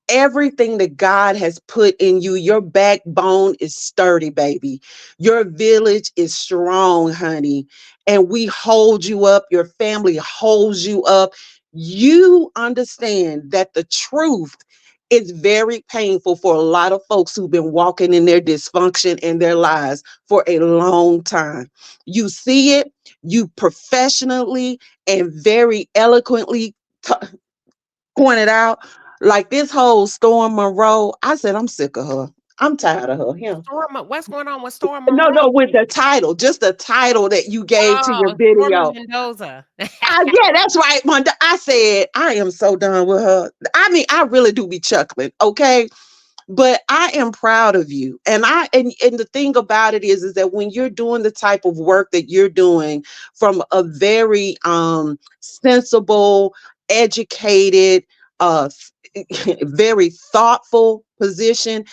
everything that God has put in you. Your backbone is sturdy, baby. Your village is strong, honey. And we hold you up. Your family holds you up. You understand that the truth is very painful for a lot of folks who've been walking in their dysfunction in their lives for a long time. You see it, you professionally and very eloquently point it out. Like this whole Storm Monroe, I said, I'm sick of her. I'm tired of her. Him. What's going on with Storm No, Monroe? no, with the title, just the title that you gave to your Oh, Stormy video. Mendoza. Yeah, that's right, Monda. I said, I am so done with her. I mean, I really do be chuckling, okay? But I am proud of you. And the thing about it is that when you're doing the type of work that you're doing from a very sensible, educated, very thoughtful position,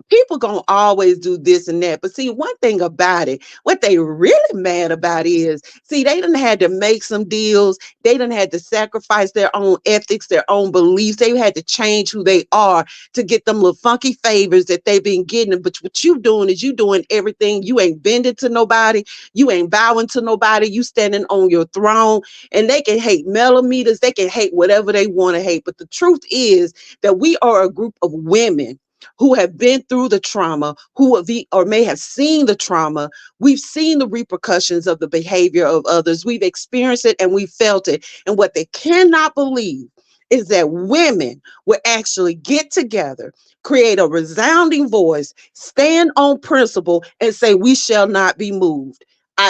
people gonna always do this and that. But see, one thing about it, what they really mad about is, see, they done had to make some deals. They done had to sacrifice their own ethics, their own beliefs. They had to change who they are to get them little funky favors that they've been getting. But what you doing is you doing everything. You ain't bending to nobody. You ain't bowing to nobody. You standing on your throne. And they can hate millimeters. They can hate whatever they want to hate. But the truth is that we are a group of women who have been through the trauma, who have or may have seen the trauma. We've seen the repercussions of the behavior of others. We've experienced it and we felt it. And what they cannot believe is that women will actually get together, create a resounding voice, stand on principle, and say, we shall not be moved.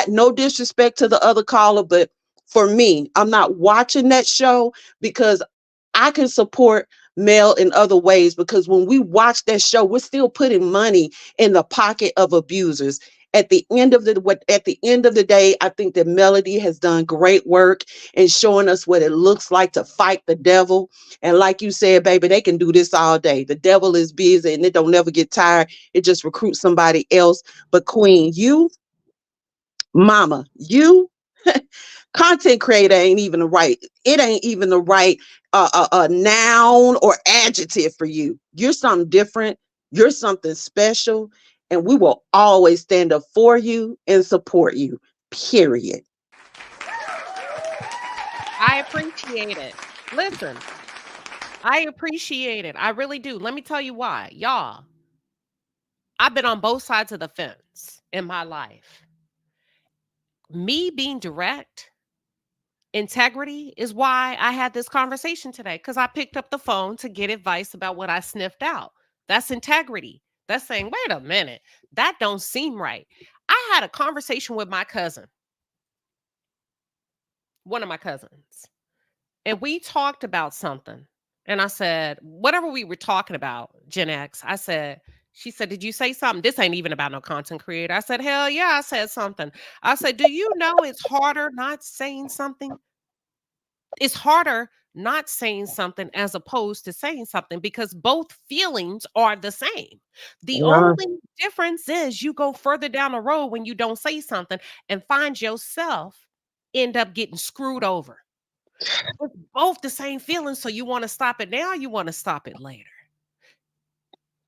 No disrespect to the other caller, but for me, I'm not watching that show because I can support Mel in other ways, because when we watch that show, we're still putting money in the pocket of abusers. At the end of the day, I think that Melody has done great work in showing us what it looks like to fight the devil. And like you said, baby, they can do this all day. The devil is busy and it don't never get tired. It just recruits somebody else. But Queen, you, mama, you content creator ain't even the right, it ain't even the right noun or adjective for you. You're something different. You're something special. And we will always stand up for you and support you. Period. I appreciate it. Listen, I appreciate it. I really do. Let me tell you why. Y'all, I've been on both sides of the fence in my life. Me being direct, integrity is why I had this conversation today, because I picked up the phone to get advice about what I sniffed out. That's integrity. That's saying, wait a minute, that don't seem right. I had a conversation with my cousin, one of my cousins, and we talked about something. And I said, whatever we were talking about, Gen X, she said, did you say something? This ain't even about no content creator. I said, hell yeah, I said something. I said, do you know it's harder not saying something? It's harder not saying something as opposed to saying something, because both feelings are the same. The Yeah. only difference is you go further down the road when you don't say something and find yourself end up getting screwed over. It's both the same feeling. So you want to stop it now, you want to stop it later.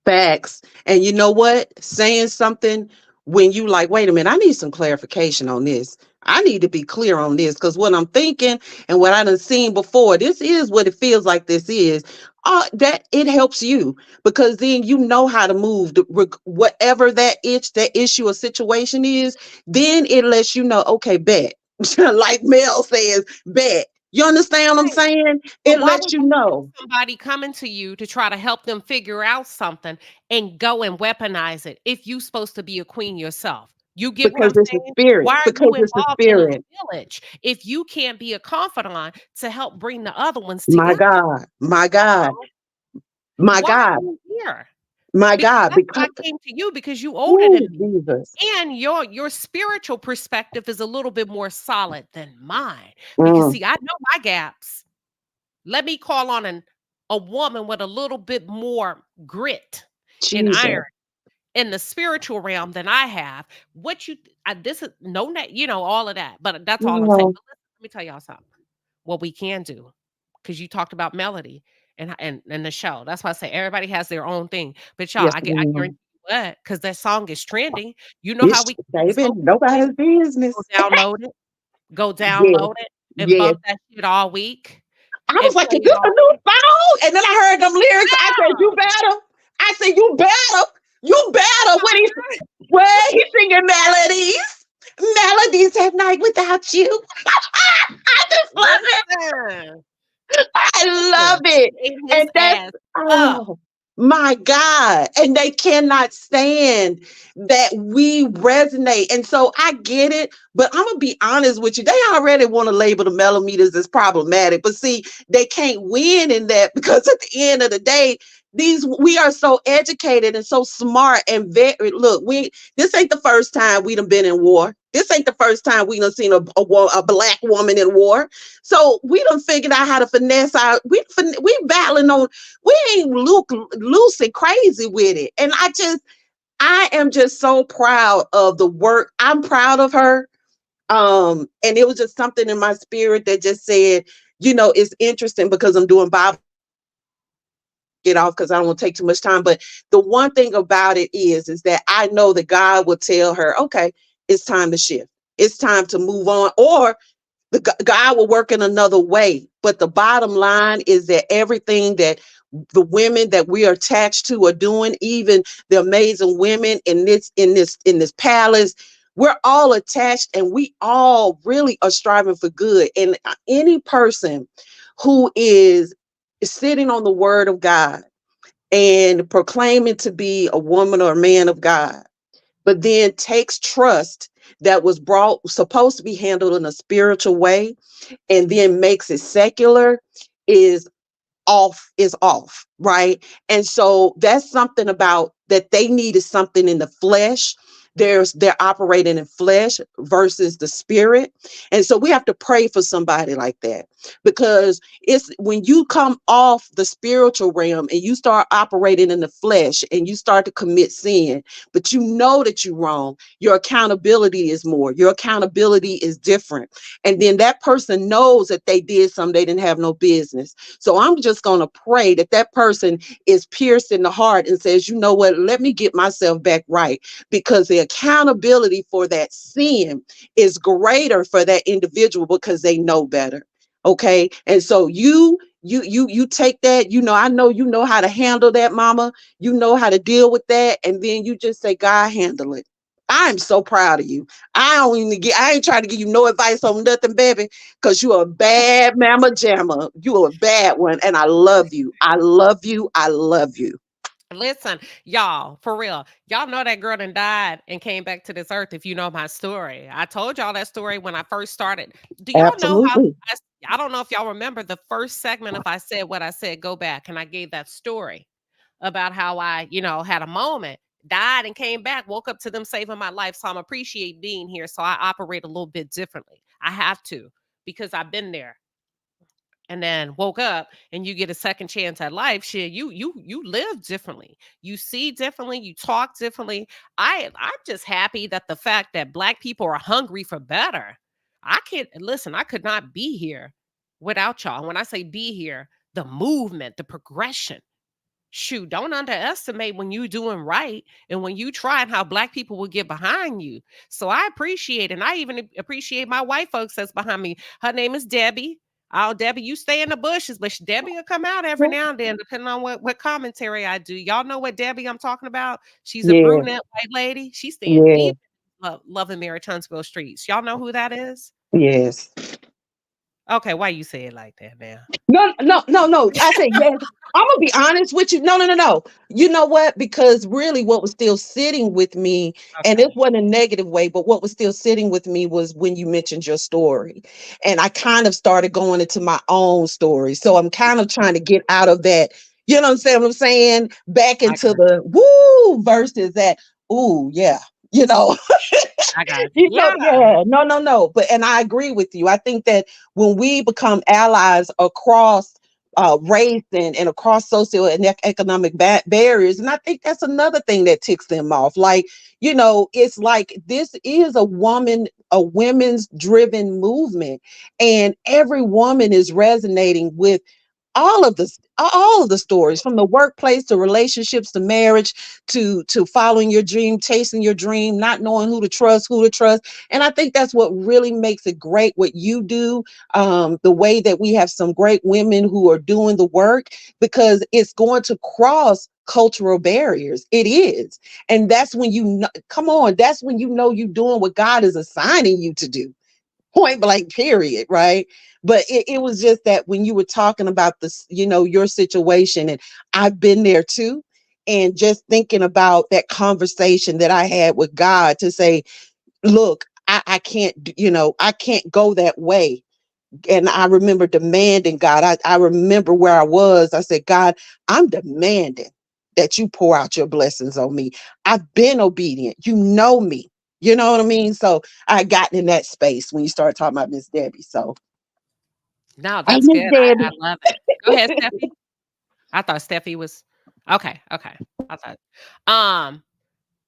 Facts. And you know what? Saying something when you like, wait a minute, I need some clarification on this. I need to be clear on this, because what I'm thinking and what I done seen before, this is what it feels like this is. That it helps you, because then you know how to move whatever that issue or situation is. Then it lets you know, okay, bet. Like Mel says, bet. You understand what I'm saying? But It why lets would you you want know. somebody coming to you to try to help them figure out something and go and weaponize it if you supposed to be a queen yourself? You get what Because I'm it's a saying? spirit. Why are Because you it's a involved in a spirit. village if you can't be a confidant to help bring the other ones My together? God, my God, my Why are God, you here? my Because God. that's Because why I came to you, because you older ooh, than me. Jesus. And your spiritual perspective is a little bit more solid than mine. Because Mm, see, I know my gaps. Let me call on a woman with a little bit more grit and Jesus. iron in the spiritual realm than I have. What you this is no net, all of that. But that's all I'm saying. No, But let me tell y'all something. What we can do, because you talked about melody and the show. That's why I say everybody has their own thing. But y'all, yes, I ma'am. guarantee you what, because that song is trending. You know how It's we can do this baby, so quickly? nobody's Go business. download it. Go Yes, download it and yes. bump that shit all week I was and like, play is it this a all new week. song? And then I heard them lyrics. I said, you better. I said, you better. You better. What he singing melodies. Melodies at night without you. I just love it. Listen. I love it. Ate his And that's, ass up. oh my God. And they cannot stand that we resonate. And so I get it, but I'm gonna be honest with you. They already want to label the millimeters as problematic. But see, they can't win in that because at the end of the day, these we are so educated and so smart and very look, we this ain't the first time we done been in war. This ain't the first time we done seen a black woman in war. So we done figured out how to finesse our we battling on we ain't loose and crazy with it. And I am just so proud of the work. I'm proud of her. And it was just something in my spirit that just said, it's interesting because I'm doing Bible get off because I don't want to take too much time. But the one thing about it is that I know that God will tell her, okay, it's time to shift. It's time to move on. Or God will work in another way. But the bottom line is that everything that the women that we are attached to are doing, even the amazing women in this palace, we're all attached and we all really are striving for good. And any person who is sitting on the word of God and proclaiming to be a woman or a man of God, but then takes trust that was supposed to be handled in a spiritual way and then makes it secular is off, right? And so that's something about that they needed something in the flesh. They're operating in flesh versus the spirit. And so we have to pray for somebody like that because it's when you come off the spiritual realm and you start operating in the flesh and you start to commit sin, but you know that you're wrong, your accountability is more, your accountability is different. And then that person knows that they did something they didn't have no business. So I'm just going to pray that that person is pierced in the heart and says, you know what, let me get myself back right, because the accountability for that sin is greater for that individual because they know better. Okay. And so you take that, I know you know how to handle that, mama. You know how to deal with that. And then you just say, God, handle it. I'm so proud of you. I ain't trying to give you no advice on nothing, baby, because you a bad mama jamma. You a bad one. And I love you. I love you. I love you. Listen, y'all, for real. Y'all know that girl done died and came back to this earth if you know my story. I told y'all that story when I first started. Do y'all know how Absolutely. I don't know if y'all remember the first segment if I said what I said, go back and I gave that story about how I, had a moment, died and came back, woke up to them saving my life. So I'm appreciate being here. So I operate a little bit differently. I have to because I've been there and then woke up and you get a second chance at life. Shit, you live differently, you see differently, you talk differently. I'm just happy that the fact that black people are hungry for better. I can't listen, I could not be here without y'all. When I say be here, the movement, the progression. Shoot, don't underestimate when you doing right and when you trying how black people will get behind you. So I appreciate it. And I even appreciate my white folks that's behind me. Her name is Debbie. Oh, Debbie, you stay in the bushes, but Debbie will come out every now and then, depending on what commentary I do. Y'all know what Debbie I'm talking about? She's a Yeah. brunette white lady. She's staying Yeah. deep in Love and Mary Tunstall streets. Y'all know who that is? Yes. Okay, why you say it like that now? No, no, no, no. I said yes. I'm gonna be honest with you. No, no, no, no. You know what? Because really, what was still sitting with me, and it Okay. wasn't a negative way, but what was still sitting with me was when you mentioned your story, and I kind of started going into my own story. So I'm kind of trying to get out of that. You know what I'm saying? Back I into got the woo versus that. Ooh, yeah. You know. I got you. Yeah. Yeah, no, no, no. But and I agree with you. I think that when we become allies across race and across socio and economic barriers, and I think that's another thing that ticks them off. Like, it's like this is a women's driven movement, and every woman is resonating with all of the stories, from the workplace to relationships to marriage to following your dream, chasing your dream, not knowing who to trust. And I think that's what really makes it great what you do, the way that we have some great women who are doing the work, because it's going to cross cultural barriers. It is. And that's when come on, that's when you know you're doing what God is assigning you to do. point blank period, right? But it was just that when you were talking about this, your situation, and I've been there too, and just thinking about that conversation that I had with God to say, look, I can't, I can't go that way. And I remember demanding, God, I remember where I was. I said, God, I'm demanding that you pour out your blessings on me. I've been obedient. You know me. You know what I mean? So I got in that space when you started talking about Miss Debbie. So, No, hey, that's Miss good. I Debbie. love it. Go ahead, Steffi. I thought Steffi was okay. Okay. I thought, um,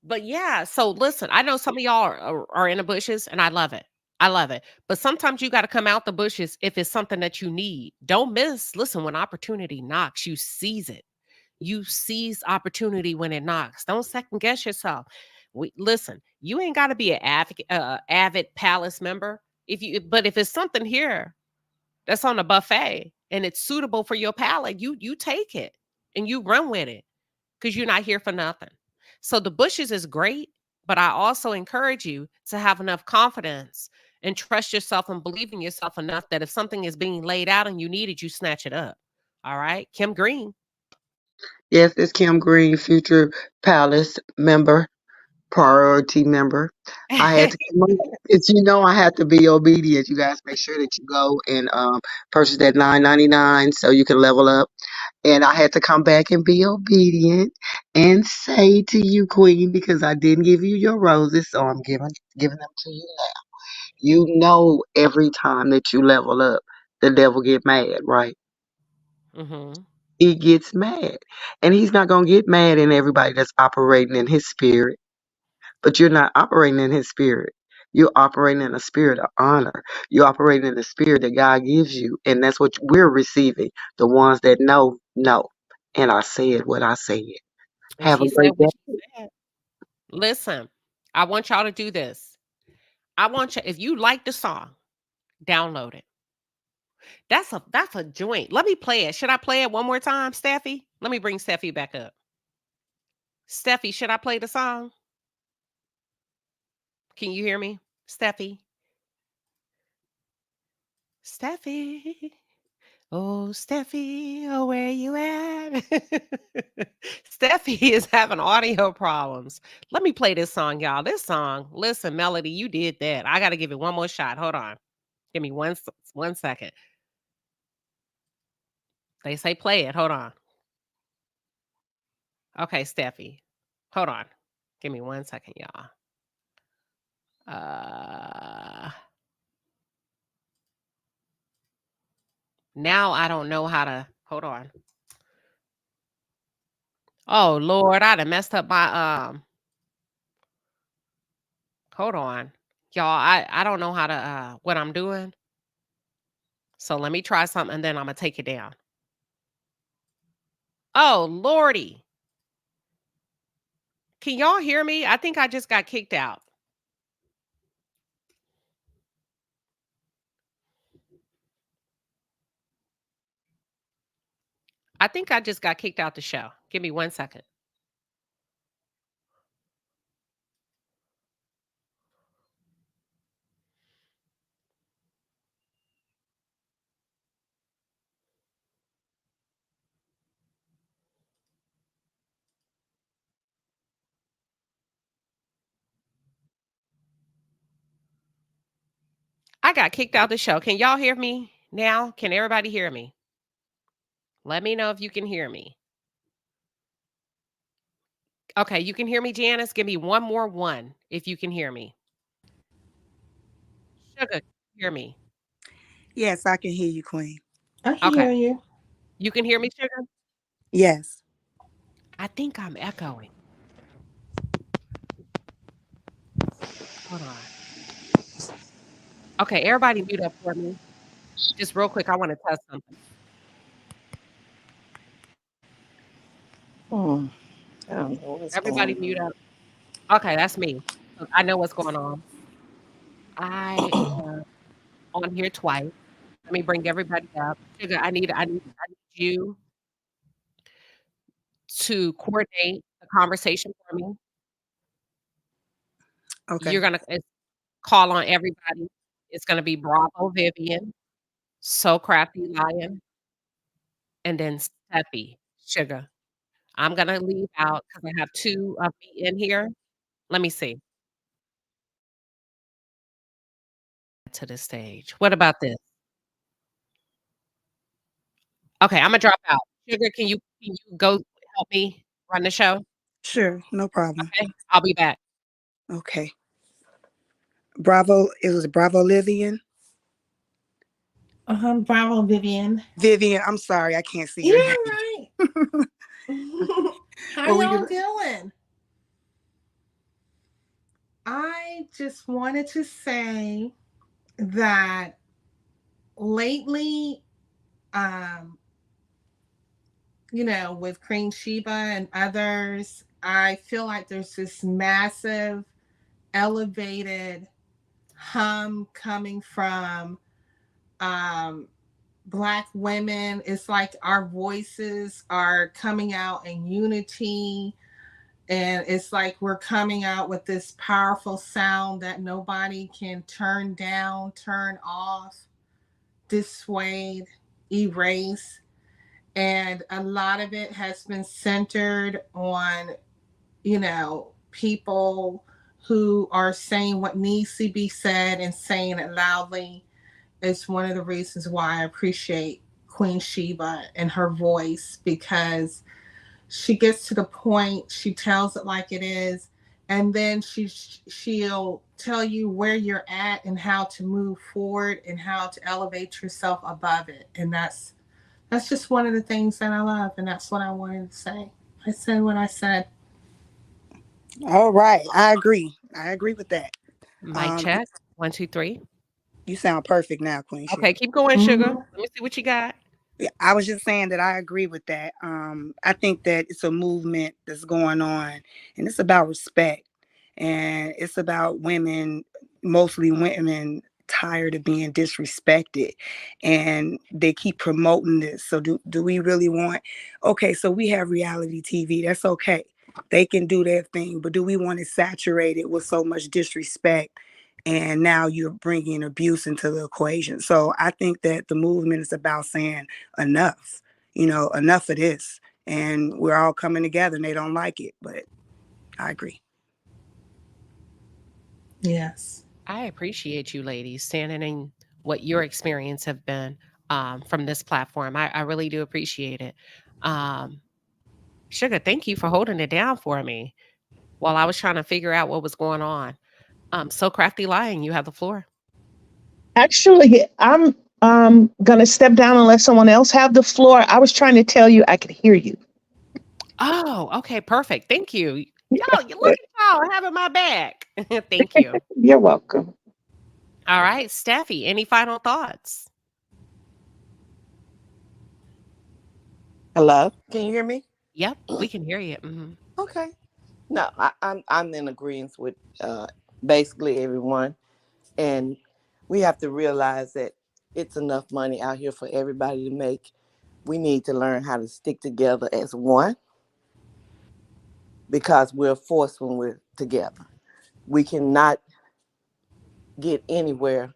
but yeah. So listen, I know some of y'all are in the bushes, and I love it. I love it. But sometimes you got to come out the bushes if it's something that you need. Don't miss. Listen, when opportunity knocks, you seize it. You seize opportunity when it knocks. Don't second guess yourself. We listen. You ain't got to be an avid palace member. But if it's something here that's on a buffet and it's suitable for your palate, you take it and you run with it because you're not here for nothing. So the bushes is great, but I also encourage you to have enough confidence and trust yourself and believe in yourself enough that if something is being laid out and you need it, you snatch it up. All right. Kim Green. Yes, it's Kim Green, future Palace member, priority member. I had to come on. It's, I had to be obedient. You guys make sure that you go and purchase that $9.99 so you can level up. And I had to come back and be obedient and say to you, Queen, because I didn't give you your roses, so I'm giving them to you now. You know, every time that you level up, the devil get mad, right? Mm-hmm. He gets mad, and he's not gonna get mad in everybody that's operating in his spirit. But you're not operating in his spirit. You're operating in a spirit of honor. You're operating in the spirit that God gives you, and that's what we're receiving. The ones that know. And I said what I said. And Have a she said great what she day. said. Listen, I want y'all to do this. I want you, if you like the song, download it. That's a joint. Let me play it. Should I play it one more time, Steffi? Let me bring Steffi back up. Steffi, should I play the song? Can you hear me? Steffi? Steffi. Oh, Steffi, oh, where you at? Steffi is having audio problems. Let me play this song, y'all. This song, listen, Melody, you did that. I got to give it one more shot. Hold on. Give me 1 second. They say play it. Hold on. Okay, Steffi. Hold on. Give me 1 second, y'all. Now I don't know how to. Hold on. Oh Lord, I done messed up my hold on. Y'all, I don't know how to what I'm doing. So let me try something and then I'm gonna take it down. Oh Lordy. Can y'all hear me? I think I just got kicked out. I think I just got kicked out the show. Give me 1 second. I got kicked out the show. Can y'all hear me now? Can everybody hear me? Let me know if you can hear me. Okay, you can hear me, Janice. Give me one more one if you can hear me. Sugar, hear me. Yes, I can hear you, Queen. I can Okay. hear you. You can hear me, Sugar? Yes. I think I'm echoing. Hold on. Okay, everybody mute up for me. Just real quick, I want to test something. I don't know what's Everybody going mute on. up. Okay, that's me. I know what's going on. I am on here twice. Let me bring everybody up. Sugar, I need you to coordinate the conversation for me. Okay. You're gonna call on everybody. It's gonna be Bravo Vivian, So Crafty Lion, and then Steffi Sugar. I'm gonna leave out because I have 2 of me in here. Let me see. To the stage. What about this? Okay, Imma drop out. Sugar, can you go help me run the show? Sure, no problem. Okay, I'll be back. Okay. Bravo, it was Bravo Livian. Bravo, Vivian. Vivian, I'm sorry, I can't see your You're name. right. How What were y'all you? doing? I just wanted to say that lately, um, with Queen Sheba and others, I feel like there's this massive, elevated hum coming from Black women. It's like our voices are coming out in unity. And it's like we're coming out with this powerful sound that nobody can turn down, turn off, dissuade, erase. And a lot of it has been centered on, people who are saying what needs to be said and saying it loudly. It's one of the reasons why I appreciate Queen Sheba and her voice, because she gets to the point, she tells it like it is, and then she'll tell you where you're at and how to move forward and how to elevate yourself above it. And that's just one of the things that I love, and that's what I wanted to say. I said what I said. All right, I agree. I agree with that. Mic check. 1, 2, 3. You sound perfect now, Queen Sheba. Okay, keep going, Sugar. Let me see what you got. Yeah, I was just saying that I agree with that. I think that it's a movement that's going on, and it's about respect, and it's about women, mostly women, tired of being disrespected, and they keep promoting this. So do we really want? Okay, so we have reality TV. That's okay. They can do their thing, but do we want to saturate it with so much disrespect? And now you're bringing abuse into the equation. So I think that the movement is about saying enough, enough of this. And we're all coming together and they don't like it, but I agree. Yes. I appreciate you ladies standing in what your experience have been from this platform. I really do appreciate it. Um, Sugar, thank you for holding it down for me while I was trying to figure out what was going on. So Crafty Lion, you have the floor. Actually, I'm gonna step down and let someone else have the floor. I was trying to tell you I could hear you. Oh, okay, perfect. Thank you. Y'all, look at y'all having my back. Thank you. You're welcome. All right, Steffi, any final thoughts? Hello, can you hear me? Yep, we can hear you. Okay. No, I'm in agreement with basically everyone, and we have to realize that it's enough money out here for everybody to make. We need to learn how to stick together as one, because we're a force when we're together. We cannot get anywhere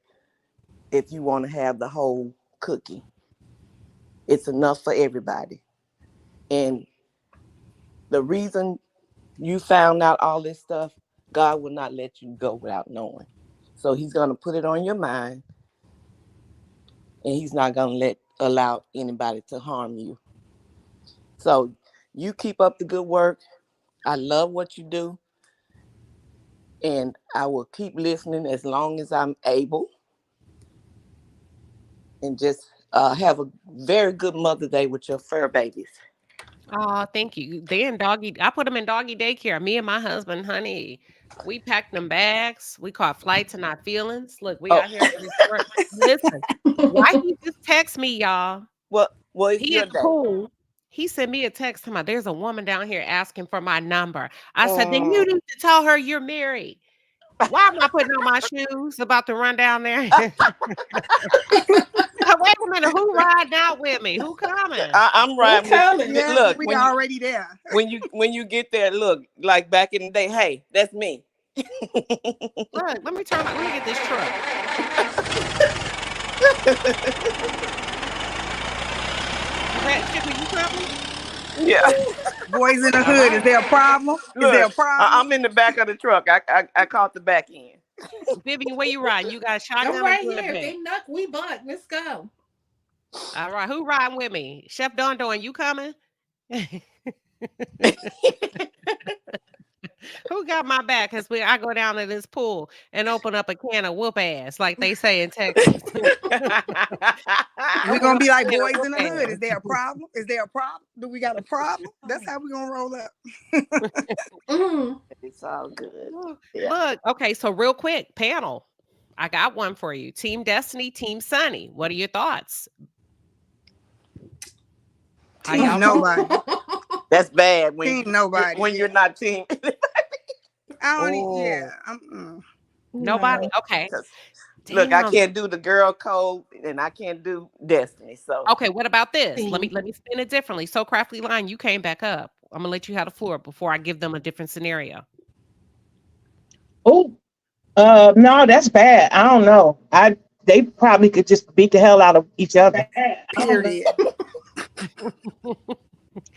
if you want to have the whole cookie. It's enough for everybody. And the reason you found out all this stuff, God will not let you go without knowing. So he's going to put it on your mind, and he's not going to allow anybody to harm you. So you keep up the good work. I love what you do, and I will keep listening as long as I'm able. And just have a very good Mother's Day with your fur babies. Oh, thank you. They in doggy. I put them in doggy daycare. Me and my husband, honey, we packed them bags. We caught flights and not feelings. Look, we out here at the resort. Listen, why he just text me, y'all? Well, it's He your at the day. pool. He sent me a text. About there's a woman down here asking for my number. I said, then you need to tell her you're married. Why am I putting on my shoes? About to run down there. Wait a minute, who riding out with me? Who coming? I'm riding with you. Yes, Look, we already there. when you get there, look, like back in the day, hey, that's me. Look, let me get this truck. Sugar, you coming? Yeah. Boys in the All hood, right. is there a problem? Is there a Look, problem? I'm in the back of the truck. I caught the back end. Vivian, where you riding? You got a shotgun I'm or right you in the here. If back? they knock, we buck. Let's go. All right, who riding with me? Chef Don Don, you coming? Who got my back? Cause I go down to this pool and open up a can of whoop ass, like they say in Texas. We're Open gonna up be a like can of boys whoop in the hood. Is there a ass. problem? Is there a problem? Do we got a problem? That's how we're gonna roll up. It's all good. Look, Yeah. look, okay, so real quick, panel. I got one for you. Team Destiny, Team Sunny. What are your thoughts? How Team y'all nobody. That's bad Team nobody. when you're not team. I don't. Oh, nobody? No. Okay. Look, I Damn. can't do the girl code and I can't do Destiny. So Okay, what about this? Let Team. me spin it differently. So Crafty Line, you came back up. I'm gonna let you have the floor before I give them a different scenario. Oh, no, that's bad. I don't know. They probably could just beat the hell out of each other. Period.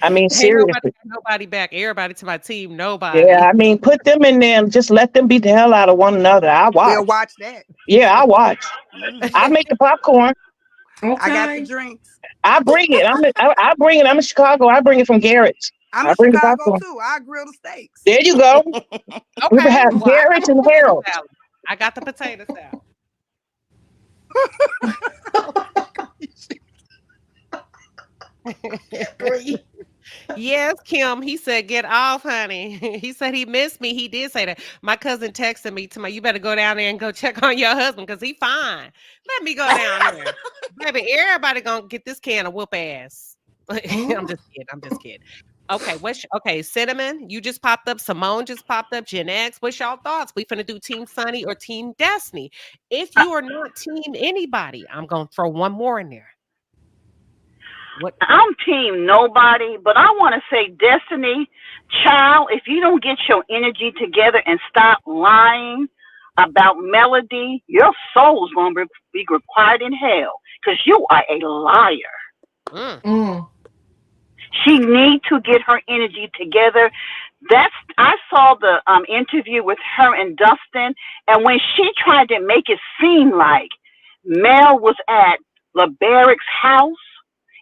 I mean, Ain't nobody seriously. got nobody back. Everybody to my team, Yeah, nobody. I mean, put them in there and just let them beat the hell out of one another. I We'll watch. watch that. Yeah, I watch. I make the popcorn. I got the Okay. drinks. I bring it. I bring it. I'm in Chicago. I bring it from Garrett's. I'm I in bring the Chicago popcorn. too. I grill the steaks. There you go. We Okay. have Well, I got Garrett's the and potato Harold. salad. I got the potato salad. Yes, Kim. He said, "Get off, honey." He said he missed me. He did say that. My cousin texted me to you better go down there and go check on your husband because he fine. Let me go down there, baby. Everybody gonna get this can of whoop ass. I'm just kidding. I'm just kidding. Okay, okay? Cinnamon, you just popped up. Simone just popped up. Gen X, what's y'all thoughts? We finna do Team Sunny or Team Destiny. If you are not Team anybody, I'm gonna throw one more in there. What? I'm team nobody, but I want to say, Destiny, child, if you don't get your energy together and stop lying about Melody, your soul's going to be required in hell because you are a liar. She needs to get her energy together. I saw the interview with her and Dustin, and when she tried to make it seem like Mel was at LeBarrick's house,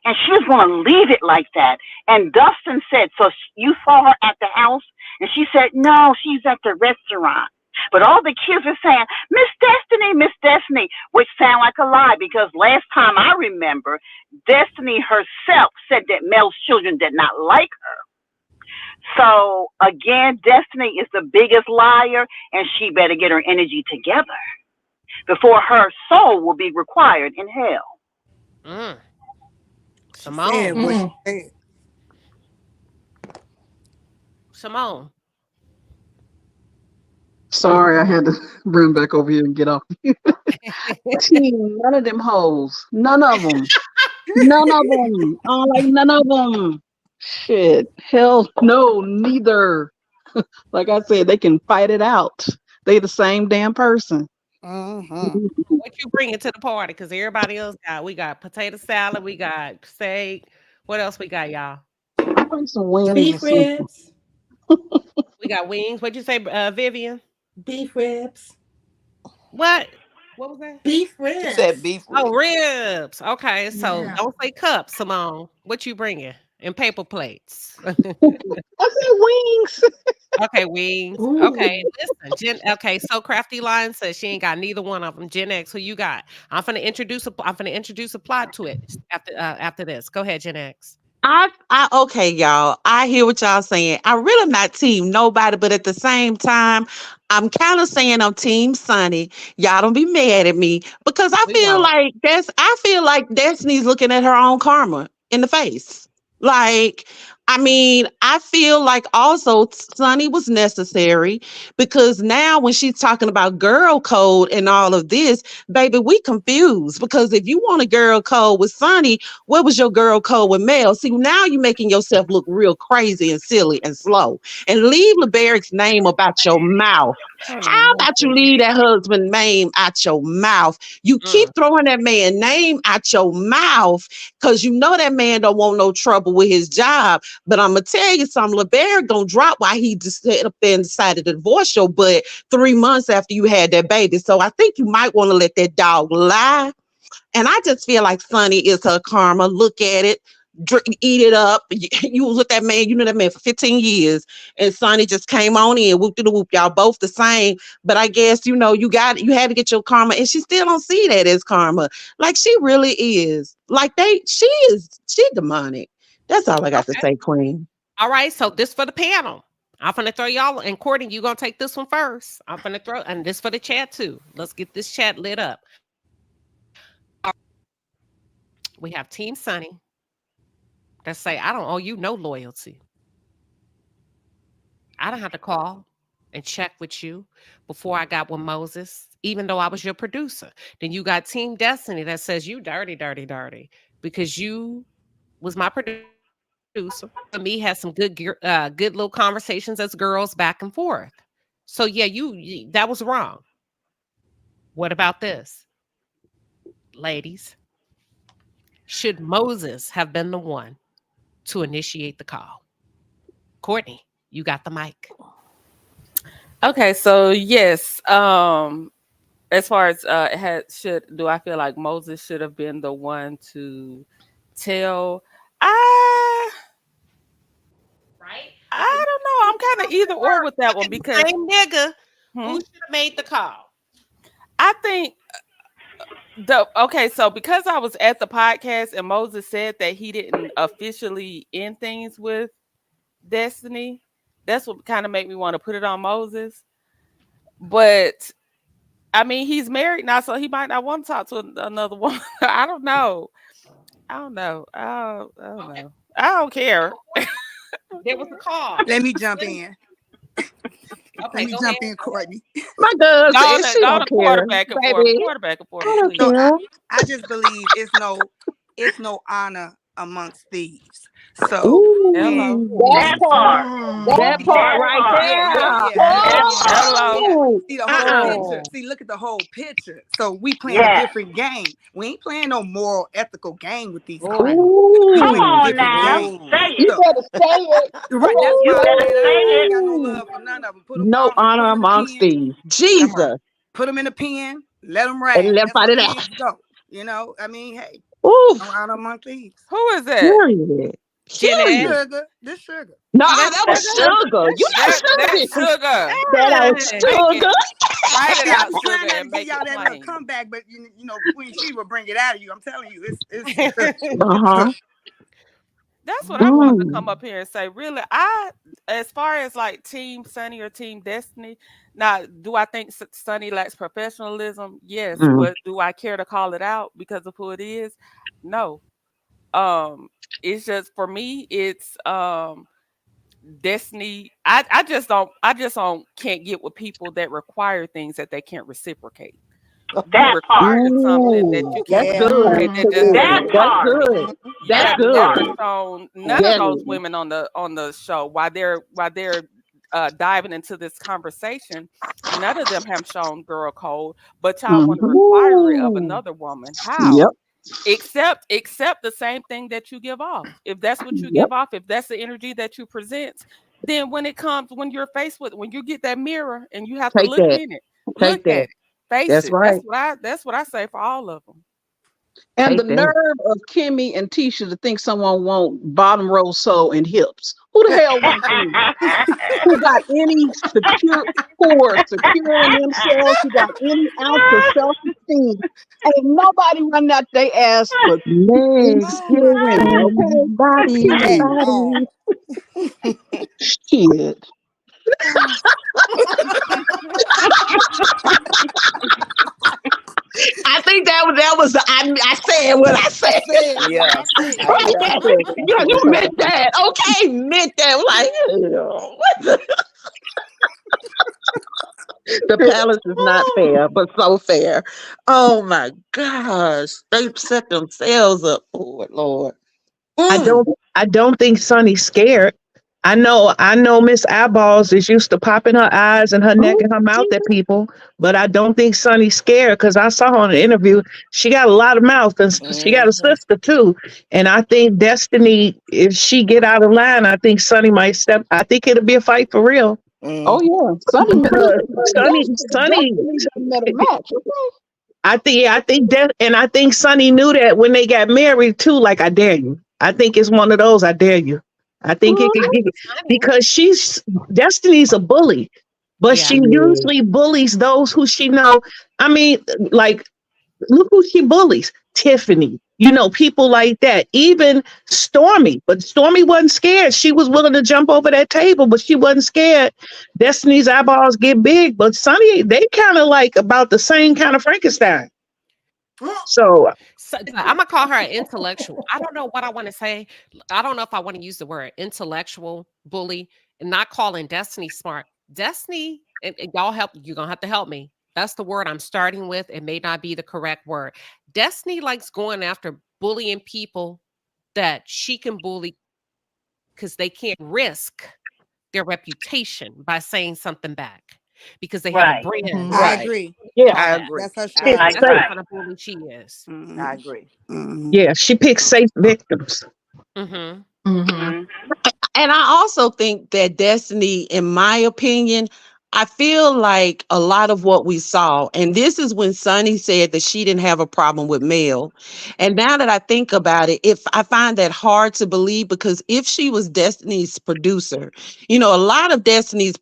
and she was going to leave it like that. And Dustin said, "So you saw her at the house?" And she said, "No, she's at the restaurant." But all the kids were saying, Miss Destiny, which sound like a lie because last time I remember, Destiny herself said that Mel's children did not like her. So again, Destiny is the biggest liar, and she better get her energy together before her soul will be required in hell. Simone. What she said. Simone. Sorry, I had to run back over here and get off. Team, none of them hoes. None of them. None of them. I don't like none of them. Shit. Hell no, neither. Like I said, they can fight it out. They the same damn person. What you bringing to the party? Because everybody else we got potato salad, we got steak. What else we got, y'all? I bring some wings. Beef ribs. We got wings. What'd you say, Vivian? Beef ribs. What? What was that? Beef ribs. She said beef ribs. Oh, ribs. Okay, so Yeah. don't say cups, Simone. What you bringing? And paper plates. I said wings. Okay, wings. Ooh. Okay, listen, okay, so Crafty Lion says she ain't got neither one of them. Gen X, who you got? I'm gonna introduce a plot to it after this. Go ahead, Gen X. Okay, y'all. I hear what y'all saying. I'm really not team nobody, but at the same time, I'm kind of saying I'm team Sunny. Y'all don't be mad at me because I feel like Destiny's looking at her own karma in the face. Like, I mean, I feel like also Sonny was necessary because now when she's talking about girl code and all of this, baby, we confused because if you want a girl code with Sonny, what was your girl code with Mel? See, now you're making yourself look real crazy and silly and slow. And leave LeBeric's name about your mouth. Hold on, How one about you leave second. that husband name out your mouth? You keep throwing that man name out your mouth because you know that man don't want no trouble with his job. But I'm gonna tell you something, LeBeric don't drop why he just sat up there and decided to divorce your butt 3 months after you had that baby. So I think you might want to let that dog lie. And I just feel like Sonny is her karma. Look at it, drink, eat it up. You was with that man, you knew that man for 15 years, and Sonny just came on in, whoop de whoop. Y'all both the same, but I guess you know you had to get your karma, and she still don't see that as karma. Like she really is. Like she demonic. That's all I got to Okay. say, Queen. All right. So this for the panel. I'm gonna throw y'all, and Courtney, you gonna take this one first. I'm gonna throw, and this for the chat too. Let's get this chat lit up. We have Team Sunny that say, I don't owe you no loyalty. I don't have to call and check with you before I got with Moses, even though I was your producer. Then you got Team Destiny that says you dirty, dirty, dirty, because you was my producer. And me had some good little conversations as girls back and forth. So yeah, that was wrong. What about this, ladies? Should Moses have been the one to initiate the call? Courtney, you got the mic. Okay, so yes, as far as do I feel like Moses should have been the one to tell? I don't know. I'm kind of either or with that one because same nigga who should have made the call. I think so because I was at the podcast and Moses said that he didn't officially end things with Destiny. That's what kind of made me want to put it on Moses. But I mean, he's married now, so he might not want to talk to another woman. I don't know. I don't know. I don't care. There was a call. Let me jump in. Okay, Let me jump in, Courtney. My girl said she don't care. Quarterback and forth. Quarterback and forth. So I just believe it's no honor amongst thieves. So That part. That part right there. Hello. See the whole picture. See, look at the whole picture. So we playing a different game. We ain't playing no moral, ethical game with these clowns. Come on now. Say it. You better say it. Right, that's You why better say I it. ain't got no love for none of them. Put them No all, honor amongst thieves. Jesus. Put them in a pen, let them rap. And left out of that. Go. You know, I mean, hey, Oof. no honor among thieves. Who is that? Period. This sugar. No, that was sugar. You know That's sugar. That was sugar. Write it out, I'm sugar, trying and to make get y'all it that plain. little comeback, but you know, Queen Sheba bring it out of you. I'm telling you, it's That's what I wanted to come up here and say. Really, as far as like Team Sunny or Team Destiny, now, do I think Sunny lacks professionalism? Yes. But do I care to call it out because of who it is? No. It's just for me, it's Destiny. I just don't can't get with people that require things that they can't reciprocate. That part. Something that you can't That's good. That part. That's good. None of those women on the show while they're diving into this conversation, none of them have shown girl code, but y'all want to require it of another woman. How? Yep. Except the same thing that you give off. If that's what you give off, if that's the energy that you present, then when you're faced with, when you get that mirror and you have to look in it, look at it, face that's it. Right. That's what I say for all of them. And the nerve of Kimmy and Tisha to think someone want bottom row soul and hips. Who the hell wants you? Who got any secure in themselves? Who got any ounce of self-esteem? Ain't nobody running out they ass for legs, skill women, okay? Body. Shit. I think that was the I said what I said. Yeah. Yeah, you meant that. Okay, meant that. Like, what the palace is not fair, but so fair. Oh my gosh. They set themselves up for it, Lord. I don't think Sonny's scared. I know Miss Eyeballs is used to popping her eyes and her neck and her mouth at people, but I don't think Sonny's scared because I saw her on the interview. She got a lot of mouth and she got a sister too. And I think Destiny, if she get out of line, I think Sonny might step. I think it'll be a fight for real. Oh yeah, Sonny Sonny, met a match. I think that, and I think Sonny knew that when they got married too. Like, I dare you. I think it's one of those. I dare you. I think it could get because Destiny's a bully, but she usually bullies those who she know. I mean, like, look who she bullies: Tiffany. You know, people like that. Even Stormy, but Stormy wasn't scared. She was willing to jump over that table, but she wasn't scared. Destiny's eyeballs get big, but Sonny, they kind of like about the same kind of Frankenstein. So I'm gonna call her an intellectual. I don't know what I want to say. I don't know if I want to use the word intellectual bully and not calling Destiny smart. Destiny, and y'all help. You're gonna have to help me. That's the word I'm starting with. It may not be the correct word. Destiny likes going after bullying people that she can bully because they can't risk their reputation by saying something back because they have a brand. I agree. Yeah, I agree. That's her That's style. the kind of bully she is. I agree. yeah, she picks safe victims. And I also think that Destiny, in my opinion, I feel like a lot of what we saw, and this is when Sonny said that she didn't have a problem with Mel. And now that I think about it, if I find that hard to believe, because if she was Destiny's producer, you know, a lot of Destiny's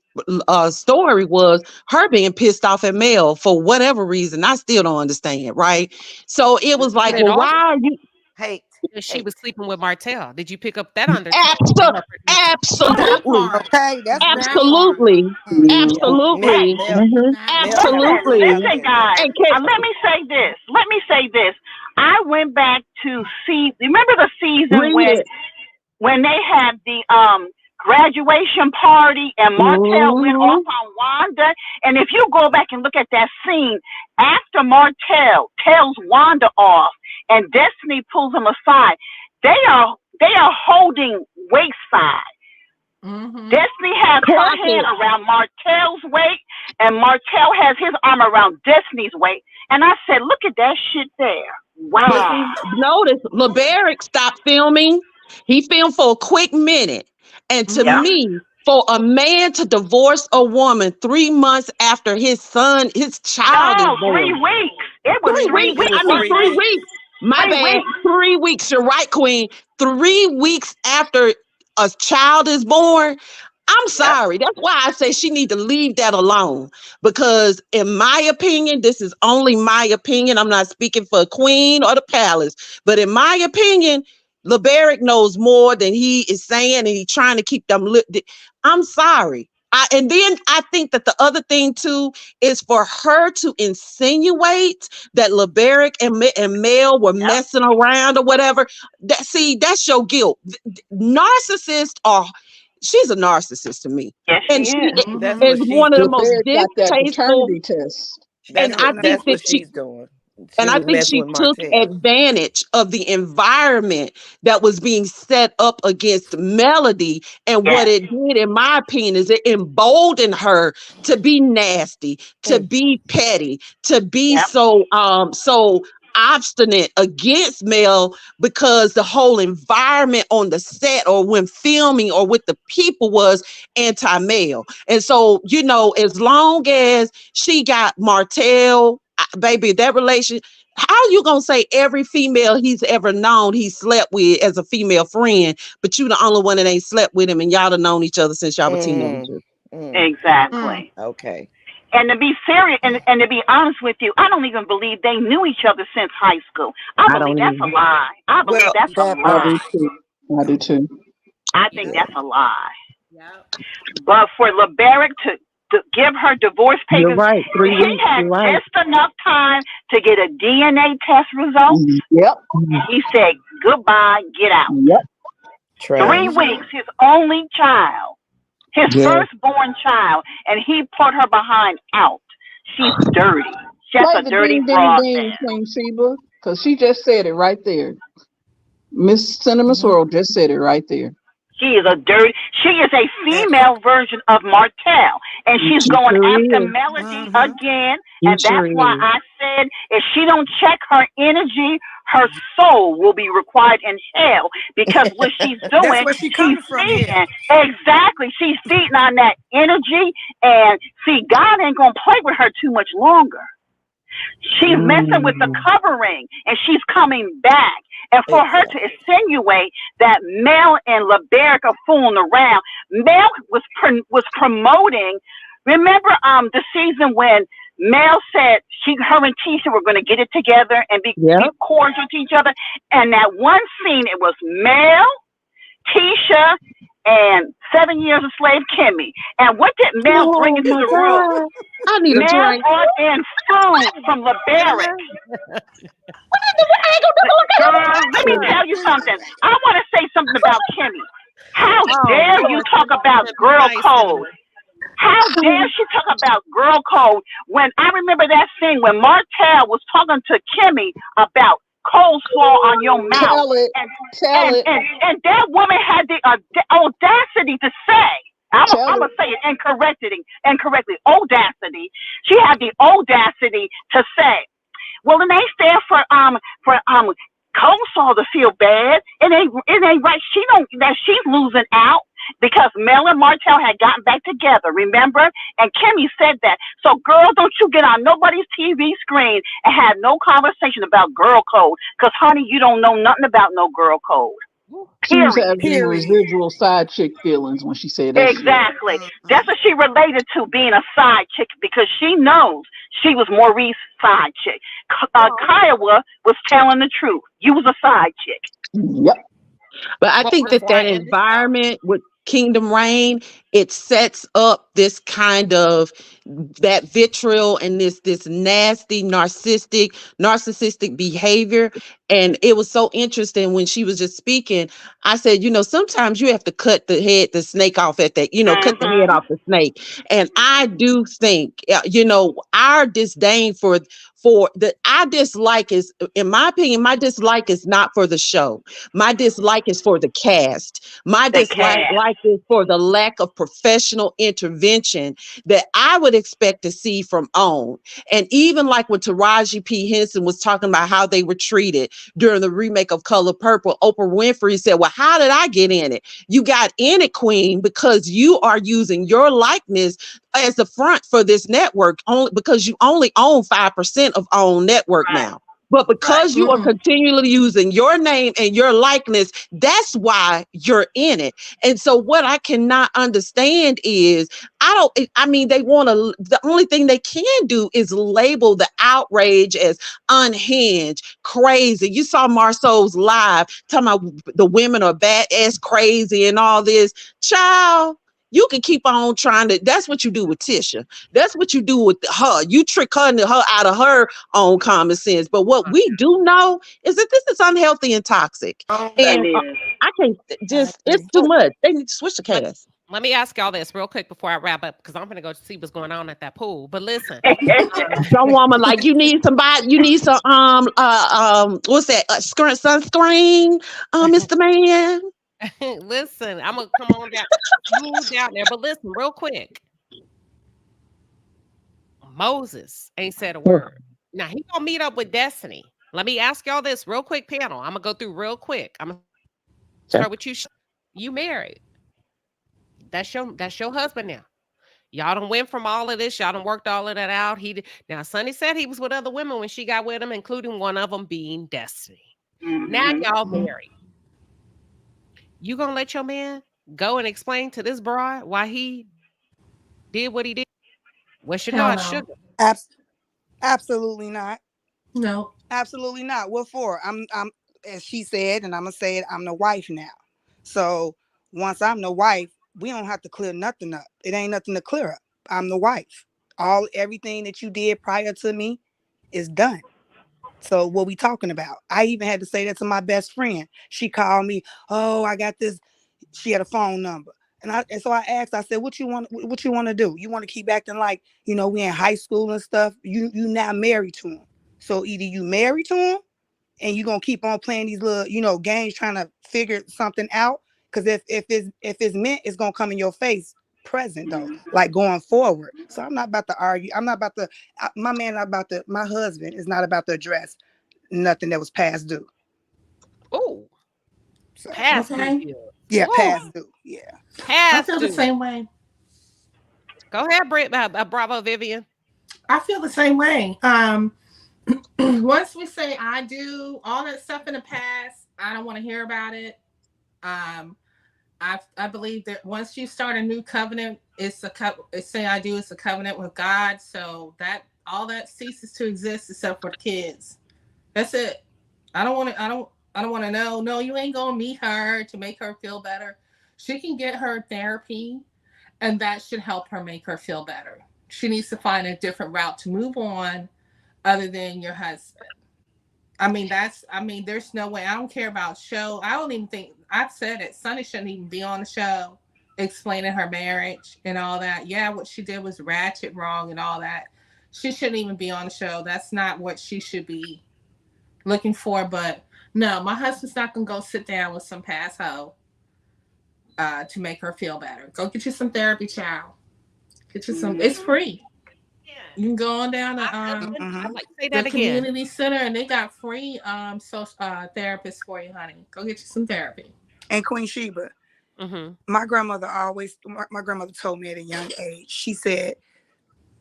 story was her being pissed off at Mel for whatever reason. I still don't understand, right? So it was like, But it well, why also are you? Hate. she was sleeping with Martell. Did you pick up that undertone? Absolutely. Okay, that's Absolutely. Absolutely. Absolutely. Listen, guys. Let me say this. I went back to see. Remember the season when they had the graduation party and Martell went off on Wanda? And if you go back and look at that scene, after Martell tells Wanda off and Destiny pulls him aside, they are holding wayside. Destiny has her hand around Martell's waist, and Martell has his arm around Destiny's waist. And I said, look at that shit there. Wow. Notice LeBaric stopped filming. He filmed for a quick minute. And to me, for a man to divorce a woman 3 months after his child is born. 3 weeks. It was 3 weeks. I mean, 3 weeks. My bad. 3 weeks. You're right, Queen. 3 weeks after a child is born. I'm sorry. That's why I say she need to leave that alone. Because in my opinion, this is only my opinion. I'm not speaking for Queen or the Palace. But in my opinion, LeBaric knows more than he is saying, and he's trying to keep them. I'm sorry. And then I think that the other thing too is for her to insinuate that LeBaric and Mel were messing around or whatever. That's your guilt. Narcissists are. She's a narcissist to me. Yes, and she is. is. That's And what one of the most got that distasteful. paternity test. And I think that she's doing. And I think she took advantage of the environment that was being set up against Melody. And what it did, in my opinion, is it emboldened her to be nasty, to be petty, to be so obstinate against Mel, because the whole environment on the set or when filming or with the people was anti-male. And so, you know, as long as she got Martell, baby, that relation, how you gonna say every female he's ever known he slept with as a female friend, but you the only one that ain't slept with him and y'all have known each other since y'all were teenagers? Exactly. Okay. And to be serious, and to be honest with you, I don't even believe they knew each other since high school. I believe that's a lie. I believe that's a lie. I do too. I think that's a lie. But for LeBaric give her divorce You're papers. right. 3 He weeks. had You're right. just enough time to get a DNA test result. Yep. He said, goodbye, get out. Yep. 3 Trash. weeks, his only child, his Yeah. firstborn child, and he put her behind out. She's dirty. She's Play a the dirty ding, ding, broad ding, there. Queen Sheba, because she just said it right there. Miss Cinnamon Swirl just said it right there. She is a female version of Martell. And she's She going sure after is. Melody again. She And sure that's why is. I said if she don't check her energy, her soul will be required in hell. Because what she's That's doing, where she she's coming from here. feeding. Exactly. She's feeding on that energy. And see, God ain't gonna play with her too much longer. She's messing with the covering and she's coming back. And for her to insinuate that Mel and LeBeric are fooling around, Mel was promoting. Remember the season when Mel said her and Tisha were going to get it together and be cordial to each other? And that one scene, it was Mel, Tisha, and 7 Years a Slave Kimmy. And what did Mel bring into the room? God. I need a Mel drink. brought in food from LeBeric. Girl, let me tell you something. I want to say something about Kimmy. How dare you talk about girl code? How dare she talk about girl code when I remember that scene when Martell was talking to Kimmy about coleslaw on your mouth. Tell it. And that woman had the audacity to say, I'm going to say it incorrectly, audacity. She had the audacity to say, well, it ain't fair for coleslaw to feel bad. It ain't right. She's losing out because Mel and Martell had gotten back together, remember? And Kimmy said that. So, girl, don't you get on nobody's TV screen and have no conversation about girl code. Because, honey, you don't know nothing about no girl code. She was having residual side chick feelings when she said that. Exactly. That's what she related to, being a side chick, because she knows she was Maurice's side chick. Kiowa was telling the truth. You was a side chick. Yep. But I think that environment with Kingdom Reign, it sets up this kind of that vitriol and this nasty narcissistic behavior. And it was so interesting when she was just speaking. I said, sometimes you have to cut the snake off at that, cut the head off the snake. And I do think, our disdain I dislike is, in my opinion, my dislike is not for the show. My dislike is for the cast. My dislike is for the lack of professional intervention that I would expect to see from OWN. And even like when Taraji P. Henson was talking about how they were treated during the remake of Color Purple, Oprah Winfrey said, well, how did I get in it? You got in it, Queen, because you are using your likeness as the front for this network, only because you only own 5% of OWN network now. But because you are continually using your name and your likeness, that's why you're in it. And so what I cannot understand is, the only thing they can do is label the outrage as unhinged, crazy. You saw Marceau's live talking about the women are badass crazy and all this. Child, you can keep on trying to. That's what you do with Tisha. That's what you do with her. You trick her out of her own common sense. But what we do know is that this is unhealthy and toxic. And I can't it's too much. They need to switch the cast. Let me ask y'all this real quick before I wrap up, because I'm going to go see what's going on at that pool. But listen, some woman like you need some what's that? Sunscreen, Mr. Man. Listen, I'm gonna come on down there. But listen, real quick. Moses ain't said a word. Now he gonna meet up with Destiny. Let me ask y'all this real quick, panel. I'm gonna go through real quick. I'm gonna start with you. You married. That's your husband now. Y'all done went from all of this. Y'all done worked all of that out. Now Sonny said he was with other women when she got with him, including one of them being Destiny. Now y'all married. You gonna let your man go and explain to this broad why he did what he did? What's your thoughts, Sugar? Absolutely not. No. Absolutely not. What for? I'm as she said, and I'm gonna say it, I'm the wife now. So once I'm the wife, we don't have to clear nothing up. It ain't nothing to clear up. I'm the wife. Everything that you did prior to me is done. So what we talking about? I even had to say that to my best friend. She called me, oh, I got this. She had a phone number. And so I asked, I said, what you want to do? You want to keep acting like, we in high school and stuff. You now married to him. So either you married to him and you're gonna keep on playing these little, games trying to figure something out. Because if it's meant, it's gonna come in your face present though, like going forward. So I'm not about to argue. I'm not about to my husband is not about to address nothing that was past due. Oh, so, past due. Yeah, Woo. past due. Yeah. Past I feel due. the same way. Go ahead, Bravo Vivian. I feel the same way. Once we say I do, all that stuff in the past, I don't want to hear about it. I believe that once you start a new covenant, it's say I do, it's a covenant with God. So that all that ceases to exist except for the kids. That's it. I don't want to know. No, you ain't gonna meet her to make her feel better. She can get her therapy, and that should help her make her feel better. She needs to find a different route to move on, other than your husband. There's no way. I don't care about show. I don't even think I've said it. Sonny shouldn't even be on the show explaining her marriage and all that. Yeah, what she did was ratchet wrong and all that. She shouldn't even be on the show. That's not what she should be looking for. But no, my husband's not gonna go sit down with some past hoe to make her feel better. Go get you some therapy, child. Get you some. It's free. You can go on down to I'd like to say the that again. community center, and they got free therapists for you, honey. Go get you some therapy. And Queen Sheba, my grandmother told me at a young age. She said,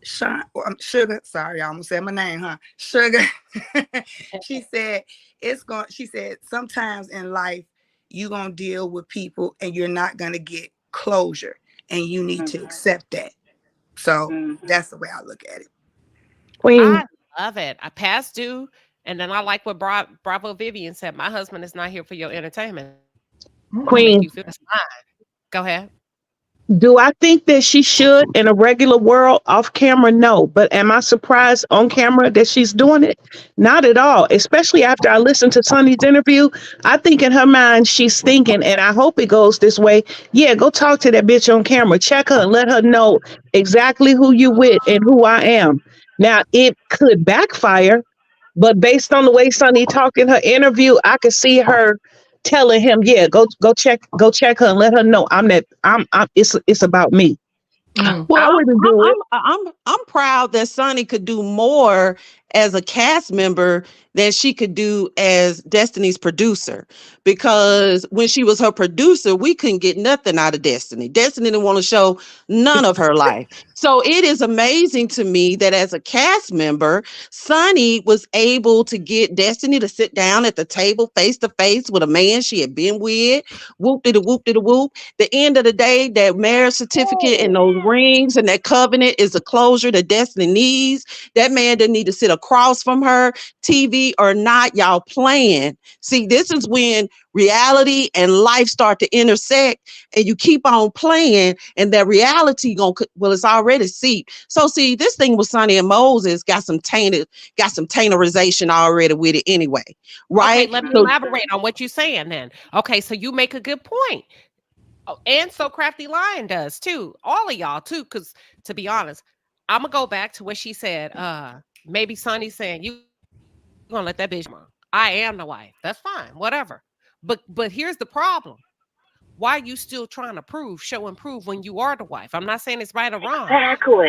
Sugar. Sorry, I almost said my name, huh? Sugar. She said sometimes in life you're gonna deal with people and you're not gonna get closure, and you need to accept that. So that's the way I look at it. Queen. I love it. I past due, and then I like what Bravo Vivian said. My husband is not here for your entertainment. Queen. Make you feel fine. Go ahead. Do I think that she should in a regular world? Off camera, no. But am I surprised on camera that she's doing it? Not at all. Especially after I listened to Sonny's interview. I think in her mind she's thinking, and I hope it goes this way. Yeah, go talk to that bitch on camera. Check her and let her know exactly who you with and who I am. Now, it could backfire, but based on the way Sonny talked in her interview, I could see her telling him, yeah, go check her and let her know it's about me. Well, I wouldn't do it. I'm proud that Sonny could do more as a cast member than she could do as Destiny's producer, because when she was her producer, we couldn't get nothing out of Destiny. Destiny didn't want to show none of her life. So it is amazing to me that as a cast member, Sonny was able to get Destiny to sit down at the table face to face with a man she had been with. Whoop did a whoop did a whoop. The end of the day, that marriage certificate and those rings and that covenant is a closure that Destiny needs. That man didn't need to sit across from her, TV or not, y'all playing. See, this is when reality and life start to intersect, and you keep on playing, and that reality it's already seeped. So see, this thing with Sonny and Moses got some tailorization already with it anyway, right? Okay, let me elaborate on what you're saying then. Okay, so you make a good point. Oh, and So Crafty Lion does too. All of y'all too, because to be honest, I'm gonna go back to what she said. Maybe Sonny's saying you gonna let that bitch. I am the wife. That's fine, whatever. But here's the problem. Why are you still trying to show and prove when you are the wife? I'm not saying it's right or wrong.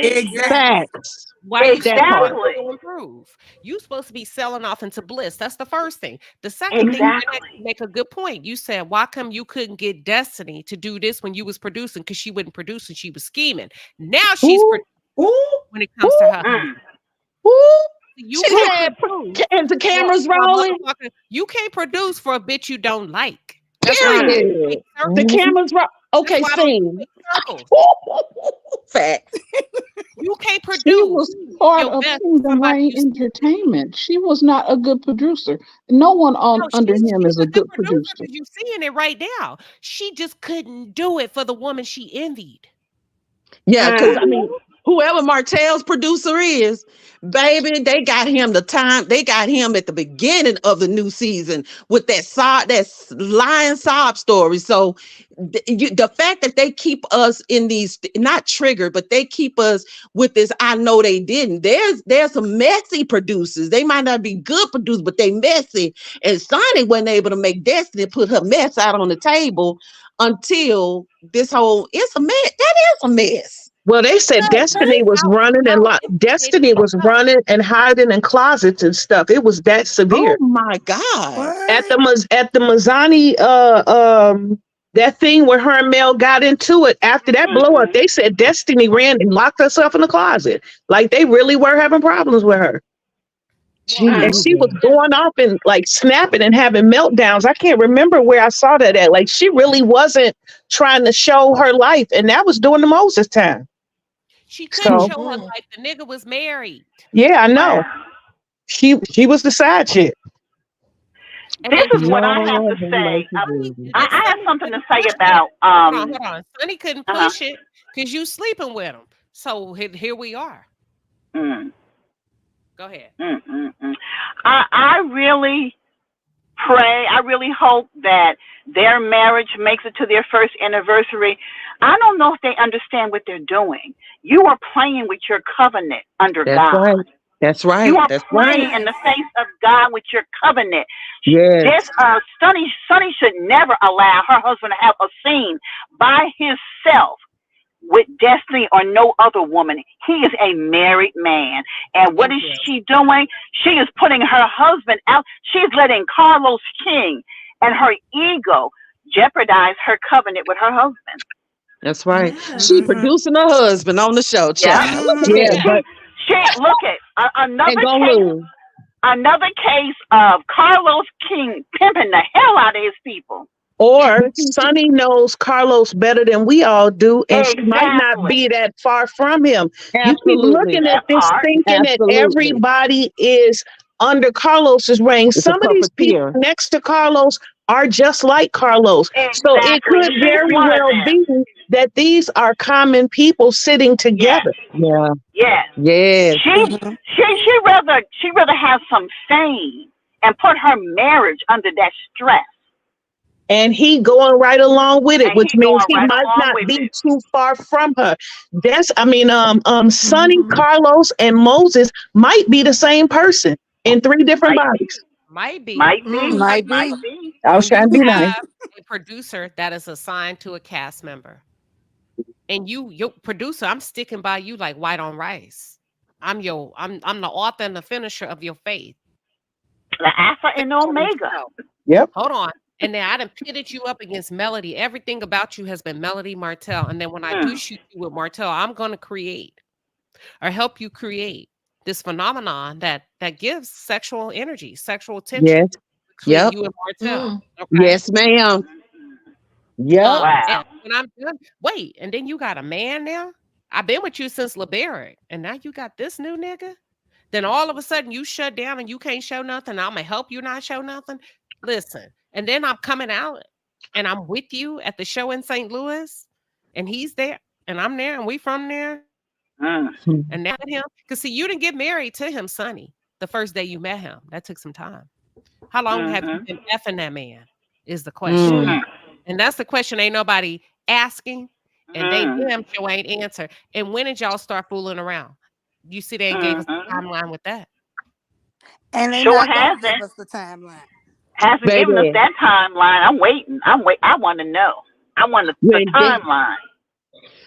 Exactly. Why are you still trying to show and prove? You supposed to be selling off into bliss. That's the first thing. The second thing, you make a good point. You said, why come you couldn't get Destiny to do this when you was producing? Because she wouldn't produce and she was scheming. Now she's when it comes to her. You can't produce. And the camera's rolling. You can't produce for a bitch you don't like. Period. The camera's rolling. Okay, scene. Fact. You can't produce. She was part of Kingdom Reign Entertainment. She was not a good producer. No one under him is a good producer. You're seeing it right now. She just couldn't do it for the woman she envied. Yeah, because whoever Martell's producer is, baby, they got him the time. They got him at the beginning of the new season with that lying sob story. So the fact that they keep us in these, not triggered, but they keep us with this, I know they didn't. There's some messy producers. They might not be good producers, but they messy. And Sonny wasn't able to make Destiny put her mess out on the table until this whole, it's a mess. That is a mess. Well, they said Destiny was running Destiny was running and hiding in closets and stuff. It was that severe. Oh my God. At the Mazzani that thing where her and Mel got into it after that blow up, they said Destiny ran and locked herself in the closet. Like they really were having problems with her. And she was going off and like snapping and having meltdowns. I can't remember where I saw that at. Like she really wasn't trying to show her life. And that was during the Moses time. She couldn't show her life. The nigga was married. Yeah, I know. She was the side chick. This is what I have to say. I have something to say about. Hold on. Sonny couldn't push it because you sleeping with him. So here we are. Go ahead. I really pray. I really hope that their marriage makes it to their first anniversary. I don't know if they understand what they're doing. You are playing with your covenant under God. Right. That's right. You are That's playing right. in the face of God with your covenant. Yes. Sonny should never allow her husband to have a scene by himself with Destiny or no other woman. He is a married man. And what is she doing? She is putting her husband out. She's letting Carlos King and her ego jeopardize her covenant with her husband. That's right. She producing her husband on the show, child. Look at another case of Carlos King pimping the hell out of his people. Or Sonny knows Carlos better than we all do, and she might not be that far from him. You keep looking at this thinking that everybody is under Carlos's reign. Some of these people next to Carlos are just like Carlos. So it could very well be that these are common people sitting together. Yes. She rather have some fame and put her marriage under that stress. And he going right along with it, which means he might not be too far from her. Sonny, Carlos, and Moses might be the same person in three different bodies. Might be. I was trying to be nice. A producer that is assigned to a cast member. And your producer, I'm sticking by you like white on rice. I'm the author and the finisher of your faith. The Alpha and Omega. Yep. Hold on. And then I done pitted you up against Melody. Everything about you has been Melody Martell. And then when I do shoot you with Martell, I'm going to create or help you create this phenomenon that gives sexual energy, sexual tension. Yes. You and Martell. Okay? Yes, ma'am. And when I'm done, wait, and then you got a man now? I've been with you since LeBaric, and now you got this new nigga? Then all of a sudden you shut down and you can't show nothing. I'm going to help you not show nothing. Listen. And then I'm coming out and I'm with you at the show in St. Louis and he's there and I'm there and we from there. And now him, because see, you didn't get married to him, Sonny, the first day you met him. That took some time. How long have you been effing that man is the question. And that's the question ain't nobody asking and they damn sure ain't answer. And when did y'all start fooling around? You see, they ain't gave us a timeline with that. And they Sure not gonna hasn't. give us the timeline. Hasn't given us that timeline. I'm waiting. I want to know. I want the timeline.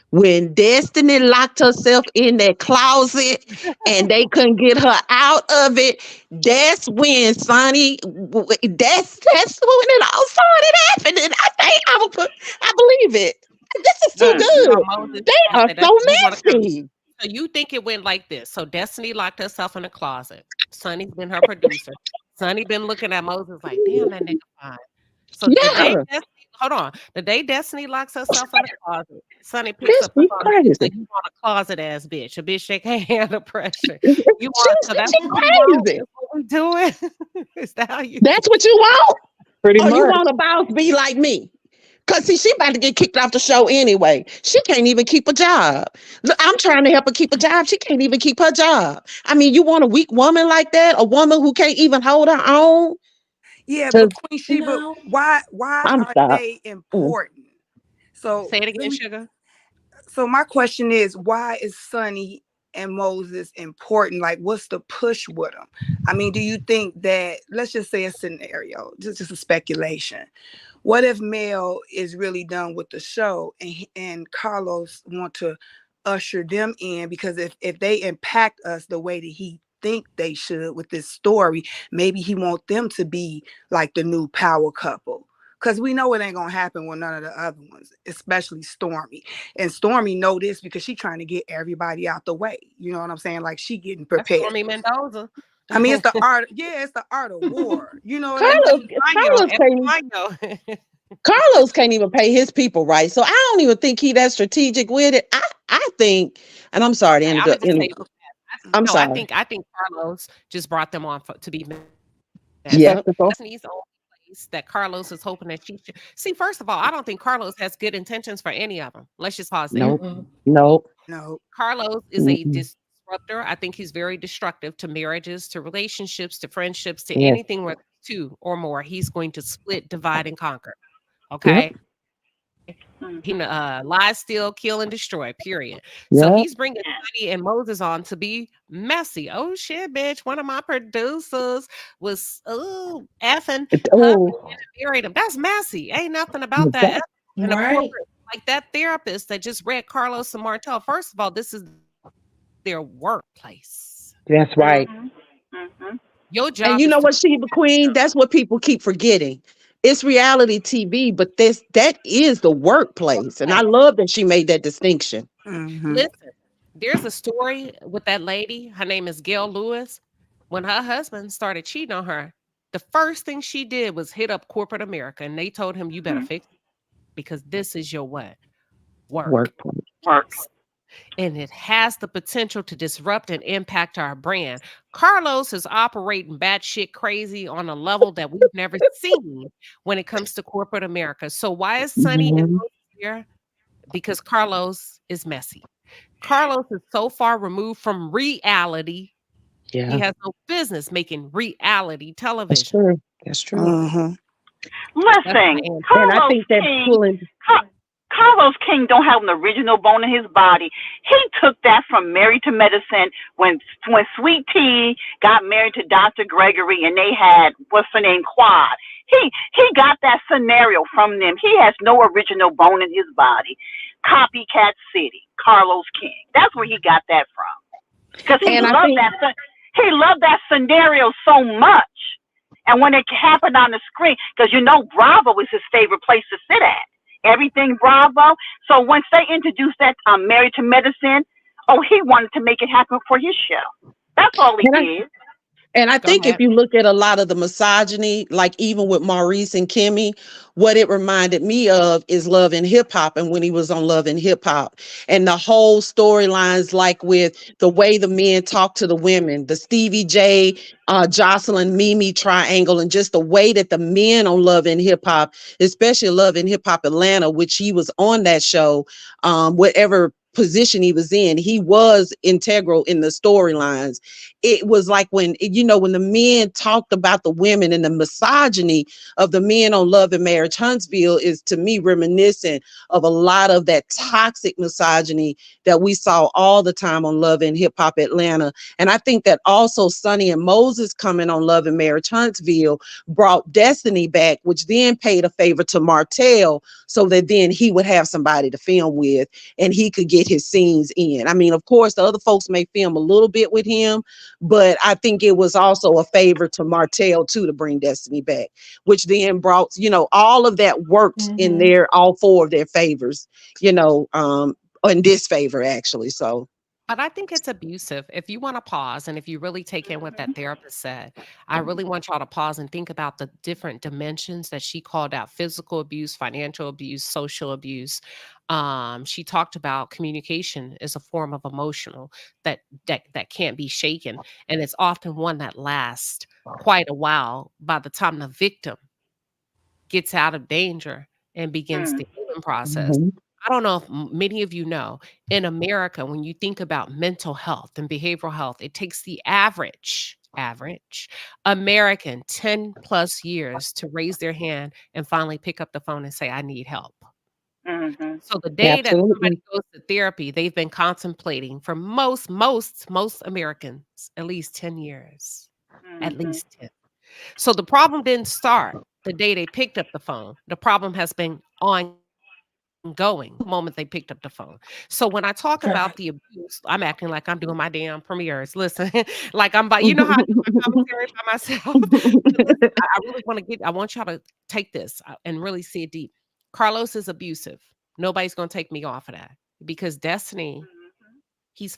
When Destiny locked herself in that closet and they couldn't get her out of it, that's when Sonny. That's when it all started happening. I believe it. This is too good. They are so messy. So you think it went like this? So Destiny locked herself in a closet. Sonny's been her producer. Sonny been looking at Moses like, damn, that nigga fine. So the day Destiny locks herself in the closet, Sonny picks up the phone and says, you want a closet ass bitch. A bitch shake her hand of pressure. You want that's what we doing? Is that how you That's what you want? Pretty much. much. You want a boss be like me. Cause see, she about to get kicked off the show anyway. She can't even keep a job. Look, I'm trying to help her keep a job. She can't even keep her job. I mean, you want a weak woman like that? A woman who can't even hold her own? Yeah, but 'Cause, Queen Sheba, why I'm are sorry. they Mm. important? So Say it let again, me sugar. so my question is, why is Sonny and Moses important? Like, what's the push with them? I mean, do you think that, let's just say a scenario, just a speculation. What if Mel is really done with the show and Carlos want to usher them in? Because if they impact us the way that he think they should with this story, maybe he want them to be like the new power couple. Because we know it ain't gonna happen with none of the other ones, especially Stormy. And Stormy know this because she trying to get everybody out the way. You know what I'm saying? Like she getting That's prepared. Stormy Mendoza. I mean, it's the art. Yeah, it's the art of war. You know what I Carlos, mean? Carlos can't even, Carlos can't even pay his people right. So I don't even think he that strategic with it. I think, and I'm sorry to I'm end gonna up just in. say I'm no. I sorry. think Carlos just brought them on to be messy. Yep. Destiny's the only place that Carlos is hoping that she should see. First of all, I don't think Carlos has good intentions for any of them. Let's just pause there. Nope. Nope. No. Carlos is a Mm-mm. disruptor. I think he's very destructive to marriages, to relationships, to friendships, to Yes. anything with two or more. He's going to split, divide, and conquer. Yep. Okay. He lie, steal, kill, and destroy. Period. So Yep. he's bringing Sonny and Moses on to be messy. Oh shit, bitch! One of my producers was effing husband Oh. and married him. That's messy. Ain't nothing about that. And a corporate like that therapist that just read Carlos and Martel. First of all, this is their workplace. That's right. Your And job you is know to what, Sheba Queen? That's what people keep forgetting. It's reality TV, but that is the workplace. And I love that she made that distinction. Mm-hmm. listen. There's a story with that lady. Her name is Gail Lewis. When her husband started cheating on her, the first thing she did was hit up corporate America, and they told him, "You better fix it because this is your what work." Workplace. And it has the potential to disrupt and impact our brand. Carlos is operating batshit crazy on a level that we've never seen when it comes to corporate America. So why is Sonny and Mhm. Moses here? Because Carlos is messy. Carlos is so far removed from reality. He Yeah, has no business making reality that's television. true. That's true. Mm-hmm. That's my Listen, answer. And I Carlos think that King, pulling. Carlos King don't have an original bone in his body. He took that from Married to Medicine when Sweet Pea got married to Dr. Gregory and they had what's her name, Quad. He got that scenario from them. He has no original bone in his body. Copycat City, Carlos King. That's where he got that from. Because And I think he loved that scenario so much. And when it happened on the screen, because Bravo is his favorite place to sit at. Everything Bravo. So once they introduced that Married to Medicine, he wanted to make it happen for his show. That's all he and I did. And I Go think if ahead. you look at a lot of the misogyny, like even with Maurice and Kimmy, what it reminded me of is Love and Hip Hop. And when he was on Love and Hip Hop, and the whole storylines, like with the way the men talk to the women, the Stevie J, Jocelyn, Mimi triangle, and just the way that the men on Love and Hip Hop, especially Love and Hip Hop Atlanta, which he was on that show, whatever position he was in, he was integral in the storylines. It was like when the men talked about the women, and the misogyny of the men on Love and Marriage Huntsville is, to me, reminiscent of a lot of that toxic misogyny that we saw all the time on Love and Hip Hop Atlanta. And I think that also Sonny and Moses coming on Love and Marriage Huntsville brought Destiny back, which then paid a favor to Martell so that then he would have somebody to film with and he could get his scenes in. I mean, of course, the other folks may film a little bit with him, but I think it was also a favor to Martell too to bring Destiny back, which then brought, all of that worked in all four of their favors, in this favor actually. So But I think it's abusive. If you want to pause and if you really take in what that therapist said, I really want y'all to pause and think about the different dimensions that she called out: physical abuse, financial abuse, social abuse. She talked about communication is a form of emotional that can't be shaken. And it's often one that lasts quite a while by the time the victim gets out of danger and begins the healing process. Mhm. I don't know if many of you know, in America, when you think about mental health and behavioral health, it takes the average American 10 plus years to raise their hand and finally pick up the phone and say, I need help. Mhm. So the day that somebody Absolutely. goes to therapy, they've been contemplating for most Americans at least 10 years. At Mhm. least 10. So the problem didn't start the day they picked up the phone. The problem has been ongoing the moment they picked up the phone. So when I talk about the abuse, I'm acting like I'm doing my damn premieres. Listen, like I'm by, you know how I do my commentary by myself. But listen, I really want to I want y'all to take this and really see it deep. Carlos is abusive. Nobody's going to take me off of that because Destiny, he's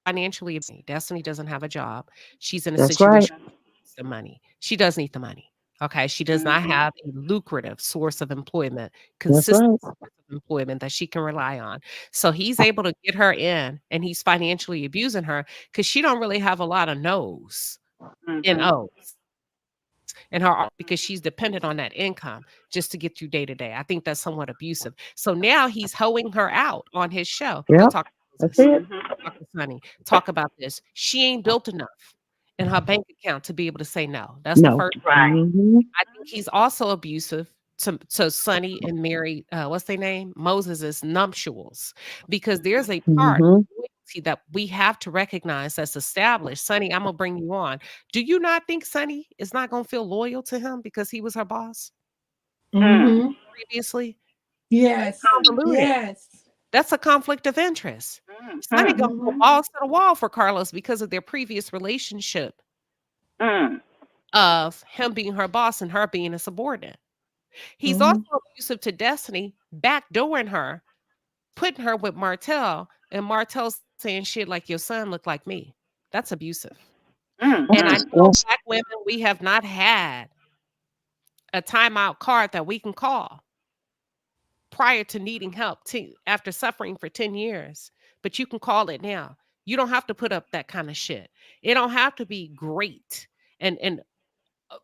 financially abused. Destiny doesn't have a job. She's in a That's right. situation where she needs the money. She does need the money. Okay. She does not Mhm. have a lucrative source of employment, That's consistent right. source of employment that she can rely on. So he's able to get her in and he's financially abusing her because she don't really have a lot of no's and Mhm. O's in her because she's dependent on that income just to get through day to day. I think that's somewhat abusive. So now he's hoeing her out on his show. Go Yep. talk to That's Moses. it. Mhm. Talk to Sonny. Talk about this. She ain't built enough in her bank account to be able to say no. That's the No. first. Right. Mhm. I think he's also abusive to Sonny and Mary, what's their name? Moses's nuptials, because there's a part Mhm. of loyalty that we have to recognize that's established. Sonny, I'm gonna bring you on. Do you not think Sonny is not gonna feel loyal to him because he was her boss Mm. Mm-hmm. previously? Yes. Convoluted. Yes. That's a conflict of interest. Sonny Mhm. gonna go Mm-hmm. balls to the wall for Carlos because of their previous relationship Mm. of him being her boss and her being a subordinate. He's also Mm-hmm. abusive to Destiny, backdooring her, putting her with Martell, and Martell saying shit like your son looked like me. That's abusive. Mm. And I Mm. know Yes. black women, we have not had a timeout card that we can call prior to needing help after suffering for 10 years. But you can call it now. You don't have to put up that kind of shit. It don't have to be great and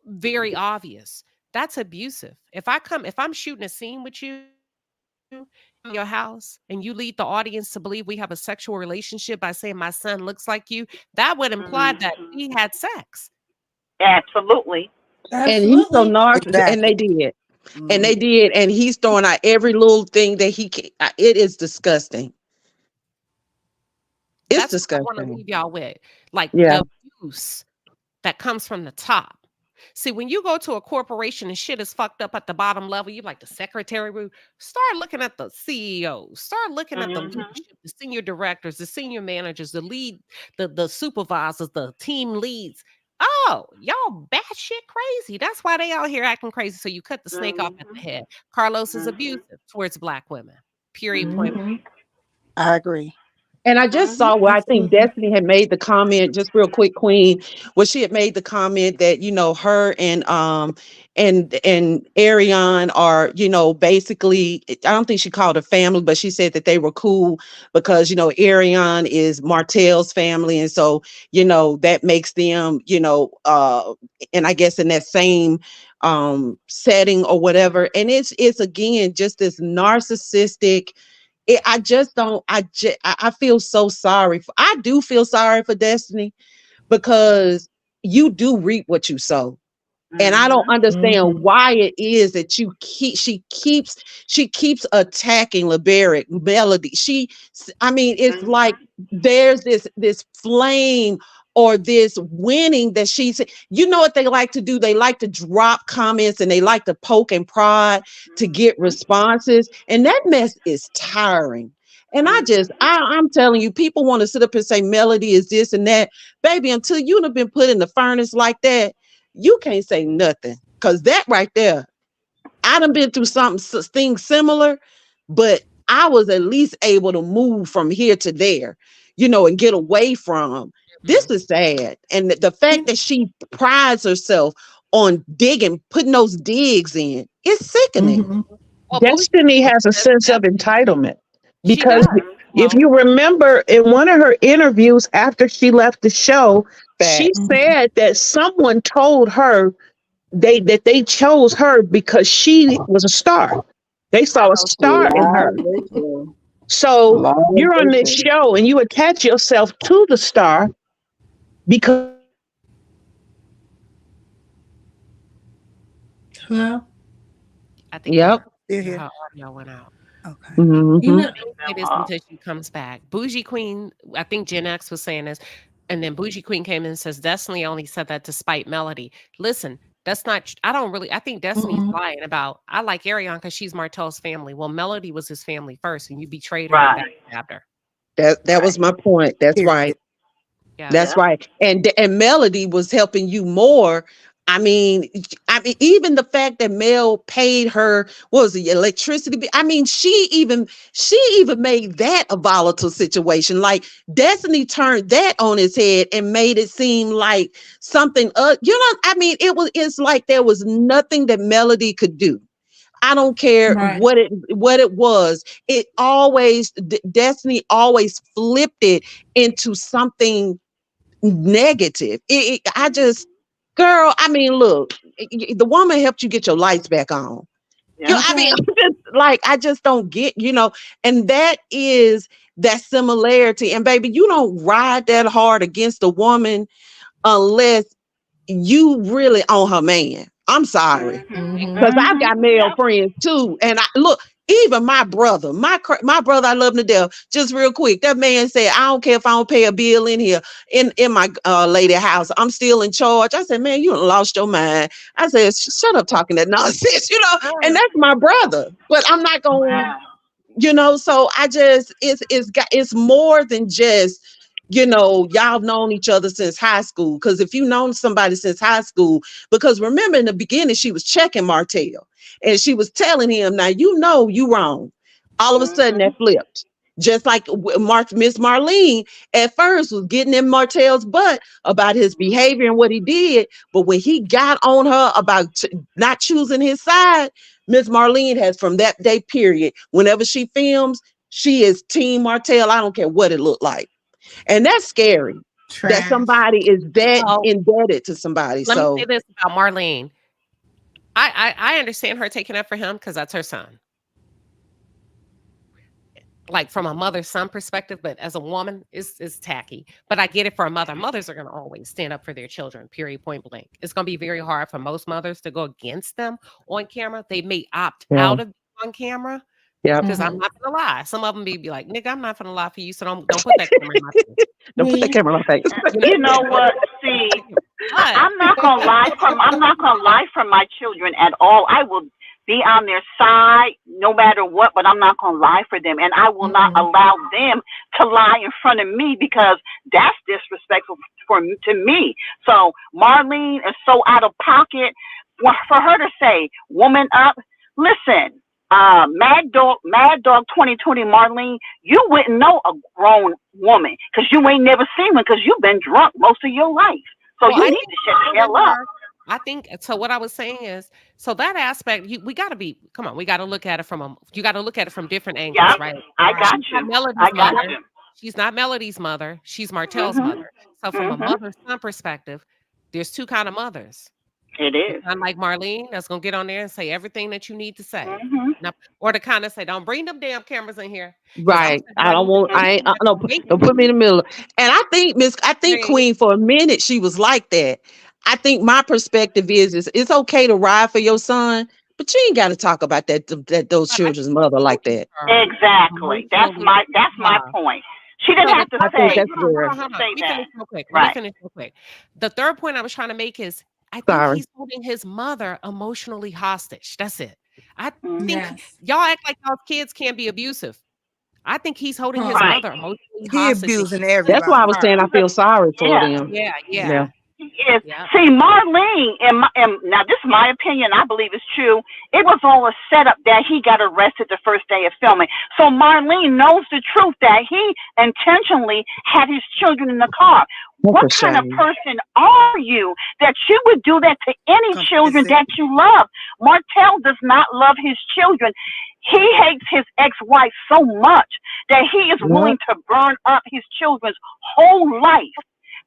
very obvious. That's abusive. If I'm shooting a scene with you in your house and you lead the audience to believe we have a sexual relationship by saying my son looks like you, that would imply that Mhm. we had sex. Absolutely. And he's so Absolutely. narcissistic, and they Exactly. did, and Mm. they did, and he's throwing out every little thing that he can. It is disgusting. It's That's what I want to disgusting. leave y'all with. Like Yeah. the abuse that comes from the top. See, when you go to a corporation and shit is fucked up at the bottom level, you like the secretary room, start looking at the CEOs, start looking at the Mhm. leadership, the senior directors, the senior managers, the lead, the supervisors, the team leads. Oh, y'all batshit crazy. That's why they out here acting crazy. So you cut the snake off at the Mhm. head. Carlos is Mhm. abusive towards black women. Period. Point Mhm. Mm-hmm. blank. I agree. And I just Mhm. saw where I think Absolutely. Destiny had made the comment, just real quick, Queen, where she had made the comment that, her and Ariane are, basically, I don't think she called a family, but she said that they were cool because, Ariane is Martell's family. And so, that makes them, and I guess in that same setting or whatever. And it's again just this narcissistic. I just don't. I feel so sorry. I do feel sorry for Destiny because you do reap what you sow. And I don't Mhm. understand Mm-hmm. why it is that she keeps attacking Liberic Melody. I mean, it's like Mhm. there's this flame or this winning that what they like to do? They like to drop comments and they like to poke and prod to get Mhm. responses. And that mess is tiring. And Mhm. I'm telling you, people want to sit up and say Melody is this and that. Baby, until you've been put in the furnace like that, you can't say nothing. Cause that right there, I done been through things similar, but I was at least able to move from here to there, and get away from. This Mhm. is sad. And the fact that she prides herself on putting those digs in, it's sickening. Mm-hmm. Well, Bougie Destiny has a says sense that of entitlement she because does. Mhm. if Well, you remember in one of her interviews after she left the show, she Facts. Mm-hmm. said that someone told her they chose her because she was a star. They saw a star in her. So you're on this show and you attach yourself to the star because Hello? I think Yep. her audio went out. Okay. You know, Say this until she comes back. Bougie Queen, I think Gen X was saying this, and then Bougie Queen came in and says Destiny only said that to spite Melody. Listen, that's not. I think Destiny's lying about. I like Ariana because she's Martell's family. Well, Melody was his family first, and you betrayed her and backstabbed her. That was my point. That's right. Yeah. That's right. And Melody was helping you more. I mean, even the fact that Mel paid her, what was the electricity bill? I mean, she even made that a volatile situation. Like Destiny turned that on its head and made it seem like something. I mean, it's like there was nothing that Melody could do. I don't care what it was. It always Destiny always flipped it into something negative. Girl, I mean, look, the woman helped you get your lights back on. I mean, I just don't get, and that is that similarity. And baby, you don't ride that hard against a woman unless you really on her man. I'm sorry. Because I've got male friends too. And even my brother, my brother, I love him to death. Just real quick, that man said, I don't care if I don't pay a bill in here in my lady house. I'm still in charge. I said, man, you done lost your mind. I said, shut up talking that nonsense, and that's my brother. But I'm not going, so it's more than just, y'all known each other since high school. Because if you've known somebody since high school, because remember in the beginning, she was checking Martell and she was telling him, now, you wrong. All of a sudden that flipped. Just like Miss Marlene at first was getting in Martell's butt about his behavior and what he did. But when he got on her about not choosing his side, Miss Marlene has from that day period, whenever she films, she is Team Martell. I don't care what it looked like. And that's scary. That somebody is that indebted to somebody. Let me say this about Marlene. I understand her taking up for him because that's her son. Like from a mother-son perspective, but as a woman, it's tacky. But I get it for a mother. Mothers are going to always stand up for their children, period, point blank. It's going to be very hard for most mothers to go against them on camera. They may opt out of on camera. Yeah. Because I'm not gonna lie. Some of them be like, nigga, I'm not gonna lie for you. So don't put that camera in my face. Don't put that camera in my face. You know what? See, I'm not gonna lie for my children at all. I will be on their side no matter what, but I'm not gonna lie for them, and I will not allow them to lie in front of me because that's disrespectful to me. So Marlene is so out of pocket for her to say, "Woman up." Listen. Mad Dog 2020 Marlene, you wouldn't know a grown woman because you ain't never seen one because you've been drunk most of your life. So you need to shut the hell up. I think so. What I was saying is, so that aspect, we got to look at it from different angles, right? I got you. She's not Melody's mother. She's Martell's mother. So from a mother-son perspective, there's two kind of mothers. It is. Unlike Marlene, that's gonna get on there and say everything that you need to say, or to kind of say, "Don't bring them damn cameras in here." Right. Don't put me in the middle. And I think Queen for a minute she was like that. I think my perspective is it's okay to ride for your son, but you ain't got to talk about those children's mother like that. Exactly. That's my point. She didn't have to say. Let me finish real quick. The third point I was trying to make is I think he's holding his mother emotionally hostage. That's it. I think y'all act like y'all kids can't be abusive. I think he's holding his mother emotionally hostage. He abusing everybody. That's why I was saying I feel sorry for them. Yeah. Yes. See, Marlene, and now this is my opinion, I believe it's true. It was all a setup that he got arrested the first day of filming. So Marlene knows the truth that he intentionally had his children in the car. What kind of person are you that you would do that to any children that you love? Martell does not love his children. He hates his ex-wife so much that he is willing to burn up his children's whole life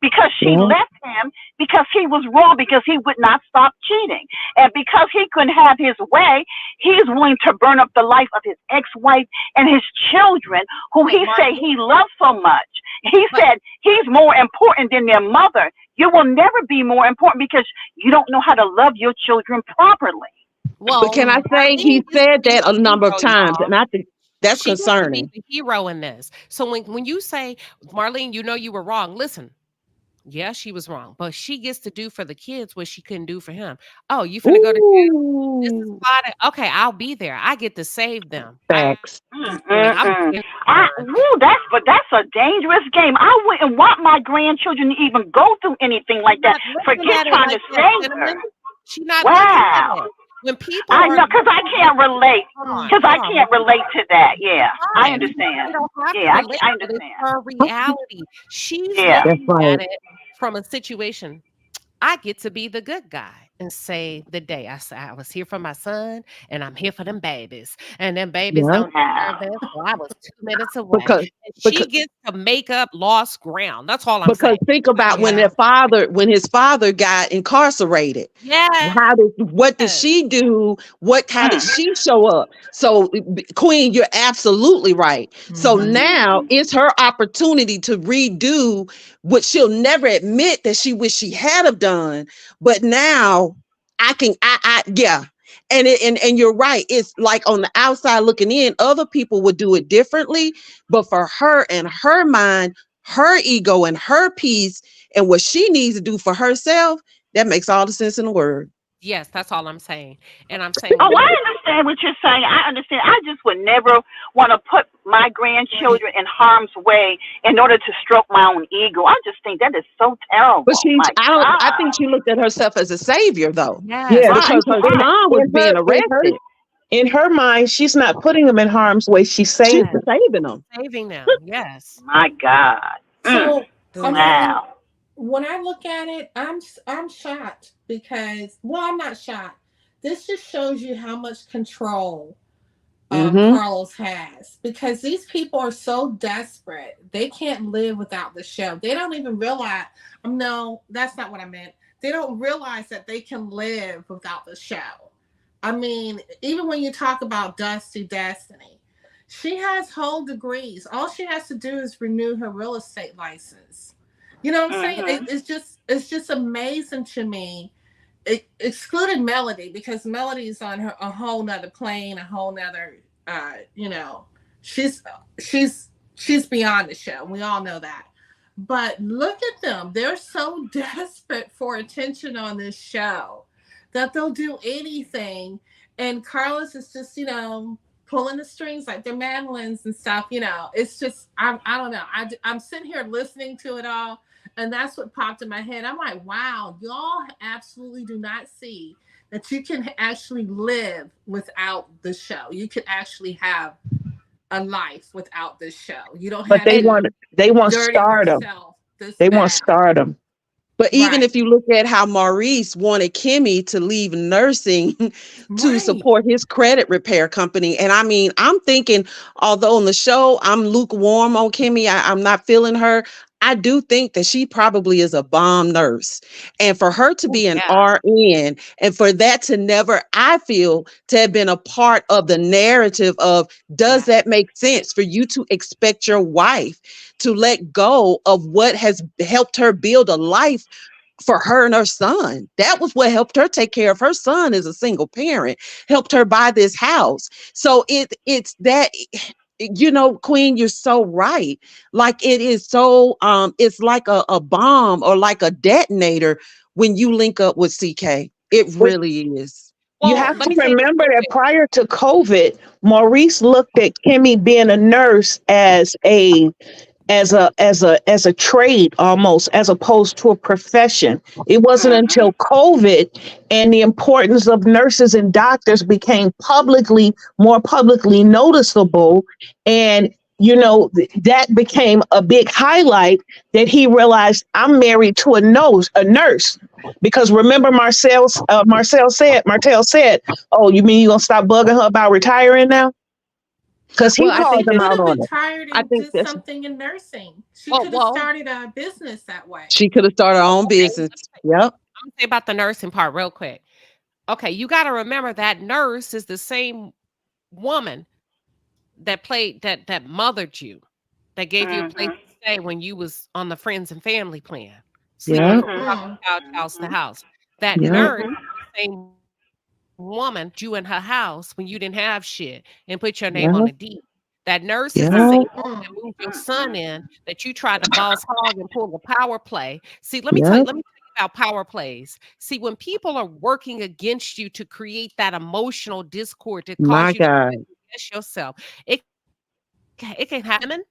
because she Yeah. left him because he was wrong, because he would not stop cheating. And because he couldn't have his way, he's willing to burn up the life of his ex-wife and his children, who he said he loved so much. He said he's more important than their mother. You will never be more important because you don't know how to love your children properly. But can I say he said that a number of times, and I think that's She gets to be concerning. the hero in this. So when you say, Marlene, you know you were wrong. Listen, yeah, she was wrong, but she gets to do for the kids what she couldn't do for him. Oh, you finna go to jail? This is Ooh, why. Okay, I'll be there. I get to save them. facts. I'm being That's a dangerous game. I wouldn't want my grandchildren to even go through anything like that. Forget trying to save her. She's not looking at Wow. it. When people I are know, because I can't relate. Because I can't relate to that. Yeah, I You understand. don't have to Yeah, relate, I but it's understand. her reality. She's Yeah. That's looking right. at it from a situation. I get to be the good guy and save the day. I was here for my son, and I'm here for them babies. And them babies Yeah. don't deserve this. So I was 2 minutes away. Because And she because gets to make up lost ground. That's all I'm because saying. think about when his father got incarcerated. Yes. What did she do? How did she show up? So Queen, you're absolutely right. So now it's her opportunity to redo what she'll never admit that she wish she had have done. But now yeah. And you're right. It's like on the outside looking in, other people would do it differently. But for her and her mind, her ego and her peace and what she needs to do for herself, that makes all the sense in the world. Yes, that's all I'm saying. And I'm saying Oh, I understand what you're saying. I understand. I just would never want to put my grandchildren in harm's way in order to stroke my own ego. I just think that is so terrible. But My God. I think she looked at herself as a savior though. Yes. Because her son was being arrested. In her mind, she's not putting them in harm's way. She's She's saving saving them. Saving them. Yes. My God. So I mean, Wow. when I look at it, I'm shocked because I'm not shocked. This just shows you how much control Carlos has, because these people are so desperate. They can't live without the show. They don't even realize. No, that's not what I meant. They don't realize that they can live without the show. I mean, even when you talk about Dusty Destiny, she has whole degrees. All she has to do is renew her real estate license. You know what I'm saying? It's just amazing to me. Excluding Melody, because Melody's on a whole nother plane, a whole nother, she's beyond the show. We all know that. But look at them. They're so desperate for attention on this show that they'll do anything. And Carlos is just, pulling the strings like they're mandolins and stuff. It's just, I don't know. I'm sitting here listening to it all. And that's what popped in my head. I'm like, wow, y'all absolutely do not see that you can actually live without the show. You can actually have a life without this show. You don't but have they want dirty stardom. yourself, They want stardom. But even if you look at how Maurice wanted Kimmy to leave nursing to support his credit repair company. And I mean, I'm thinking, although on the show, I'm lukewarm on Kimmy, I'm not feeling her. I do think that she probably is a bomb nurse. And for her to be an RN and for that to never, I feel, to have been a part of the narrative of, does that make sense for you to expect your wife to let go of what has helped her build a life for her and her son? That was what helped her take care of her son as a single parent, helped her buy this house. So it's that, Queen, you're so right. Like it is so, it's like a bomb or like a detonator when you link up with CK. It really is. You have to remember that prior to COVID, Maurice looked at Kimmy being a nurse as a trade almost, as opposed to a profession. It wasn't until COVID and the importance of nurses and doctors became more publicly noticeable, and that became a big highlight, that he realized, I'm married to a nurse. Because remember, Martell said, oh, you mean you're gonna stop bugging her about retiring now? Because he Well, I called think them Could that out have on it. retired I and think did that's something in nursing. She well, could have well, started a business that way. She could have started her own okay. business. Yep. I'm gonna say about the nursing part real quick. Okay, you got to remember that nurse is the same woman that played that mothered you, that gave you a place to stay when you was on the friends and family plan, sleeping Yep. from couch house to house. That Yep. nurse is the same woman you in her house when you didn't have shit and put your name on Yep. the deed. That nurse is the Yep. same woman that moved your son in that you tried to boss hog and pull the power play. See, Yep. let me tell you about power plays. See, when people are working against you to create that emotional discord that cause My you to God. against yourself, it it can happen.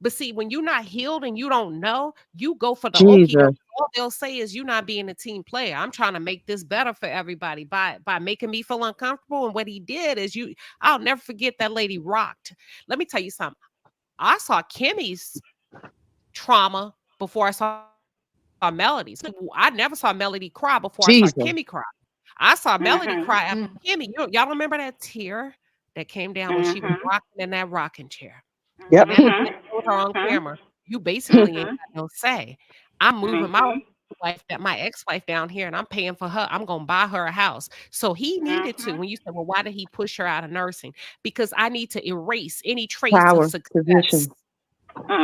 But see, when you're not healed and you don't know, you go for the okie doke. Jesus. All they'll say is you're not being a team player. I'm trying to make this better for everybody by making me feel uncomfortable. And what he did is I'll never forget that lady rocked. Let me tell you something. I saw Kimmy's trauma before I saw Melody's. I never saw Melody cry before I saw Jesus. Kimmy cry. I saw Melody cry after Kimmy. Y'all remember that tear that came down when she was rocking in that rocking chair? Yep. And that man told her on camera, you basically ain't got no say. I'm moving my ex-wife down here and I'm paying for her. I'm going to buy her a house. So he needed to, when you said, well, why did he push her out of nursing? Because I need to erase any trace of Power. success. Position.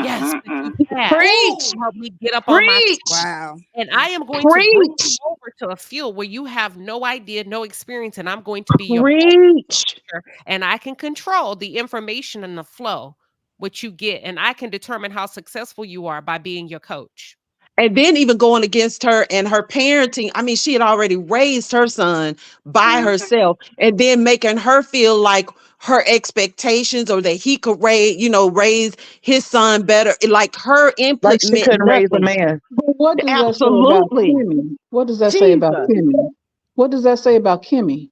Yes, that you had Preach. to help me get up on my Preach. feet. Wow. And I am going to bring you Preach. over to a field where you have no idea, no experience, and I'm going to be your Preach. teacher, and I can control the information and the flow, what you get, and I can determine how successful you are by being your coach. And then even going against her and her parenting. I mean, she had already raised her son by herself, and then making her feel like her expectations or that he could raise his son better. Like her Like input she meant couldn't raise a nothing. man. But what does that say about Absolutely. Kimmy? What does that say about Jesus. Kimmy? What does that say about Kimmy?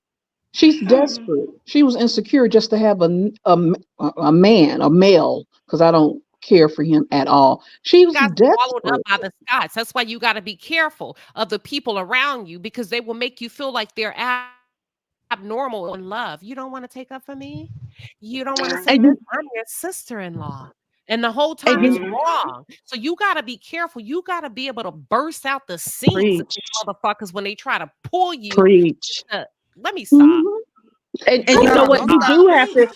She's desperate. She was insecure just to have a man, a male, because I don't care for him at all. She was Got swallowed up desperate. by the Scots. That's why you got to be careful of the people around you because they will make you feel like they're abnormal in love. You don't want to take up for me. You don't want to say, And "Miss, you I'm your sister-in-law." And the whole and time it's you wrong. So you got to be careful. You got to be able to burst out the seams of preach. these motherfuckers when they try to pull you. Preach. Let me stop. And you know Girl, what? don't stop. Preach.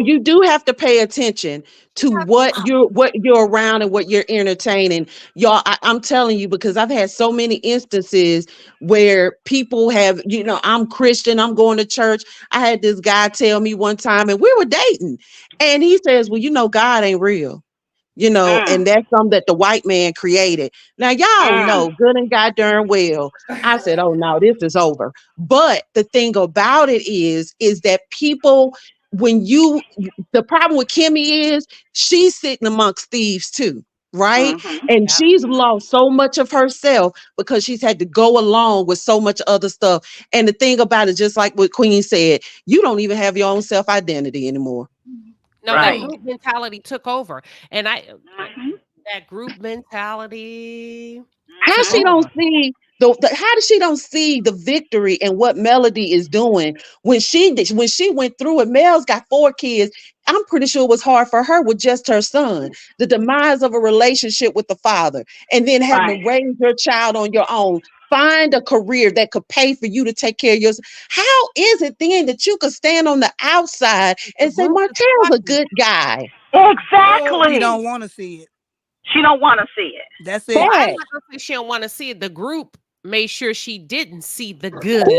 You do have to pay attention to what you're around and what you're entertaining. Y'all, I'm telling you, because I've had so many instances where people have, I'm Christian, I'm going to church. I had this guy tell me one time, and we were dating, and he says, well, God ain't real. And that's something that the white man created. Now, y'all know good and goddamn well. I said, oh no, this is over. But the thing about it is that people, the problem with Kimmy is she's sitting amongst thieves too, right? And Yeah. she's lost so much of herself because she's had to go along with so much other stuff. And the thing about it, just like what Queen said, you don't even have your own self-identity anymore. No, that group mentality took over. And that group mentality How took she don't over. see how does she don't see the victory and what Melody is doing when she went through it? Mel's got 4 kids. I'm pretty sure it was hard for her with just her son. The demise of a relationship with the father, and then having to raise your child on your own. Find a career that could pay for you to take care of yourself. How is it then that you could stand on the outside The and say group is Martell's a talking. good guy? She Exactly. don't want to see it. She don't want to see it. That's Well, it. I'm But not gonna say she don't want to see it. The group made sure she didn't see the good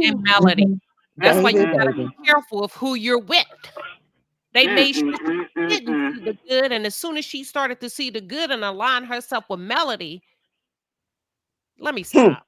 in ooh, Melody. That's why baby, you gotta baby. be careful of who you're with. They made sure she didn't see the good, and as soon as she started to see the good and align herself with Melody, let me Hmm. stop.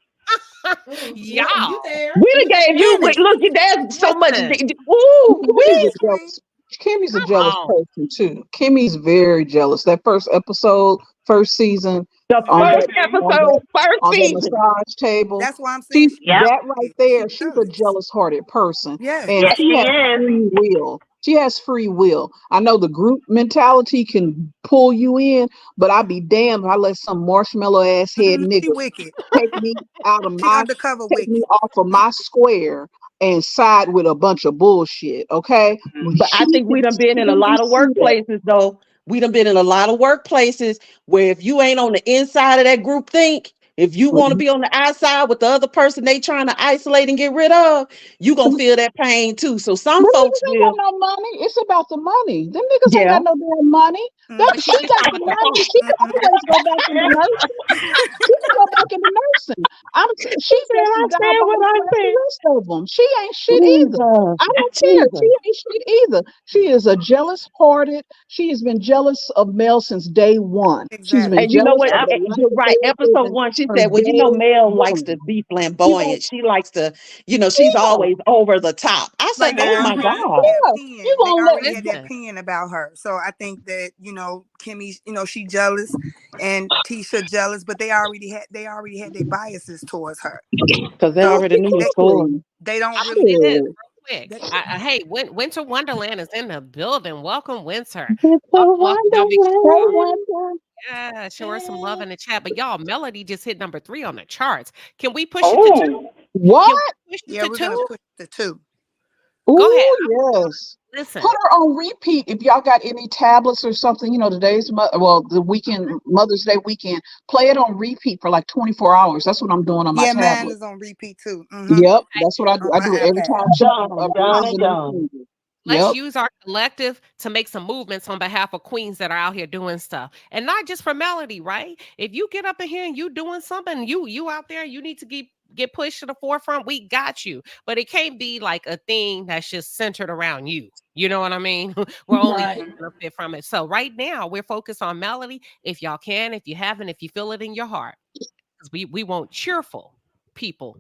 You Y'all, there? We done gave you finish. look, there's so much. Listen, Ooh, Kimmy's a we jealous. Kimmy's a come jealous on. person too. Kimmy's very jealous. That first episode, first season, the on first that on that episode, first on that season. massage table. That's why I'm saying She's she. Yep. that right there. She's She's a jealous. jealous-hearted person, Yes. and Yes, she she has is. free will. She has free will. I know the group mentality can pull you in, but I'd be damned if I let some marshmallow ass head She nigga wicked. take me out of She my undercover take me wicked. off of my square. and side with a bunch of bullshit. Okay, But I think we done been in a lot of workplaces though. We done been in a lot of workplaces where if you ain't on the inside of that group think, if you want to be on the outside with the other person they trying to isolate and get rid of, you gonna feel that pain too. So some Them folks niggas ain't got will, no money. It's about the money. Them niggas ain't yeah. got no damn money. That But she she can got fight the the money. fight. She can always go back into nursing. She can go back into nursing. She just as What I diabolical as the said. rest of them. She ain't shit either. Jesus, I don't care. She Jesus. ain't shit either. She is a jealous hearted. She has been jealous of Mel since day one. She's been And you know jealous what? of the life You're that right. they are Episode living one, she from said, well, you day know, Mel likes one. to be You don't, flamboyant. She likes to, she's yeah. always over the top. I say, Like they oh my already God. had that Yeah, you opinion. They gonna let already had that Listen, opinion about her. So I think that Kimmy, she jealous, and Tisha jealous, but they already had their biases towards her. Because they So already knew the they score. exactly. they don't I'm gonna really. say this Shit. real quick. They, Hey, Winter Wonderland is in the building. Welcome, Winter. It's a Welcome, welcome. Y'all make sure Hey, wonderland. Wanda. yeah, show her some love in the chat. But y'all, Melody just hit number 3 on the charts. Can we push it to 2? Oh, Can What? we push it yeah, to we're gonna 2? push the two. Go ahead. Oh yes. Listen. Put her on repeat if y'all got any tablets or something. Today's the weekend, Mother's Day weekend. Play it on repeat for like 24 hours. That's what I'm doing on my Yeah, mine tablet. is on repeat too. Yep, that's what I do. On I my do it every iPad. time she Done, done, releases and a new done. single. Let's Yep. use our collective to make some movements on behalf of queens that are out here doing stuff. And not just for Melody, right? If you get up in here and you doing something, you out there, you need to get pushed to the forefront, we got you. But it can't be like a thing that's just centered around you. You know what I mean? We're only Right. benefit from it. So right now we're focused on Melody. If y'all can, if you haven't, if you feel it in your heart, because we want cheerful people.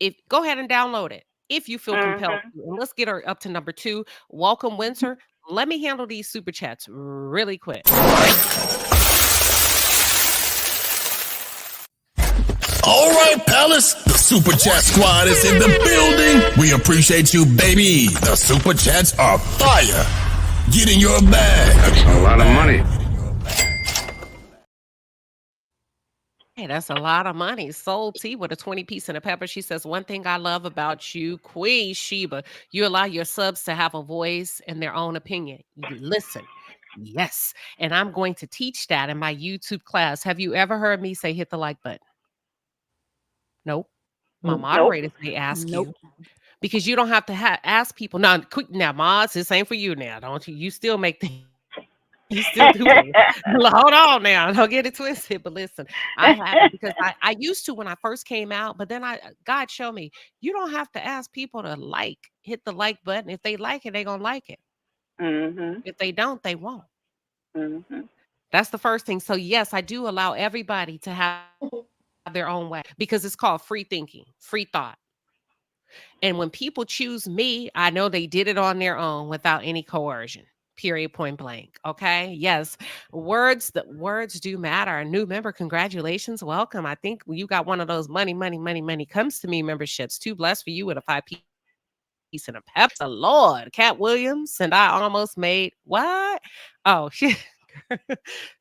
If go ahead and download it if you feel compelled mhm. to. And let's get her up to number 2. Welcome, Winter. Let me handle these super chats really quick. All right, Palace. The Super Chat Squad is in the building. We appreciate you, baby. The Super Chats are fire. Get in your bag. That's a lot of money. Hey, that's a lot of money. Soul T with a 20 piece and a pepper. She says, one thing I love about you, Queen Sheba, you allow your subs to have a voice and their own opinion. You listen. Yes. And I'm going to teach that in my YouTube class. Have you ever heard me say hit the like button? Nope. My Nope. moderators may ask Nope. you because you don't have to ask people. Now, quick, now, mods, this ain't for you now. Don't you? You still make things. You still do it. Hold on now. Don't get it twisted. But listen, I have because I used to when I first came out, but then God showed me you don't have to ask people to hit the like button. If they like it, they're gonna like it. Mhm, If they don't, they won't. mhm. That's the first thing. So yes, I do allow everybody to have their own way because it's called free thinking, free thought. And when people choose me, I know they did it on their own without any coercion. Period, point blank. Okay. Yes. Words do matter. A new member, congratulations. Welcome. I think you got one of those money comes to me memberships. Too blessed for you with a 5 piece and a pep. The Lord. Cat Williams. And I almost made what? Oh, shit.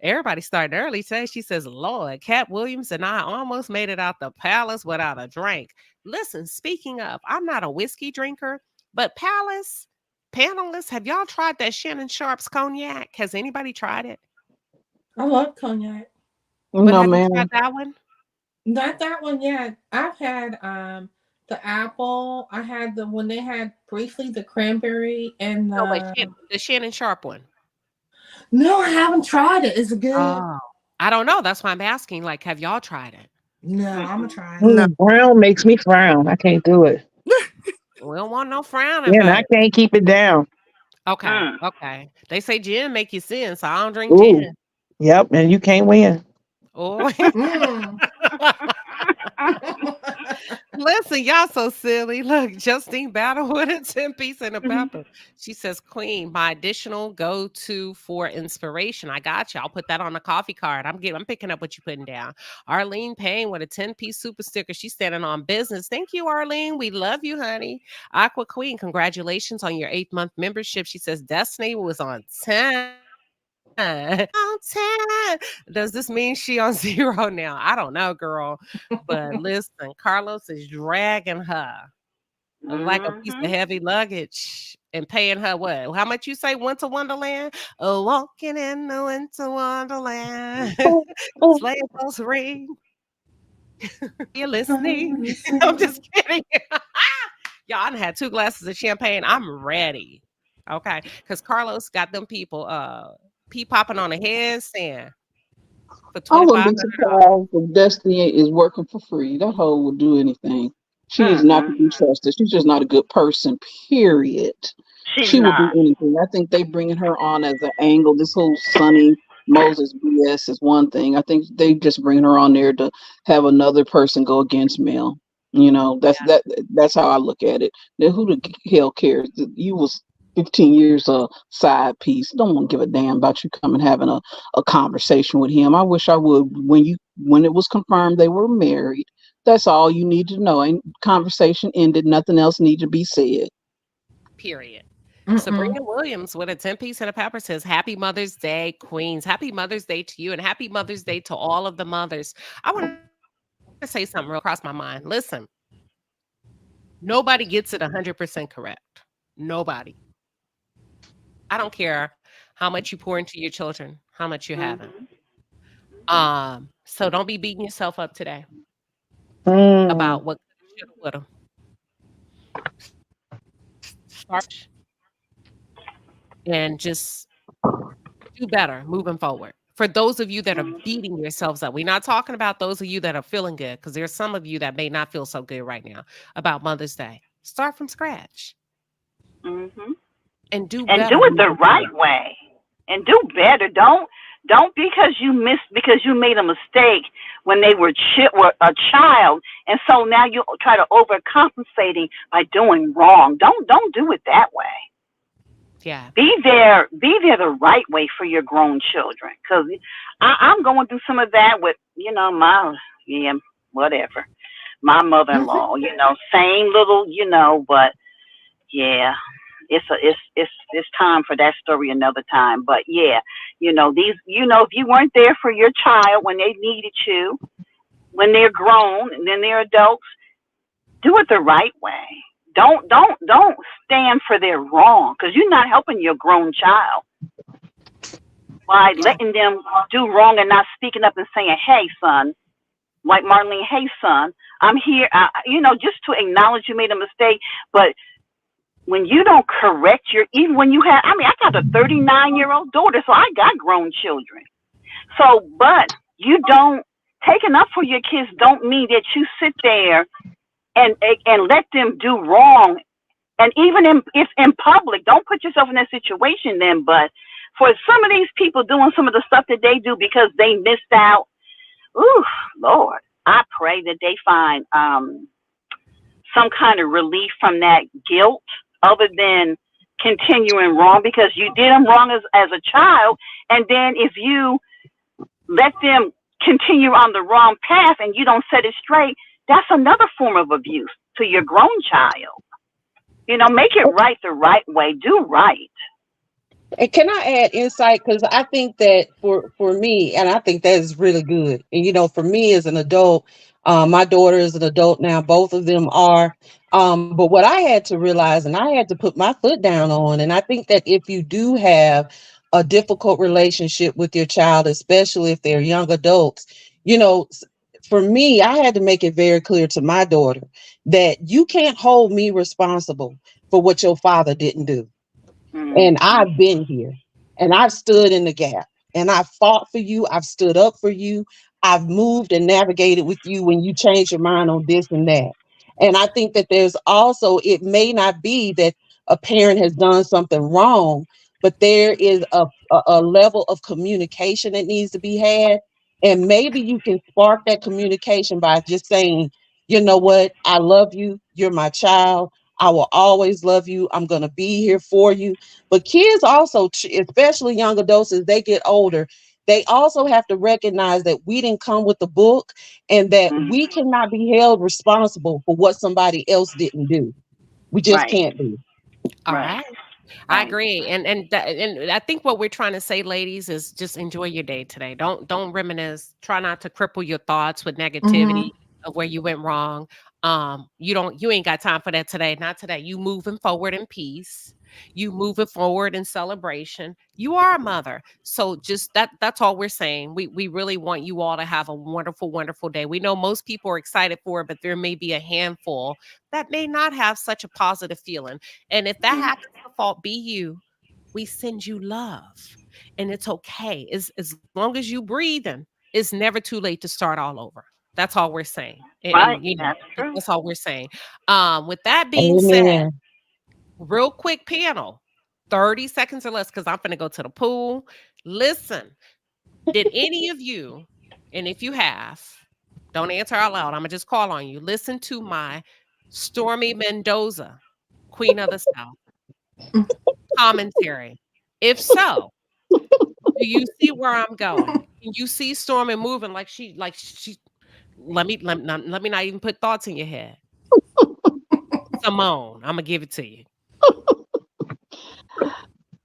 Everybody starting early today. She says, Lord, Cat Williams and I almost made it out the palace without a drink. Listen, speaking of, I'm not a whiskey drinker, but Palace panelists, have y'all tried that Shannon Sharp's cognac? Has anybody tried it? I love cognac. But No, have you man. tried that one? Not that one yet. I've had the apple. I had when they had briefly the cranberry and No, wait, the Shannon Sharp one. No, I haven't tried it. Is it good? Oh, I don't know. That's why I'm asking. Like, have y'all tried it? No, I'm gonna try it. No. Brown makes me frown. I can't do it. We don't want no frowning, Yeah, and I but can't keep it down. okay, Mm. okay. They say gin make you sin, so I don't drink Ooh. gin. Yep, and you can't win. Oh, Mm. listen, y'all so silly. Look, Justine Battle with a 10 piece and a pepper. She says, Queen, my additional go-to for inspiration. I got you. I'll put that on the coffee card. I'm picking up what you're putting down. Arlene Payne with a 10-piece super sticker. She's standing on business. Thank you, Arlene. We love you, honey. Aqua Queen, congratulations on your 8th-month membership. She says, Destiny was on 10. On 10. Does this mean she on 0 now? I don't know, girl. But listen, Carlos is dragging her. like a piece of heavy luggage and paying her what? How much you say Winter Wonderland? Oh, walking in the Winter Wonderland. Sleigh bells ring. You're listening. I'm just kidding. Y'all, I done had 2 glasses of champagne. I'm ready. Okay. Because Carlos got them people pee popping on a handstand for I wouldn't be $2,500. surprised if Destiny is working for free. That hoe will do anything. She is not to be trusted. She's just not a good person, period. She's She will do not. anything. I think they bringing her on as an angle. This whole Sonny Moses BS is one thing. I think they just bring her on there to have another person go against Mel. You know, that's how I look at it. Now, who the hell cares? You was 15 years a side piece. Don't want to give a damn about you coming having a conversation with him. I wish I would when it was confirmed they were married. That's all you need to know. And conversation ended. Nothing else needed to be said. Period. Mm-mm. Sabrina Williams with a 10-piece and a pepper says, Happy Mother's Day, Queens. Happy Mother's Day to you and happy Mother's Day to all of the mothers. I want to say something real across my mind. Listen, nobody gets it 100% correct. Nobody. I don't care how much you pour into your children, how much you haven't. So don't be beating yourself up today about what should have, would have. Start and just do better moving forward. For those of you that are beating yourselves up, we're not talking about those of you that are feeling good, because there's some of you that may not feel so good right now about Mother's Day. Start from scratch and do And better do it the moving right forward. way. And do better. Don't because you made a mistake when they were a child, and so now you try to overcompensating by doing wrong. Don't do it that way. Yeah. Be there the right way for your grown children. Because I'm going through some of that with whatever, my mother-in-law. Same little but yeah. It's time for that story another time. But yeah, if you weren't there for your child when they needed you, when they're grown and then they're adults, do it the right way. Don't stand for their wrong, because you're not helping your grown child by letting them do wrong and not speaking up and saying, "Hey, son," like Marlene, "Hey, son, I'm here." Just to acknowledge you made a mistake, but when you don't correct even when you have, I got a 39-year-old daughter, so I got grown children. So, but you don't taking up for your kids don't mean that you sit there and let them do wrong. And even if in public, don't put yourself in that situation then. But for some of these people doing some of the stuff that they do because they missed out, ooh, Lord, I pray that they find some kind of relief from that guilt, other than continuing wrong, because you did them wrong as a child. And then if you let them continue on the wrong path and you don't set it straight, that's another form of abuse to your grown child. Make it right the right way. Do right. And can I add insight? Because I think that for me, and I think that is really good. And for me as an adult, my daughter is an adult now. Both of them are. But what I had to realize, and I had to put my foot down on, and I think that if you do have a difficult relationship with your child, especially if they're young adults, for me, I had to make it very clear to my daughter that you can't hold me responsible for what your father didn't do. And I've been here and I've stood in the gap and I've fought for you. I've stood up for you. I've moved and navigated with you when you change your mind on this and that. And I think that there's also, it may not be that a parent has done something wrong, but there is a level of communication that needs to be had. And maybe you can spark that communication by just saying, you know what, I love you. You're my child. I will always love you. I'm going to be here for you. But kids also, especially young adults, as they get older, they also have to recognize that we didn't come with the book and that we cannot be held responsible for what somebody else didn't do. We just Right. can't be. All right. I agree. And I think what we're trying to say, ladies, is just enjoy your day today. Don't reminisce. Try not to cripple your thoughts with negativity of where you went wrong. You ain't got time for that today. Not today. You moving forward in peace. You moving forward in celebration. You are a mother. So just that's all we're saying. We really want you all to have a wonderful, wonderful day. We know most people are excited for it, but there may be a handful that may not have such a positive feeling. And if that happens to fault be you, we send you love. And it's okay. As long as you breathing, it's never too late to start all over. That's all we're saying. Right. And you know, That's true. that's all we're saying. With that being said, Amen. real quick panel, 30 seconds or less, because I'm gonna go to the pool. Listen, did any of you, and if you have, don't answer out loud. I'm gonna just call on you. Listen to my Stormy Mendoza, Queen of the South, commentary. If so, do you see where I'm going? Can you see Stormy moving like she let me not even put thoughts in your head. Simone, I'm gonna give it to you.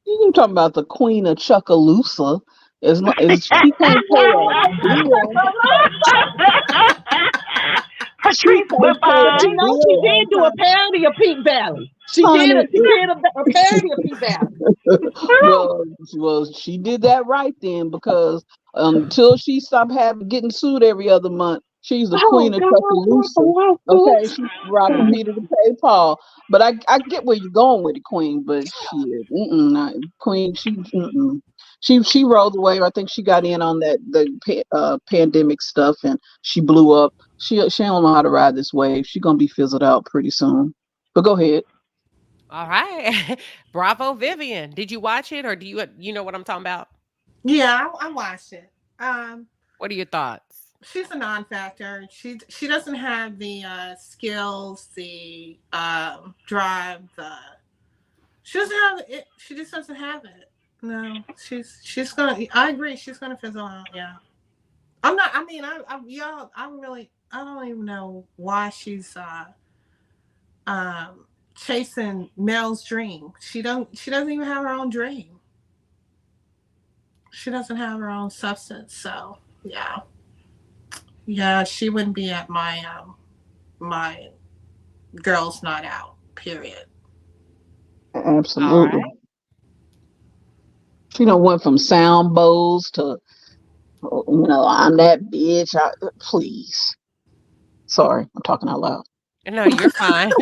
You talking about the Queen of Chuckaloosa? Is she can't pay a bill? She Patrice, can't pay bye-bye. a But you know, she bill on did do a time. parody of Pete Valley. She did Honey, a parody of Pete Valley. well, she did that right then because until she stopped getting sued every other month, she's the Oh queen of God, Tuscaloosa. Okay, she's robbing Peter to pay Paul. But I get where you're going with it, Queen. But shit, Queen, she rolled away. I think she got in on the pandemic stuff, and she blew up. She don't know how to ride this wave. She's gonna be fizzled out pretty soon. But go ahead. All right. Bravo, Vivian. Did you watch it or do you know what I'm talking about? Yeah, I watched it. Um, What are your thoughts? she's a non-factor. She doesn't have the skills, the drive. She doesn't have it. She just doesn't have it. No, she's gonna. I agree. She's gonna fizzle out. Yeah. I'm not. I mean, y'all. I don't even know why she's um chasing Mel's dream. She doesn't even have her own dream. She doesn't have her own substance. So yeah, yeah, she wouldn't be at my girls' night out. Period. All Absolutely. right. She done went from sound bowls to, I'm that bitch. Please. Sorry, I'm talking out loud. No, you're fine.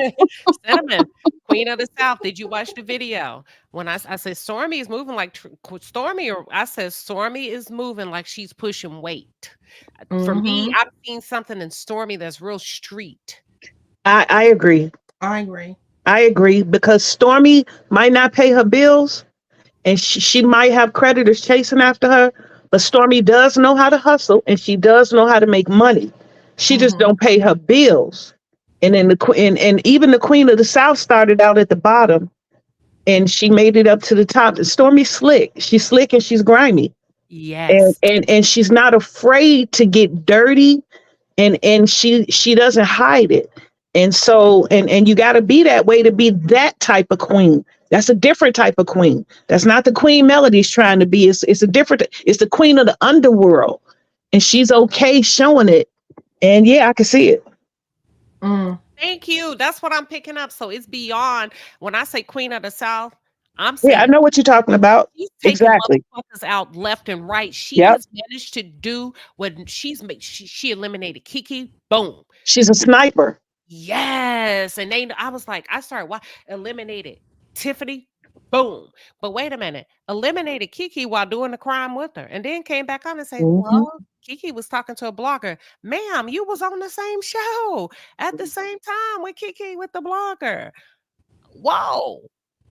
Cinnamon, Queen of the South. Did you watch the video? When I said Stormy is moving like Stormy, or I said Stormy is moving like she's pushing weight. For me, Mm-hmm. I've seen something in Stormy that's real street. I agree. I agree. I agree because Stormy might not pay her bills, and she might have creditors chasing after her. But Stormy does know how to hustle, and she does know how to make money. She just Mm-hmm. don't pay her bills. And then the queen, and even the Queen of the South started out at the bottom, and she made it up to the top. Stormy's slick. She's slick and she's grimy, and Yes. and she's not afraid to get dirty, and she doesn't hide it. And so and you got to be that way to be that type of queen. That's a different type of queen. That's not the Queen Melody's trying to be. It's a different. It's the queen of the underworld, and she's okay showing it. And yeah, I can see it. Mm. Thank you. That's what I'm picking up. So it's beyond when I say Queen of the South, I'm Yeah, I saying know what you're talking about. she's taking Exactly. motherfuckers out left and right. She Yep. has managed to do what she eliminated Kiki. Boom. She's a sniper. Yes. And I was like, I started eliminated Tiffany. Boom. But wait a minute. Eliminated Kiki while doing the crime with her. And then came back on and say, Mhm. well, Kiki was talking to a blogger. Ma'am, you was on the same show at the same time with Kiki with the blogger. Whoa.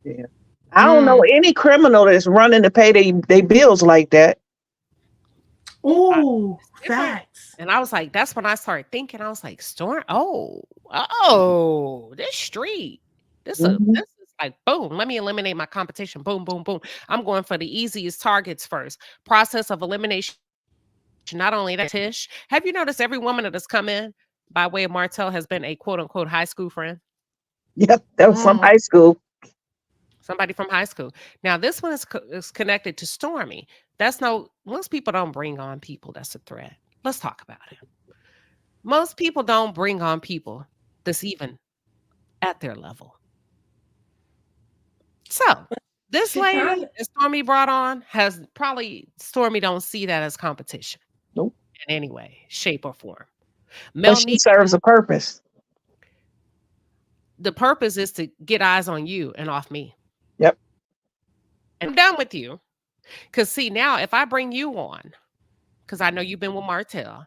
Yeah. I don't know Mm. any criminal that's running to pay they bills like that. Ooh, It's different. facts. And I was like, that's when I started thinking. I was like, Storm, this street. Mhm. This is like boom. Let me eliminate my competition. Boom, boom, boom. I'm going for the easiest targets first. Process of elimination. Not only that, Tish, have you noticed every woman that has come in by way of Martell has been a quote unquote high school friend? Yep, that was from Mm. high school. Somebody from high school. Now, this one is connected to Stormy. Most people don't bring on people that's a threat. Let's talk about it. Most people don't bring on people that's even at their level. So this She lady got that Stormy brought on has probably Stormy don't see that as competition Nope. in any way, shape, or form. But she Melnita, serves a purpose. the purpose is to get eyes on you and off me. Yep. And I'm done with you. Because see, now if I bring you on, because I know you've been with Martell,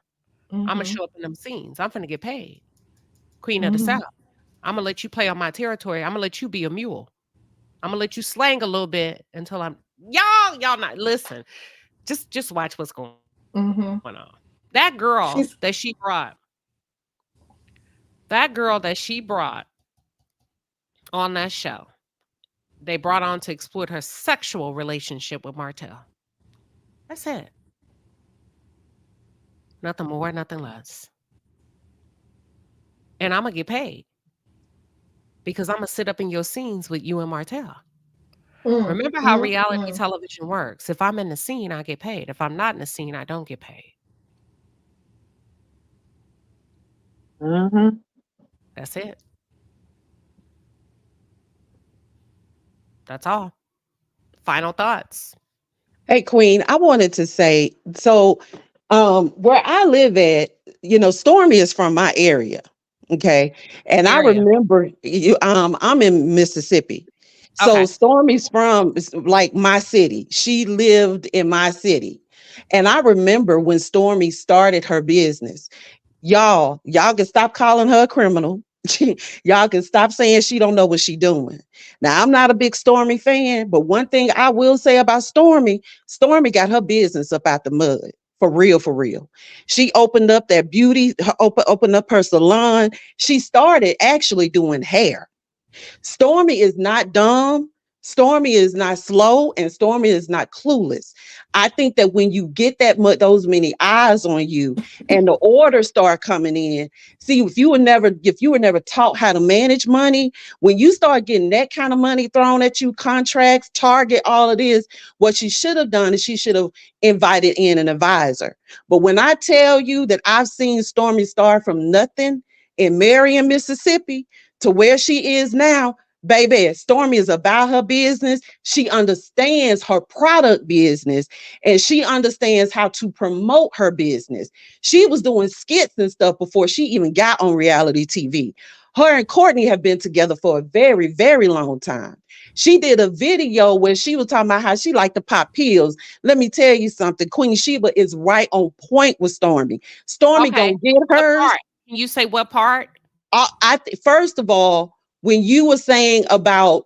I'm gonna Mm-hmm. show up in them scenes. I'm gonna get paid. Queen of the Mm-hmm. South. I'm gonna let you play on my territory. I'm gonna let you be a mule. I'm gonna let you slang a little bit until I'm y'all not listen. Just watch what's going Mm-hmm. on. That girl She's that she brought, that girl that she brought on that show, they brought on to exploit her sexual relationship with Martell. That's it. Nothing more, nothing less. And I'm gonna get paid because I'm gonna sit up in your scenes with you and Martell. Remember how reality mm. television works. If I'm in the scene, I get paid. If I'm not in the scene, I don't get paid. Mm-hmm. That's it. That's all. Final thoughts. Hey, Queen, I wanted to say, so where I live at, Stormy is from my area. Okay. And I Area. remember I'm in Mississippi. So Okay. Stormy's from like my city. She lived in my city. And I remember when Stormy started her business. Y'all can stop calling her a criminal. Y'all can stop saying she don't know what she doing. Now, I'm not a big Stormy fan, but one thing I will say about Stormy got her business up out the mud. For real, for real. She opened up that opened up her salon. She started actually doing hair. Stormy is not dumb. Stormy is not slow, and Stormy is not clueless. I think that when you get those many eyes on you, and the orders start coming in, see if you were never taught how to manage money, when you start getting that kind of money thrown at you, contracts, Target, all of this, what she should have done is she should have invited in an advisor. But when I tell you that I've seen Stormy start from nothing in Marion, Mississippi, to where she is now, baby, Stormy is about her business. She understands her product business and she understands how to promote her business. She was doing skits and stuff before she even got on reality TV. Her and Courtney have been together for a very, very long time. She did a video where she was talking about how she liked to pop pills. Let me tell you something. Queen Sheba is right on point with Stormy. Stormy Okay. gonna get What hers. part? Can you say what part? First of all, when you were saying about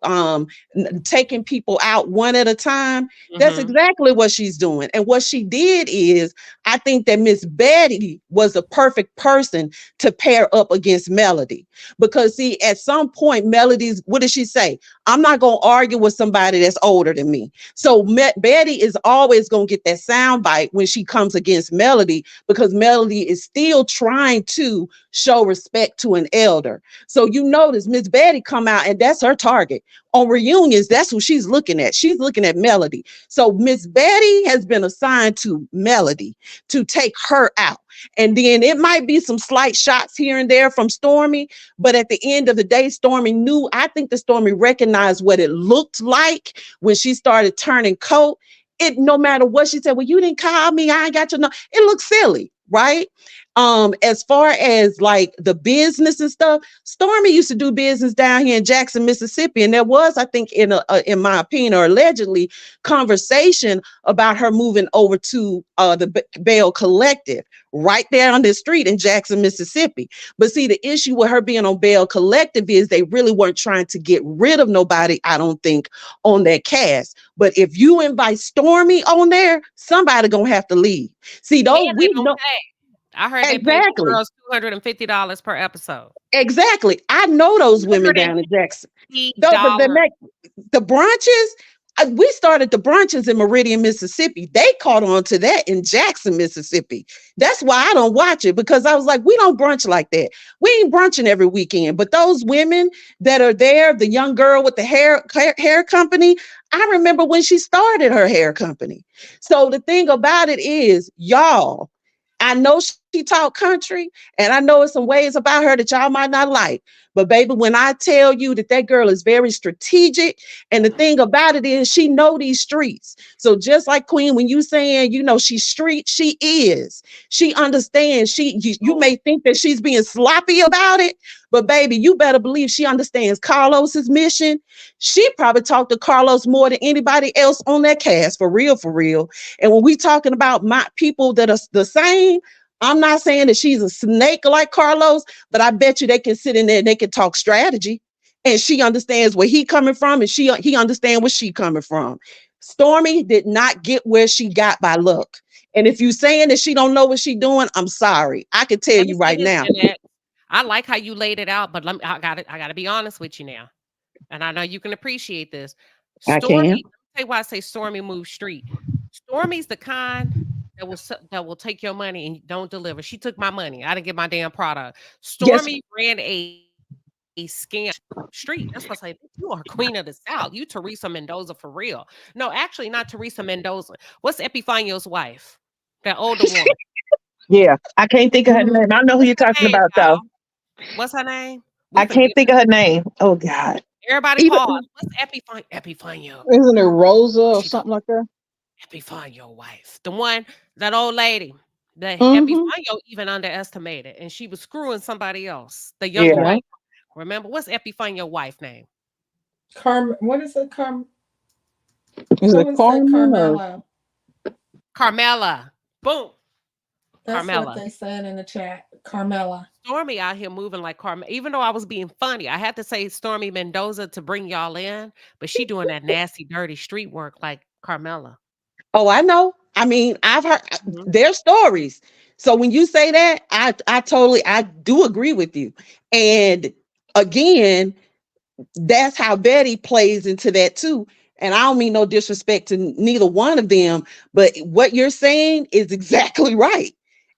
taking people out one at a time, that's Mm-hmm. exactly what she's doing. And what she did is, I think that Miss Betty was the perfect person to pair up against Melody. Because see, at some point, Melody's, what did she say? I'm not going to argue with somebody that's older than me. So Betty is always going to get that sound bite when she comes against Melody, because Melody is still trying to show respect to an elder. So you notice Miss Betty come out and that's her target. On reunions, that's who she's looking at. She's looking at Melody. So Miss Betty has been assigned to Melody to take her out. And then it might be some slight shots here and there from Stormy, but at the end of the day, Stormy knew, I think the Stormy recognized what it looked like when she started turning coat. It, no matter what she said, well, you didn't call me, I ain't got your number. It looks silly, right? As far as like the business and stuff, Stormy used to do business down here in Jackson, Mississippi, and there was, I think, in my opinion, or allegedly, conversation about her moving over to the Bell Collective right there on the street in Jackson, Mississippi. But see, the issue with her being on Bell Collective is they really weren't trying to get rid of nobody, I don't think, on that cast. But if you invite Stormy on there, somebody gonna have to leave. See, And those they we don't know. pay. I heard they pay the Exactly. girls $250 per episode. Exactly. I know those women down in Jackson. Though the $250. the brunches, we started the brunches in Meridian, Mississippi. They caught on to that in Jackson, Mississippi. That's why I don't watch it, because I was like, we don't brunch like that. We ain't brunching every weekend. But those women that are there, the young girl with the hair company, I remember when she started her hair company. So the thing about it is, y'all, I know she talk country, and I know it's some ways about her that y'all might not like. But baby, when I tell you that that girl is very strategic, and the thing about it is she know these streets. So just like Queen, when you saying, she's street, she is. She understands. You may think that she's being sloppy about it, but baby, you better believe she understands Carlos's mission. She probably talked to Carlos more than anybody else on that cast, for real, for real. And when we talking about my people that are the same, I'm not saying that she's a snake like Carlos, but I bet you they can sit in there and they can talk strategy. And she understands where he coming from, and he understands where she coming from. Stormy did not get where she got by luck. And if you saying that she don't know what she doing, I'm sorry. I can tell Let me you say right this, now. Jeanette. I like how you laid it out, but I gotta be honest with you now. And I know you can appreciate this. I Stormy, can. let me tell you why I say Stormy moves street. Stormy's the kind that will take your money and don't deliver. She took my money. I didn't get my damn product. Yes. Stormy ran a scam street. That's what I say. You are queen of the South. You Teresa Mendoza for real. No, actually not Teresa Mendoza. What's Epifanio's wife? That older one. Yeah, I can't think of her name. I know who What's you're her talking name, about, though. y'all? What's her name? We I finna can't get think of her name. Oh God. everybody Even pause. What's Epifanio? Isn't it Rosa or She something like that? Epifanio wife. The one, that old lady. The Mm-hmm. Epifanio even underestimated, and she was screwing somebody else. The younger yeah, white. Remember, what's Epifanio wife name? What is it? Is it Someone said Carmen or Carmela. Carmela. Boom. That's what Carmela. they said in the chat. Carmela. Stormy out here moving like Carmela. Even though I was being funny, I had to say Stormy Mendoza to bring y'all in, but she doing that nasty, dirty street work like Carmela. Oh, I know. I mean, I've heard Mhm. their stories. So when you say that, I do agree with you. And again, that's how Betty plays into that too. And I don't mean no disrespect to neither one of them, but what you're saying is exactly right.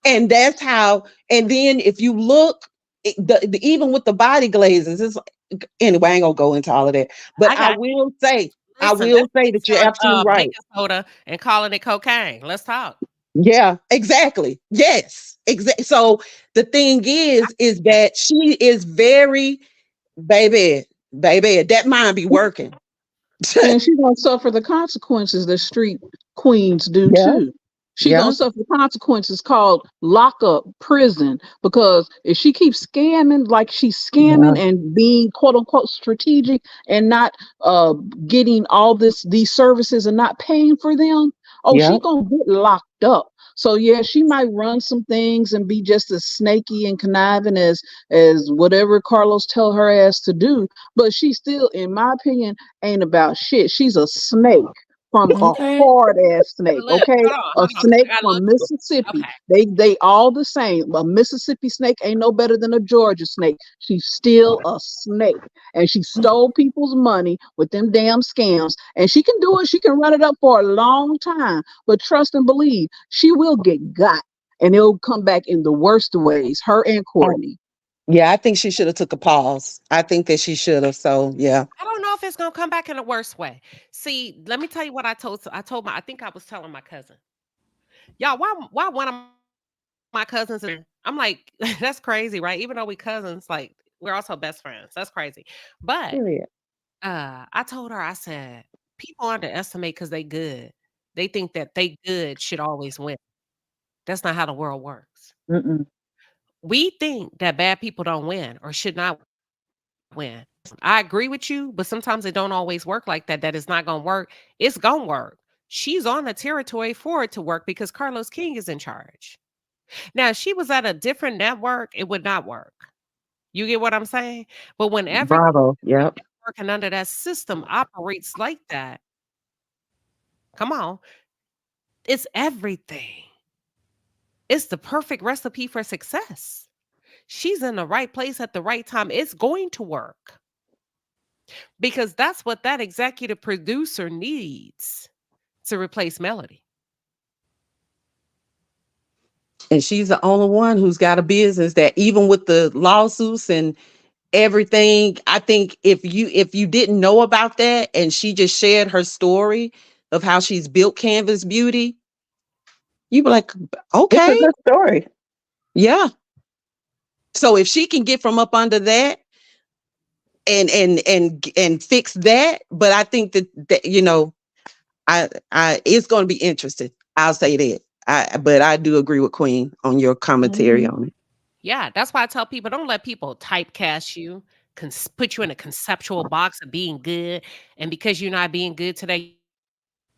And that's how, and then if you look, even with the body glazes, it's anyway, I ain't gonna go into all of that. But I got you. I Listen, will that's say like that you're selling absolutely right. baking soda and calling it cocaine. Let's talk. Yeah, exactly. Yes, exactly. So the thing is Yeah. that she is very, baby, that mind be working. and she's gonna suffer the consequences that street queens do Yeah, too. She yeah, gonna suffer the consequences called lockup, prison, because if she keeps scamming like she's yeah, scamming and being quote unquote strategic and not getting all these services and not paying for them, oh, yeah. she gonna get locked up. So yeah, she might run some things and be just as snaky and conniving as whatever Carlos tell her ass to do, but she still, in my opinion, ain't about shit. She's a snake from a Okay. hard ass snake, But look, okay? A hold on. snake I got a from little Mississippi. okay. They all the same. A Mississippi snake ain't no better than a Georgia snake. She's still a snake. And she stole people's money with them damn scams. And she can do it. She can run it up for a long time. But trust and believe, she will get got. And it'll come back in the worst ways. Her and Courtney. Yeah, I think she should have took a pause. I think that she should have. So yeah. I don't know if it's gonna come back in a worse way. See, let me tell you what I told my I think I was telling my cousin. Y'all, why one of my cousins I'm like, that's crazy, right? Even though we cousins, like we're also best friends. That's crazy. But Period. I told her, I said, people underestimate because they good. They think that they good should always win. That's not how the world works. Mm-mm. We think that bad people don't win or should not win. I agree with you, but sometimes it don't always work like that. That is not gonna work. It's gonna work. She's on the territory for it to work because Carlos King is in charge. Now, if she was at a different network, it would not work. You get what I'm saying? But when every Bravo. Yep. network and under that system operates like that, come on, it's everything. It's the perfect recipe for success. She's in the right place at the right time. It's going to work because that's what that executive producer needs to replace Melody. And she's the only one who's got a business that even with the lawsuits and everything, I think if you didn't know about that and she just shared her story of how she's built Canvas Beauty, You be like, It's okay, a good story. yeah. So if she can get from up under that and fix that, but I think that I it's going to be interesting. I'll say that. But I do agree with Queen on your commentary Mhm. on it. Yeah, that's why I tell people don't let people typecast you, put you in a conceptual box of being good. And because you're not being good today,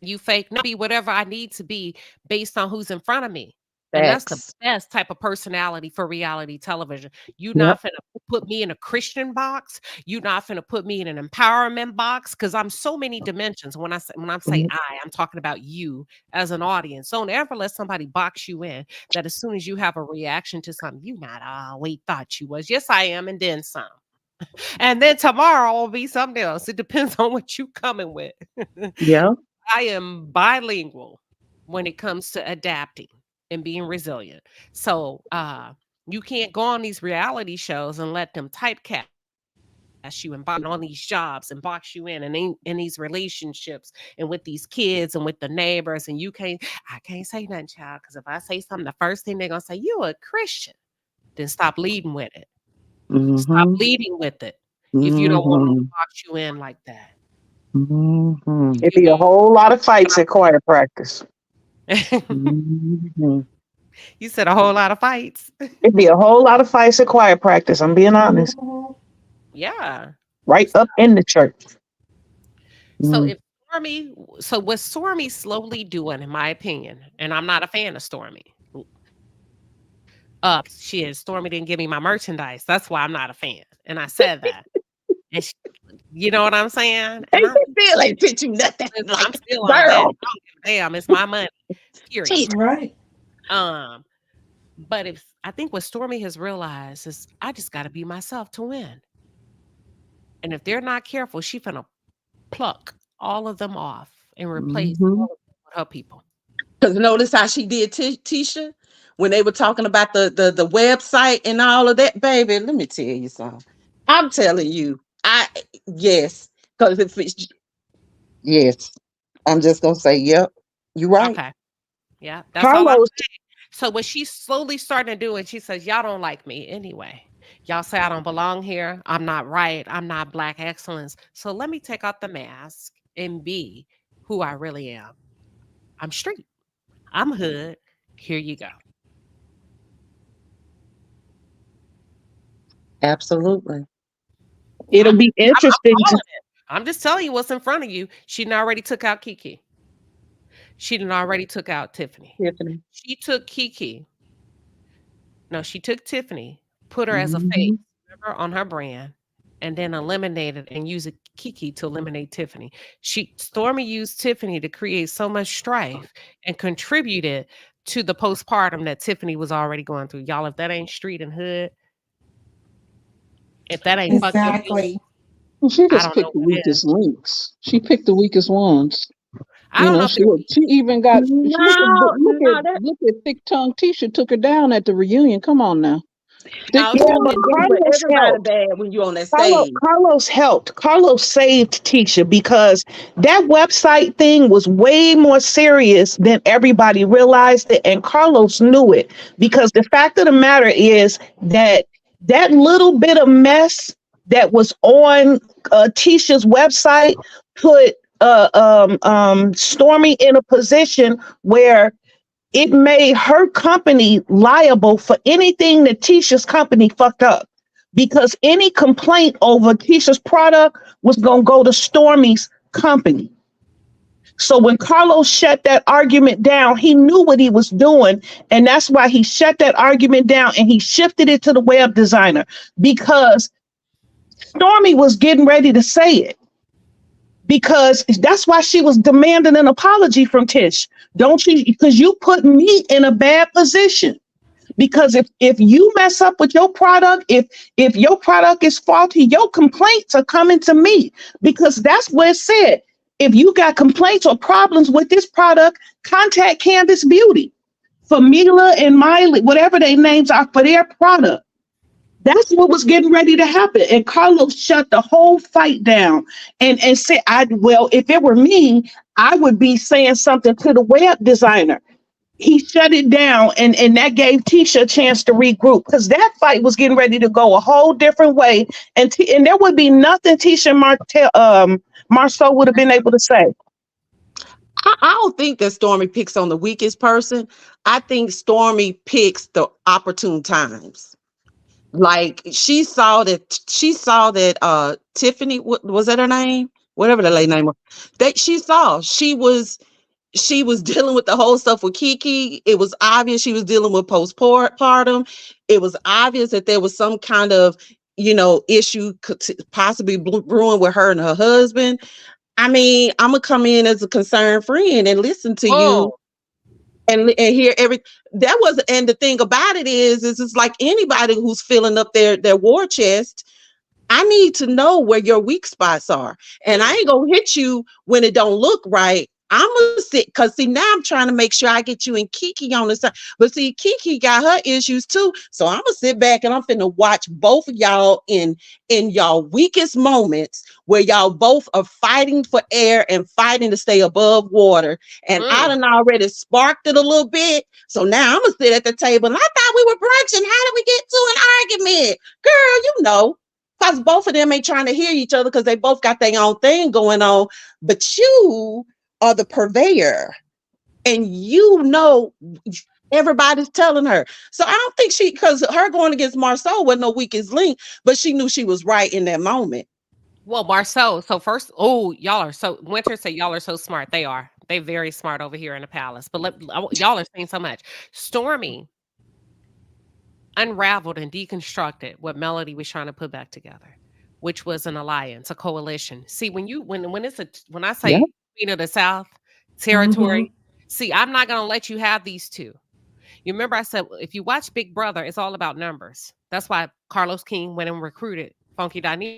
you fake. No, be whatever I need to be based on who's in front of me. And that's the Facts. best type of personality for reality television. You Yep. not finna put me in a Christian box. You not finna put me in an empowerment box because I'm so many dimensions. When I say Mhm. I'm talking about you as an audience. Don't ever let somebody box you in that as soon as you have a reaction to something, you not we thought you was. Yes, I am, and then some. And then tomorrow will be something else. It depends on what you coming with. Yeah. I am bilingual when it comes to adapting and being resilient. So you can't go on these reality shows and let them typecast you and box on these jobs and box you in these relationships and with these kids and with the neighbors. And I can't say nothing, child, because if I say something, the first thing they're gonna say, you a Christian. Then stop leading with it. Stop Mhm. leading with it if you don't want them to Mhm. box you in like that. Mhm. If It'd you be a know whole lot of fights at choir practice. what Mhm. you said, a whole lot of fights. It'd be a whole lot of fights at choir practice. I'm being honest. Yeah. Right up in the church. So Mm. if Stormy, so what Stormy slowly doing, in my opinion, and I'm not a fan of Stormy. Shit, Stormy didn't give me my merchandise. That's why I'm not a fan. And I said that. And you know what I'm saying? And And you still ain't sent you nothing. listen, Like, I'm still on that. I girl, don't give a damn. It's my money. Period. Jesus. Right. Um, but if I think what Stormy has realized is I just gotta be myself to win. And if they're not careful, she finna pluck all of them off and replace all Mhm. of them with her people. Because notice how she did Tisha when they were talking about the website and all of that, baby. Let me tell you something. I'm telling you, yes. Because if it's yes, I'm just gonna say, yep, you're right. Okay. Yeah, that's all I'm Carlos, saying. So what she's slowly starting to do, and she says, y'all don't like me anyway. Y'all say I don't belong here. I'm not right. I'm not black excellence. So let me take off the mask and be who I really am. I'm street. I'm hood. Here you go. Absolutely. it'll be I'm interesting to calling it. I'm just telling you what's in front of you. She done already took out Kiki. She done already took out Tiffany. Tiffany. She took Kiki. No, she took Tiffany, put her as a face, Mhm. remember, on her brand, and then eliminated and used Kiki to eliminate Tiffany. Stormy used Tiffany to create so much strife and contributed to the postpartum that Tiffany was already going through. Y'all, if that ain't street and hood, if that ain't fuck your feelings, Exactly. Well, she I just don't picked know the what is. weakest links. She picked the weakest ones. I don't know if they're weak. She even got No, no, that look at thick tongue Tisha took her down at the reunion. Come on now. Thick No, Yeah, she you but was didn't. getting with Carlos everybody helped. bad when you on that stage. Carlos helped. Carlos saved Tisha because that website thing was way more serious than everybody realized it, and Carlos knew it. Because the fact of the matter is that that little bit of mess that was on Tisha's website put Stormy in a position where it made her company liable for anything that Tisha's company fucked up. Because any complaint over Tisha's product was going to go to Stormy's company. So when Carlos shut that argument down, he knew what he was doing. And that's why he shut that argument down and he shifted it to the web designer because Stormy was getting ready to say it. Because that's why she was demanding an apology from Tish. Don't you? Because you put me in a bad position. Because if you mess up with your product, if your product is faulty, your complaints are coming to me. Because that's what it said. If you got complaints or problems with this product, contact Candace Beauty for Mila and Miley, whatever their names are for their product. That's what was getting ready to happen. And Carlos shut the whole fight down and said, if it were me, I would be saying something to the web designer. he shut it down, and that gave Tisha a chance to regroup because that fight was getting ready to go a whole different way, and there would be nothing Tisha Marceau would have been able to say. I don't think that Stormy picks on the weakest person. I think Stormy picks the opportune times. Like she saw that Tiffany, what was that her name? Whatever the lady name was. That she was dealing with the whole stuff with Kiki. It was obvious she was dealing with postpartum. It was obvious that there was some kind of, issue possibly brewing with her and her husband. I mean, I'm gonna come in as a concerned friend and listen to you Whoa. and hear every that was and the thing about it is it's like anybody who's filling up their war chest. I need to know where your weak spots are. And I ain't gonna hit you when it don't look right. I'm gonna sit because see now I'm trying to make sure I get you and Kiki on the side. But see, Kiki got her issues too. So I'm gonna sit back and I'm finna watch both of y'all in y'all weakest moments where y'all both are fighting for air and fighting to stay above water. And I Mm. done already sparked it a little bit. So now I'm gonna sit at the table and I thought we were brunching. How did we get to an argument? Girl, you know. Because both of them ain't trying to hear each other because they both got their own thing going on. But you are the purveyor. And everybody's telling her. So I don't think because her going against Marceau wasn't no weakest link, but she knew she was right in that moment. Well, Marceau. So first, oh, y'all are so Winter say y'all are so smart. They are. They very smart over here in the palace. But y'all are saying so much. Stormy unraveled and deconstructed what Melody was trying to put back together, which was an alliance, a coalition. See, when I Yep. say Queen of the South Hmm. territory, see, I'm not gonna let you have these two. You remember I said if you watch Big Brother, it's all about numbers. That's why Carlos King went and recruited Funky Dineva.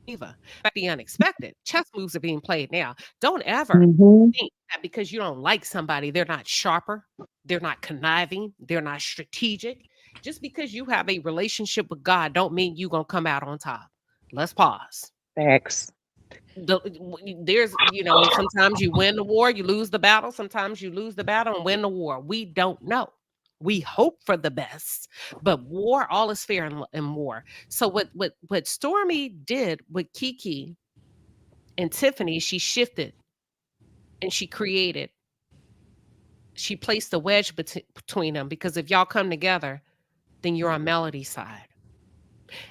Expect the unexpected. Chess moves are being played now. Don't ever Hmm. think that because you don't like somebody, they're not sharper, they're not conniving, they're not strategic. Just because you have a relationship with God, don't mean you're gonna come out on top. Let's pause. Facts. There's, sometimes you win the war, you lose the battle. Sometimes you lose the battle and win the war. We don't know. We hope for the best, but war, all is fair in war. So what Stormy did with Kiki and Tiffany, she shifted and she placed a wedge between them because if y'all come together, then you're on Melody's side.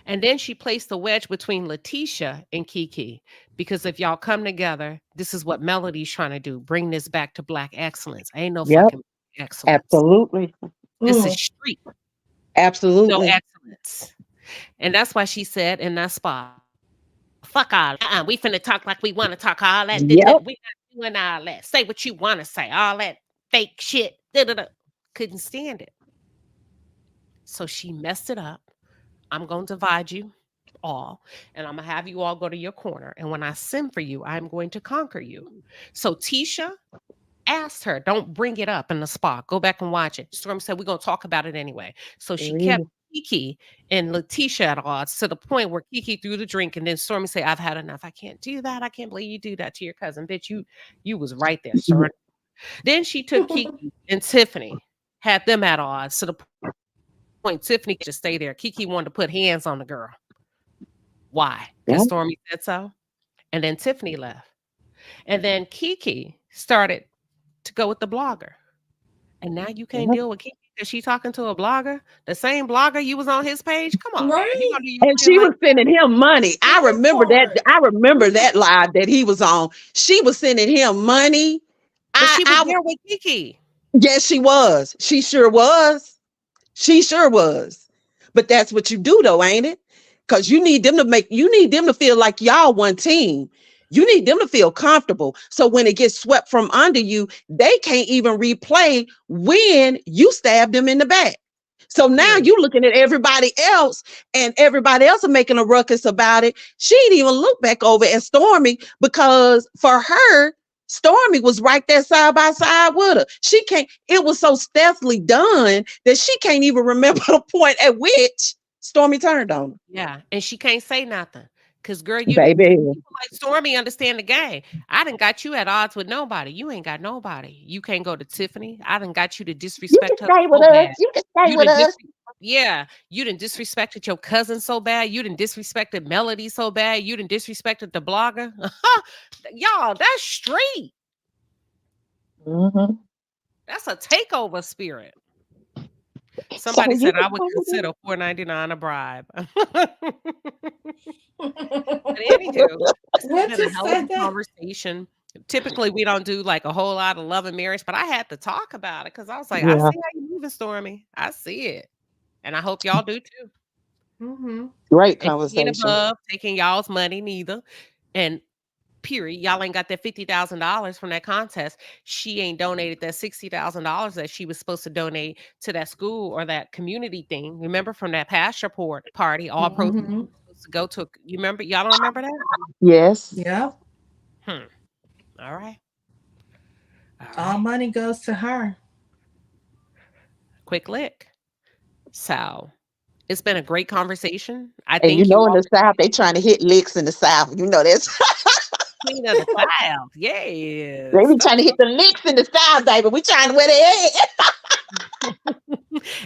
And then she placed the wedge between Letitia and Kiki because if y'all come together, this is what Melody's trying to do. Bring this back to Black excellence. Ain't no Yep. fucking excellence. Absolutely. This is Mm, street, no absolutely. excellence. And that's why she said in that spot, fuck all that. We finna talk like we want to talk all that. Yep. We not doing all that. Say what you want to say. All that fake shit. Da-da-da. Couldn't stand it. So she messed it up. I'm going to divide you all, and I'm going to have you all go to your corner. And when I send for you, I'm going to conquer you. So Tisha asked her, don't bring it up in the spot. Go back and watch it. Storm said, we're going to talk about it anyway. So she kept Kiki and Letitia at odds to the point where Kiki threw the drink and then Stormy said, I've had enough. I can't do that. I can't believe you do that to your cousin. Bitch, you was right there, sir. Then she took Kiki and Tiffany, had them at odds to the point Tiffany could just stay there. Kiki wanted to put hands on the girl. Why? Because Yep. Stormy said so. And then Tiffany left. And then Kiki started to go with the blogger. And now you can't Yep. deal with Kiki because she's talking to a blogger. The same blogger you was on his page. Come on, man. You Right? gonna do your And friend she was like sending him money. I That remember that. part. I remember that live that he was on. She was sending him money. but she was I there with Kiki. yes, she was. She sure was. She sure was. But that's what you do though, ain't it? Because you need them to feel like y'all one team. You need them to feel comfortable. So when it gets swept from under you, they can't even replay when you stabbed them in the back. So now Period. you looking at everybody else and everybody else are making a ruckus about it. She didn't even look back over at Stormy because for her, Stormy was right there side by side with her. She can't, it was so stealthily done that she can't even remember the point at which Stormy turned on her. Yeah. And she can't say nothing. Cause girl, you Baby. people like Stormy understand the game. I done got you at odds with nobody. You ain't got nobody. You can't go to Tiffany. I done got you to You can disrespect her stay with so bad. us. You can stay You with done us. you done disrespected your cousin so bad. You done disrespected Melody so bad. You done disrespected the blogger. Y'all, that's street. Mm-hmm. That's a takeover spirit. So Somebody you said can I would stay with us. consider $4.99 a bribe. But anywho, this has What been a just hell of said a that? conversation. Typically, we don't do like a whole lot of love and marriage, but I had to talk about it because I was like, I Yeah. see how you moving, Stormy. I see it. And I hope y'all do too. Mm-hmm. Great And she ain't conversation. above taking y'all's money neither. And period, y'all ain't got that $50,000 from that contest. She ain't donated that $60,000 that she was supposed to donate to that school or that community thing. Remember from that past report party, all proceeds Mm-hmm. were supposed to go to. You remember? Y'all don't remember that? Yes. Yep. Hmm. All right. All All right. money goes to her. Quick lick. So it's been a great conversation. I And you thank you know, in all the South, they trying to hit licks in the South. You know that's Queen of the South. they Yes. be trying to hit the licks in the South, baby. We trying to where they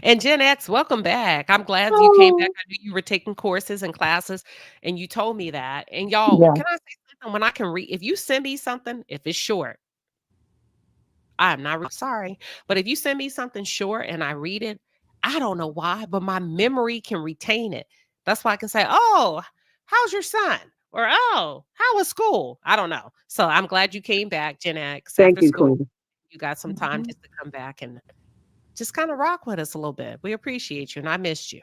And Gen X, welcome back. I'm glad you came back. at. I knew you were taking courses and classes, and you told me that. And y'all, Yeah. can I say something? When I can read, if you send me something, if it's short, I'm not sorry. But if you send me something short and I read it, I don't know why, but my memory can retain it. That's why I can say, oh, how's your son? Or, oh, how was school? I don't know. So I'm glad you came back, Gen X, Thank after you, school. Queen. You got some time Mm-hmm. just to come back and just kind of rock with us a little bit. We appreciate you, and I missed you.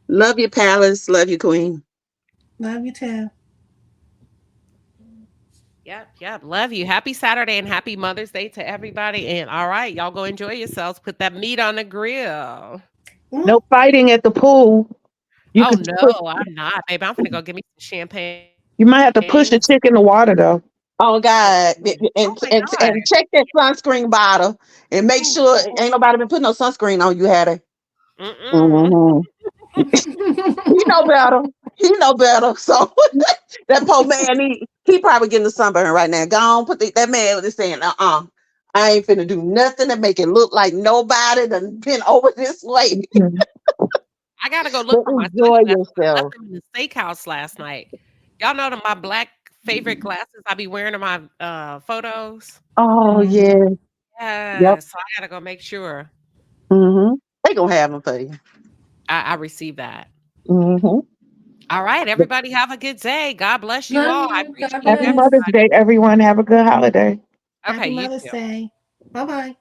Love you, Palace. Love you, Queen. Love you too. Yep. Love you. Happy Saturday and happy Mother's Day to everybody. And all right, y'all go enjoy yourselves. Put that meat on the grill. No fighting at the pool. You Oh could put, no, I'm not, baby. I'm gonna go get me some champagne. you might have to push the chick in the water though. Oh God, Oh my God. and check that sunscreen bottle and make sure ain't nobody been putting no sunscreen on you, had it. Mm-mm. Mm-hmm. He know better. He know better. So that poor man, he probably getting a sunburn right now. Go on, that man was saying, I ain't finna do nothing to make it look like nobody done been over this way. I gotta go But look for my enjoy sunglasses. I left yourself. them in the steakhouse last night. Y'all know my black favorite glasses I be wearing in my photos. Oh Mm-hmm. yeah. Yep. Yeah, so I gotta go make sure Mm-hmm. They gonna have them for you. I receive that. Mm-hmm. All right, everybody have a good day. God bless you Love all. I you. God appreciate Happy bless. Mother's everybody. Day, everyone. Have a good holiday. Okay, Happy you Mother's too. Day. Bye-bye.